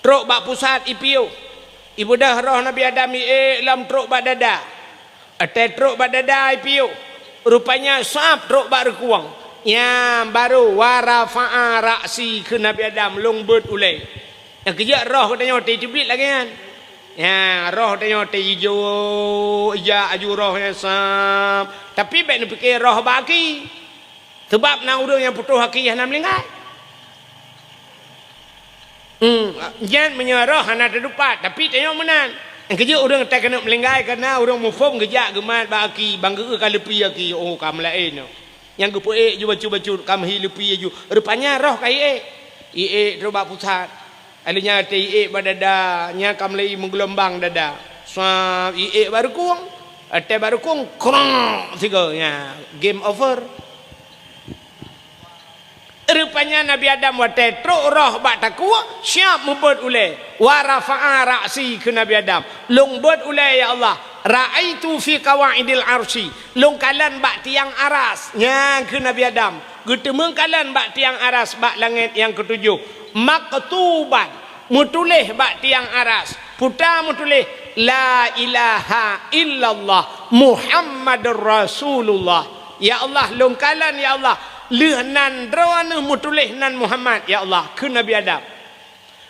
Truk bak pusat ipiuh. Ibu dah roh Nabi Adam ilam truk bak dada. Ate truk bak dada ipiuh. Rupanya sap truk bak rekuang. Ya baru warafa'a raksi ke Nabi Adam longbet ulai. Yang kejap roh katanya otak cubit lagi kan. Ya roh katanya otak hijau ija aju roh yang sam. Tapi baik nak fikir roh baki. Sebab nak urang yang putus haki yang nak melingkai. Jangan menyerah anak terdupat. Tapi tengok menan. Yang kejap orang tak kena melingkai kerana orang mufum kejap gemat baki. Bangga ke lepi haki. Oh kamu lain. Yang gepuik juga baca-baca kamu hilupi ju. Rupanya roh kai terubah pusat. Alinya te badada nya kamu lai menggelombang dada. Swab baru kuang. Ate baru kuang krong tiga nya game over. Rupanya Nabi Adam wate truk roh bak takwa siap membuat ulai. Wa rafa'a ra'si ke Nabi Adam. Long buat ulai ya Allah. Ra'aitu fi qawaidil arsy. Long kalan bak tiang aras. Yang ke Nabi Adam. Getemeng kalan bak tiang aras bak langit yang ketujuh. Maktuban. Mutulih bak tiang aras. Putar mutulih. La ilaha illallah. Muhammadur Rasulullah. Ya Allah long kalan ya Allah. Lehnan drone mutulih nan Muhammad ya Allah ke Nabi Adam.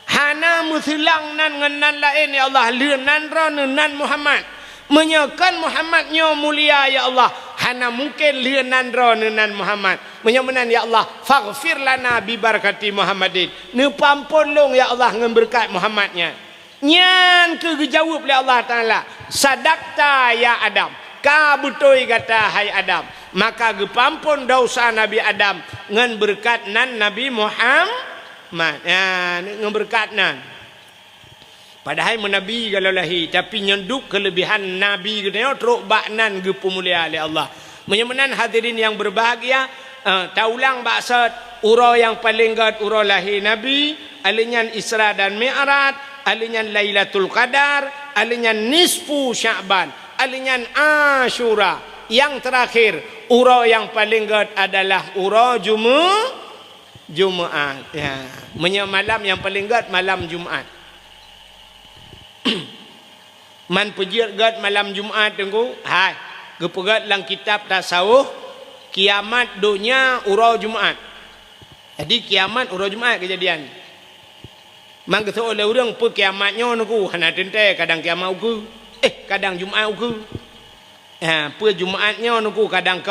Hana musilang nan ngenan lain ya Allah. Lehnan drone nan Muhammad. Menyakan Muhammadnya mulia ya Allah. Hana mungkin lehnan drone nan Muhammad. Menyamanan ya Allah. Faghfir lana bi barakati Muhammadin. Nepampun long ya Allah ngemberkat Muhammadnya. Nyan ke jawab oleh Allah Taala. Sadaqta ya Adam. Ka butoi kata hai Adam. Maka gepampun dosa Nabi Adam ngan berkat nan Nabi Muhammad. Ya, ngan berkat nan. Padahal menabi kalau lahi tapi nyenduk kelebihan nabi katanya teruk bak nan gepu mulia oleh Allah. Menyamanan hadirin yang berbahagia, taulang baksat ura yang paling gad ura lahi nabi, alinyan Isra dan Mi'raj, alinyan Lailatul Qadar, alinyan nisfu Sya'ban, alinyan Asyura. Yang terakhir, ura yang paling gad adalah ura Jumaat. Ya, malam yang paling gad malam Jumaat. Man pejir gad malam Jumaat tengku. Hai, gepegat lang kitab tasawuf kiamat dunia ura Jumaat. Jadi kiamat ura Jumaat kejadian. Man kata oleh orang pe kiamatnya nunggu hana tente kadang kiamat uku. Kadang Jumaat uku. Per Jumaatnya nunggu kadang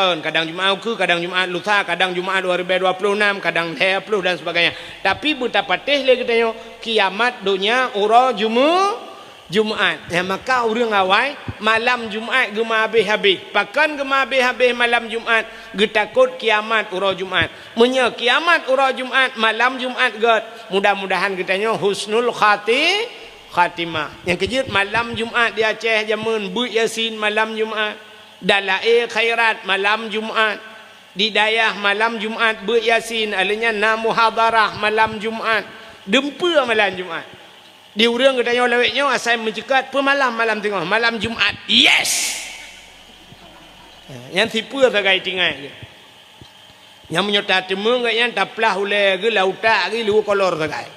Jumaat uku, kadang Jumaat lusa, kadang Jumaat 2026, kadang 30 dan sebagainya. Tapi betapa teh le katanya kiamat dunia ura Jumaat. Maka orang awai malam Jumaat gema habis-habis. Pakan gema habis-habis malam Jumaat, getakut kiamat ura Jumaat. Menya kiamat ura Jumaat malam Jumaat gad. Mudah-mudahan katanya husnul khatimah. Yang kejut malam Jumaat di Aceh jamun Bu Yasin malam Jumaat. Dalail khairat malam Jumaat. Di Dayah malam Jumaat Bu Yasin alinya na muhadarah malam Jumaat. Dempa malam Jumaat. Di urang kita nyo leweknya asal mencekat malam tengah malam Jumaat. Yes. Yang tipu segai tinggal. Yang menyota temu yang taplah oleh ke lauta ke lu kolor segai.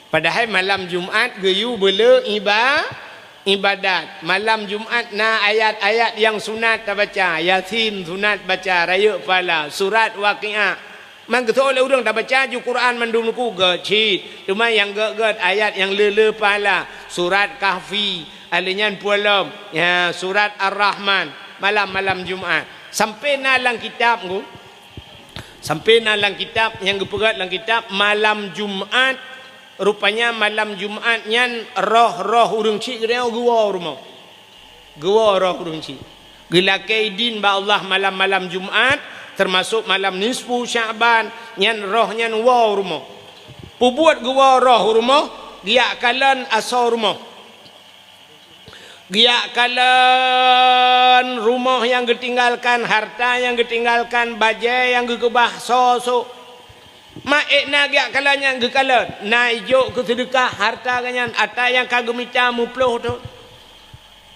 Padahal malam Jumaat geyu bela ibadat. Malam Jumaat na ayat-ayat yang sunat tak baca, Yasin sunat baca, raya pala, surat Waqiah. Man ketua oleh orang dah baca ju Quran mandum ku geci. Cuma yang get ayat yang lele pala, surat Kahfi, alinyan pualam, ya surat Ar-Rahman, malam Jumaat. Sampai nalang kitab ku. Sampai nalang kitab yang gepegat lang kitab malam Jumaat, rupanya malam Jumaat nyan roh urang cik dia gua rumah. Gua roh urang cik. Gelakai din ba Allah malam Jumaat termasuk malam nisfu Syaban nyan roh nyan wa rumah. Pubuat gua roh rumah dia kalan asar rumah. Dia kalan rumah yang ketinggalkan, harta yang ketinggalkan, bajai yang kekebah so. Maekna dia kalan yang kekalan. Na ijo ke sedekah harta kanyan ata yang kagemita muploh tu.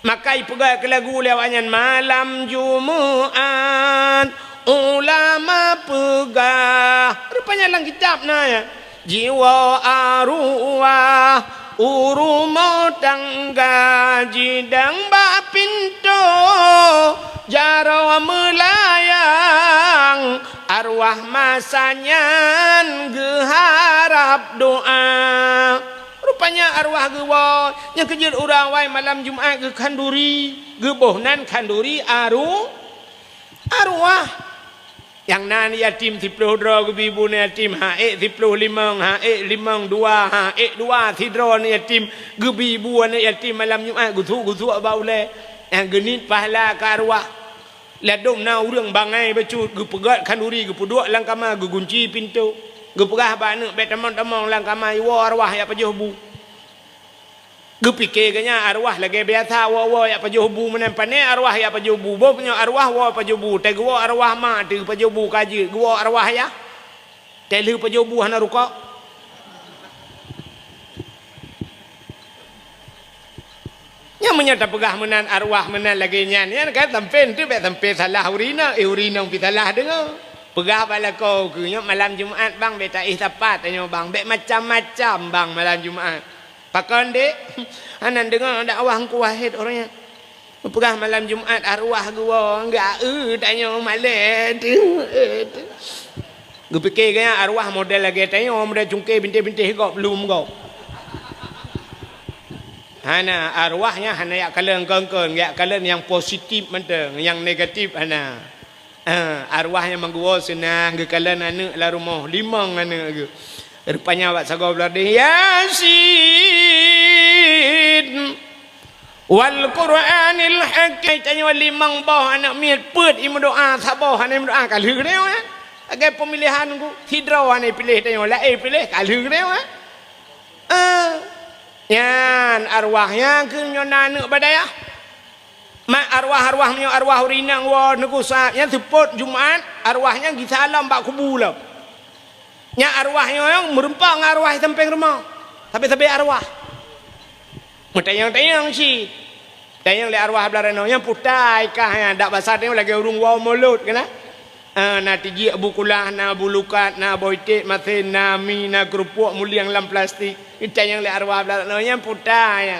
Maka ipegai ke lagu lewanyan malam Jumaat ulama pegah. Rupanya dalam kitab na ya. Jiwa arwah urumo tangga jidang bak pintu jarawa melayang arwah masanya geharap doa. Rupanya arwah gewa yang kejut urang wai malam Jumaat ke kanduri gebohnan kanduri arwah yang nan yatim 10 dro ke bibu ni yatim haek 15 haek 5 2 haek 2 tidro ni yatim ke bibu ni yatim malam Jumaat gutu abau le yang genit pahala ke arwah ladong na urang bangai bacut ge pegat kanduri ge puduk lang kamar ge gunci pintu ge perah bana bet tamang lang kamar wa arwah ya pajuh bu ge pikir kanya arwah lagi biasa wa ya pajuh bu menan pane arwah ya pajuh bu bo punya arwah wa pajuh bu te gua arwah ma te pajuh bu kaji gua arwah ya te lu pajuh bu hana ruka nya menyata pegah menan arwah menan lagi nyan ya kan tempen tu bet tempen salah urina pi salah dengar pegah bala kau ke nya malam Jumaat bang bet tak tepat tanya bang bet macam-macam bang malam Jumaat. Pakan dek, anan dengar dakwah ku wahid orangnya. Pegah malam Jumaat arwah gua enggak tanya malam tu. Gue fikir kaya arwah model lagi tanya model cungkir bintik-bintik kau belum kau. Hana arwahnya hana yak kalen kengkeng, yak kalen yang positif menteng, yang negatif hana. Arwahnya menggua senang ge kalen anak la rumah limang anak ge. Rupanya awak sagau berade Yasin wal Qur'anil Hakim tanya limang bah anak miat put imu doa sabah anak doa kalih dia agai pemilihan ku hidro anak pilih tanya lai pilih kalih dia yan arwahnya ke nyona anak badaya mak arwah nyo arwah urinang wa negusa yang teput Jumaat arwahnya gisalam bak kubulam nya arwahnya yang merempang arwah tempeng rumah tapi arwah tayang si tayang le arwah belarano yang putai kah yang dak basar dia lagi urung wow mulut kena na tiji abu kulah na bulukat na boitik masin na mi na kerupuk muliang lam plastik tayang le arwah belarano yang putai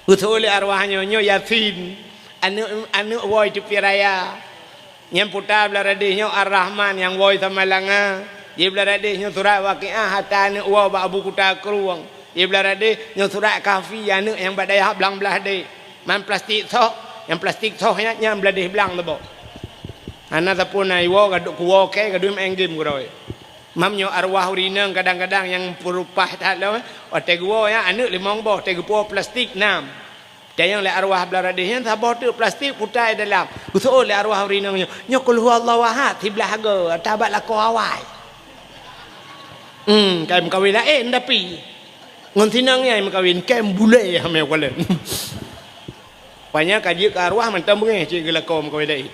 betul le arwahnya nyo Yasin anu woi tu piraya yang putar beladihnya Ar-Rahman yang woi sama langa dia beladihnya surat Waqiah hatta anu wa abu kuta keruang dia beladihnya surat Kahfi anu yang badaya belang belah de man plastik sok yang plastik sok yang beladih belang lebo ana tapun ai wo gaduk kuwo ke gadum enggim groi mamnyo arwah urinang kadang-kadang yang perupah tak lo ote gua ya anu limong boh te gupo plastik nam Dayang le arwah beladihnya sabah tu plastik putai dalam. Usul le arwah urinangnya. Nyokul huwallahu ahad tiblah go tabat la ko awai. Kai mkawin la ndapi. Ngon tinangnya mkawin kem bule ame kwalen. Banyak kaji ke arwah mantam benge cik gela ko mkawin dai.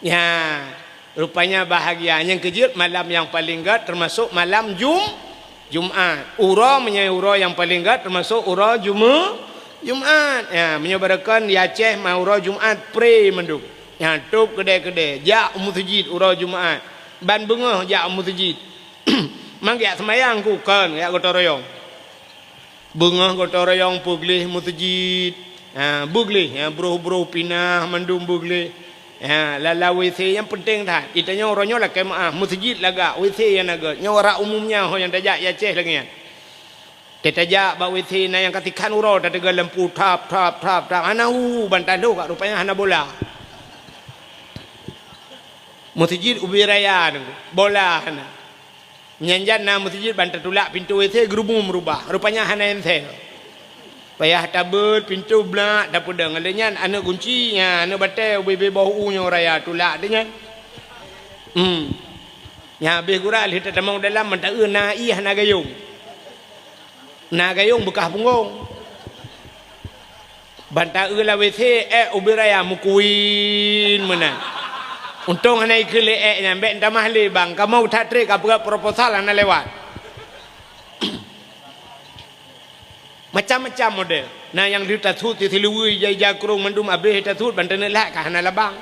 Ya. Rupanya bahagia. Yang kejut malam yang paling gat termasuk malam Jumat. Ura menyai yang paling gat termasuk ura Jumat. Ya, menyebarakan di Aceh mau ura Jumat pre menduk. Ya, tup kedai-kedai. Jak musjid ura Jumat. Ban bengah jak musjid. Mang ya semayang ku kan ya gotong royong. Bengah gotong royong puglih musjid. Ha, buglih ya bro-bro pinah mandum buglih. Ya, lala WC yang penting dah. Itanya orangnya lah kemaah masjid laga WC yang naga. Nya orang umumnya yang tajak ya Aceh lagi ya. Tajak ba WC na yang katikan uro tak ada lampu tap. Anau bantalu kat rupanya hana bola. Masjid ubi raya bola hana. Nyanjan na masjid bantatulak pintu WC gerubung merubah. Rupanya hana ente. Payah tabut pintu belak dapur deng adanya anak kuncinya anak batai bebe bau nya raya tulak adanya nya be gura li tamang dalam menta na ih na gayung bekah punggong banta la wc ubi raya mukuin mana untung hanai kele nya mbek ndamah le bang kamu tak trek apa proposal ana lewat. Macam-macam model. Nah yang ditatut di tilui jaya kurung mandum abih tatut bantane lah ka hana labang.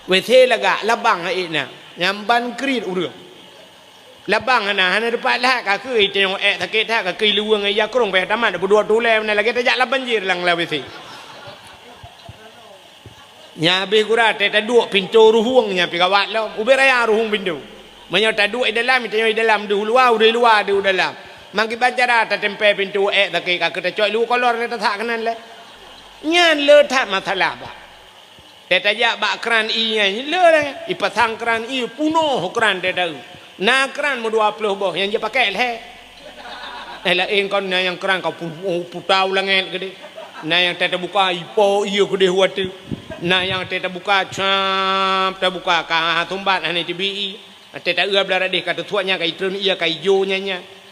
WC laga labang ai na. Nyamban krit urang. Labang hana depat lah ka ke tengok sakit tak ka ke luang jaya kurung pe tamat berdua tule na lagi tajak la banjir lang la WC. Nya abih kura te taduk pintu ruhung nya pi kawat lo. Ubi raya ruhung pintu. Manya taduk dalam tengok dalam du luar du dalam. Mangki bacara ta tempe pintu takik ka kita coy lu kolor le tak kanan le nyan le tak masalah ba te tajak ba kran i nya le ipasang kran i puno kran te dah na kran mo 20 boh yang dia pakai le la eng kon na yang kran kau putau langen gede na yang te buka ipo iyo gede watu na yang te buka cap te buka ka tumbat ane tibi te ta ua blara deh kata tuanya kai trun ia kai jo nya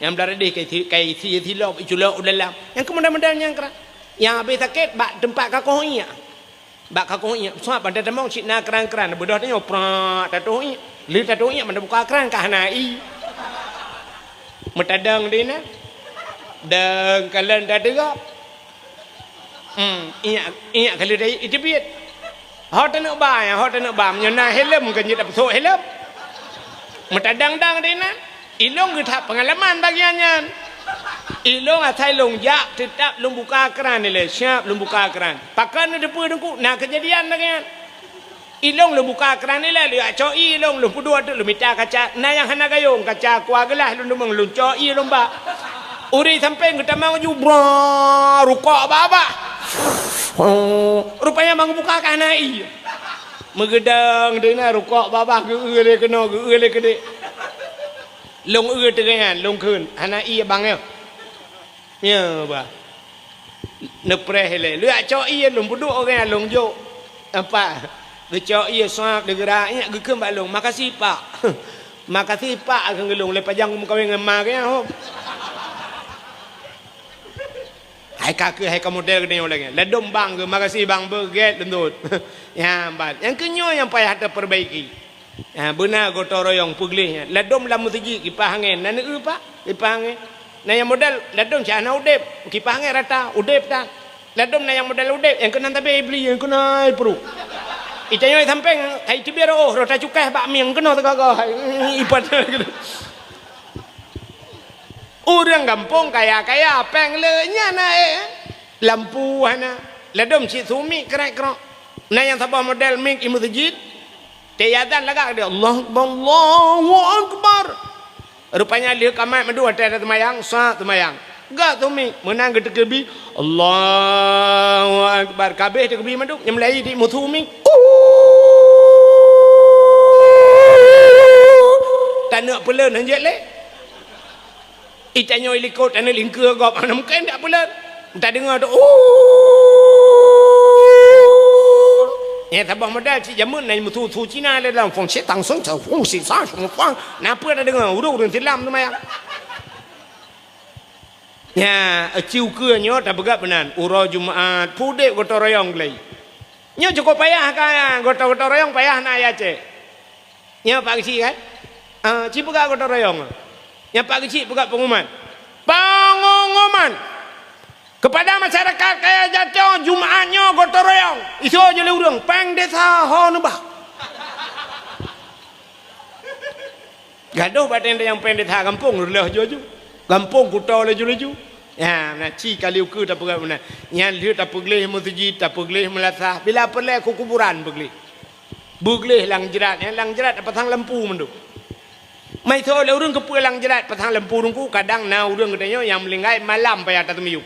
yang berada di kai silop iculok dalam yang kemudian yang keras yang habis sakit bak tempat kakoh iya bak kakoh iya sebab pada temong cik na keran bodoh tanya prak tatuh iya li tatuh iya mana buka keran kah nai metadang dia na dan kalian dah dengar iya kalau dia itu biar hot nak ba menyana helm kan jadi besok helm metadang dia na ilong kita pengalaman bagiannya ilong atai long jak tetap long buka keran ni le siap long buka keran pakan ada depan dengku nak kejadian lagi ilong long buka keran ni le dia coi long pudua tu long minta kaca na yang hana gayung kaca kuah gelah long demang long coi long ba uri sampai kita mau jubra rukuk baba rupanya mang buka kanai megedang dia rukuk baba ge le kena ge le kede long tengah long kun hana iya bangel nya ba nepre hele lu cho iya long buduk orang long jo apa lu cho iya swap de geraknya ge ba long makasih pak makasih pak ke long le pajang kawin ngema ke ho hai kak hai model gede lagi ledom bang ge makasih bang beget lendut ya bat yang kenyo yang payah terperbaiki. Benar gotong royong puglihnya. Ladom lam musjid kipah angin. Nana pak kipah angin. Nah yang modal ladom cana udep kipah angin rata udep tak. Ladom na yang modal udep yang kena tapi beli yang kena perlu. Itanya sampai kai tu biar rota cukai bakmi yang kena tegak ipat. Orang kampung kaya peng le nya na lampu hana. Ladom si sumi kerak. Nah yang sabah modal mik masjid tiadan lagak dia Allahu Akbar. Rupanya dia kamat madu ada temayang sah temayang. Gak tumi menang gede kebi Allahu Akbar kabeh kebi madu yang melai di mutumi. Tanah pelan hanjat le. Itanya ilikot tanah lingkar gop ana mungkin tak pelan. Tak dengar tu tabah modal si jamun nai mutu Cina le dalam fong che tang song chao fong si sa shong fang napa dah dengar urang tilam tu mayang ya aciu ke nyo tak begap benan ura Jumaat pudek gotong royong lei nyo cukup payah kan gotong royong payah na ya ce Nya Pak Kecil kan? Ci pegak gotong royong. Nya Pak Kecil pegak pengumuman. Pengumuman kepada masyarakat kaya Jatuh Jumaatnya gotong royong. Isu je le urang peng desa ho nebah. Gaduh baten yang peng desa kampung leh jojo. Kampung kutau leju-leju. Ya, na ci kali uku tak pegak mana. Nya liu tak pegleh masjid tak pegleh melasah. Bila perle ku kuburan pegleh. Bugleh lang jerat, lang jerat patang lampu mendu. Mai tho le urang kepu lang jerat patang lampu rungku kadang na urang katanya yang melingkai malam payah tak temiu.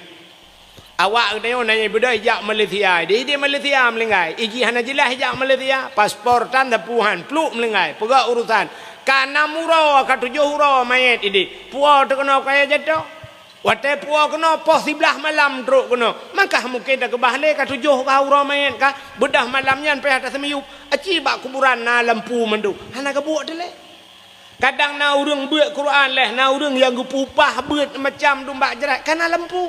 Awak katanya nanya beda hijak Malaysia. Dia Malaysia melingkai. Iji hana jelas hijak Malaysia, paspor tanda puhan, pluk melingkai. Pegak urusan. Kana murah ka 7 hurah mayat ini. Puau terkena kaya jatuh. Watai puau kena pos 11 malam teruk kena. Maka mungkin dah kebahle ka 7 ka hurah mayat ka. Bedah malamnya payah tak temiu. Aci bak kuburan na lampu mendu. Hana ke buat dele. Kadang na urang beut Quran leh, na urang yang gupupah beut macam dumbak jerat kana lampu.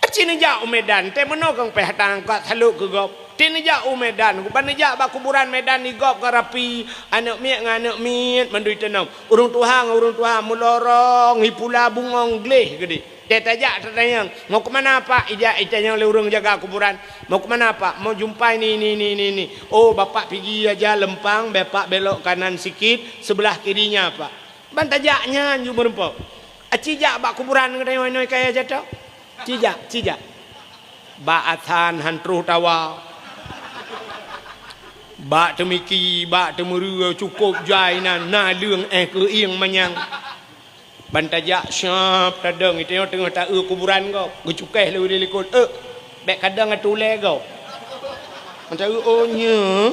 Aci ni jak Medan, te meno kang peh tang kat saluk ke gop. Te ni jak Medan, ku ban jak bak kuburan Medan ni gop ka rapi, anak miak ngan anak miat mandui tenam. Urang Tuhan mulorong hipula bungong gleh gede. Dia tajak tanya, mau ke mana Pak? Ijak yang le urang jaga kuburan. Mau ke mana Pak? Mau jumpai ni. Oh, bapak pergi aja Lempang, bapak belok kanan sikit, sebelah kirinya Pak. Ban tajaknya ju berempok. Cijak bak kuburan noi kaya jatuh. Cijak. Bak atan hantruh tawa. Bak temiki, bak temeru cukup jainan, na leung ke ieng manyang. Bantajak syap tadang itu yang tengah tak kuburan kau gecukai lu dia likut bek kadang atule kau macam oh nya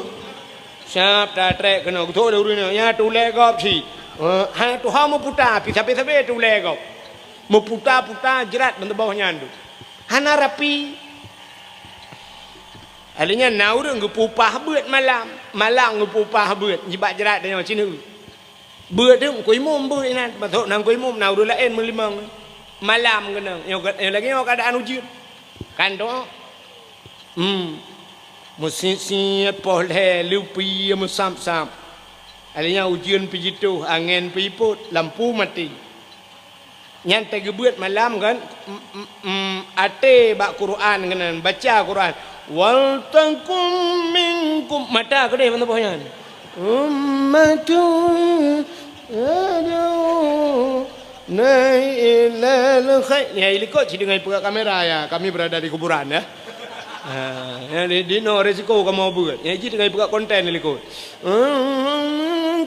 syap tak trek kena betul dah urang nya tule kau si ha tu ha mau putar pi sampai tule kau mau putar jerat bentuk bawahnya andu hana rapi alinya na urang gepupah beut malam gepupah beut jibak jerat dia cina beut tu kuih mum beut nan batok nang kuih mum nau dulu lain melimang malam kena yang lagi yang keadaan ujian kan tu musisi polhe lupi musam alinya ujian pijitu angin piput lampu mati yang tege beut malam kan ate bak Quran kena baca Quran wal takum minkum mata kedai mana bohnya ummatun aduh nailal khair ya ilikot si dengan pegang kamera ya kami berada di kuburan ya di no resiko kamu buat ya jadi dengan pegang konten ilikot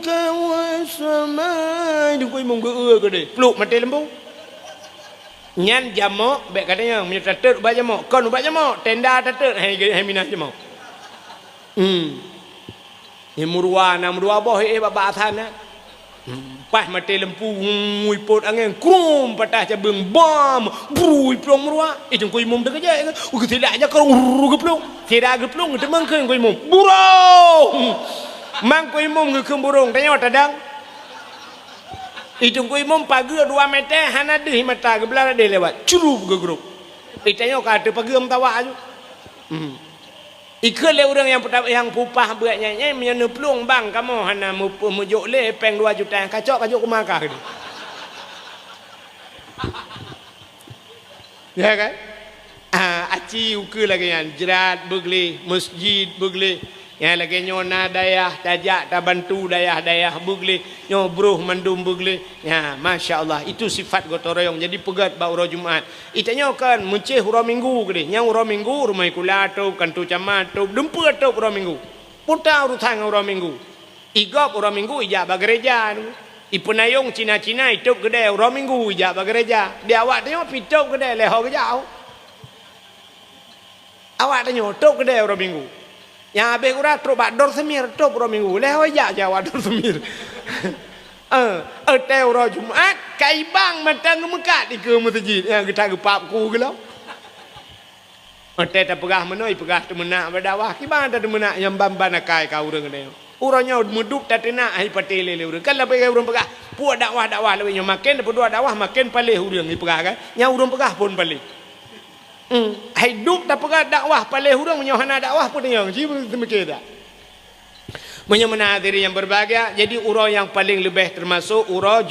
kawasamai di koi munggu gede peluk mati lembu nyan jamok bek katanya menyerta ter ubah jamok kon ubah jamok tenda ter hai minah jamok ni murwa boh baba athana pas mati lempu nguipot angin krum patah cabeng bom brui plong murwa itu koi mum dek aja tidak aja kau geplong tidak geplong demang ke koi mum burung mang koi mum ke burung tanya tadang itu koi mum pagi 2 meter hana deh mata gebelah dia lewat curup ke grup itanya kata pagi tawa aja ikut le orang yang pupah beratnya menyana pelung bang kamu hana mujuk le peng 2 juta kacok ke makah dia. Ya kan? Aci ukur lagi yang jerat begli, masjid begli. Yang lagi nyona dayah tajak tak bantu dayah begli, nyo bruh mandum begli. Ya, masya-Allah itu sifat gotong royong. Jadi pegat bau ro Jumaat. Itanya kan munceh hurau minggu gede. Yang hurau minggu rumah kula tu kantu camat tu dempet tu hurau minggu. Putar urusan hurau minggu. Igop hurau minggu ijak ba gereja tu. Ipunayong Cina-Cina itu gede hurau minggu ijak ba gereja. Dia awak tengok pitok gede leho ke jauh. Awak tengok tok gede hurau minggu. Yang habis kurang truk bak dor semir truk hurau minggu. Leho ijak Jawa dor semir. Teu hurau Jumaat kaibang matang mekat di ke masjid yang kita gepap ku gelau. Tak pegah menoi pegah temenak berdawah kibang ada temenak yang bamban akai kau urang dia. Urangnya muduk tak tenak ai patele le urang. Kan la pegah urang pegah. Puak dakwah lewenya makin dapat 2 dakwah makin palih urang ni pegah kan. Yang urang pegah pun palih. Hidup tak pegah dakwah palih urang menyohana dakwah pun yang ji semikir dah. Menyemena hadirin yang berbahagia, jadi urau yang paling lebih termasuk urau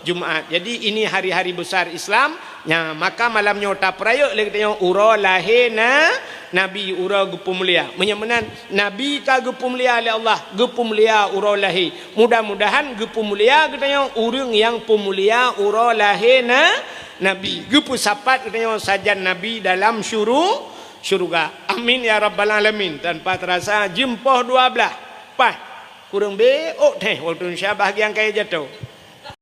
Jumaat. Jadi ini hari-hari besar Islam. Ya, maka malamnya tak peraya lagi tengok urau lahir Nabi urau gepu mulia. Menyemena Nabi tak gepu mulia oleh Allah, gepu mulia urau lahir. Mudah-mudahan gepu mulia kita tengok urang yang pemulia urau lahir Nabi. Gepu sapat kita tengok sajan Nabi dalam syurga. Amin ya rabbal alamin. Tanpa terasa jempah 12. Pas kurang beok teh waktu Syabah yang kaya jatuh.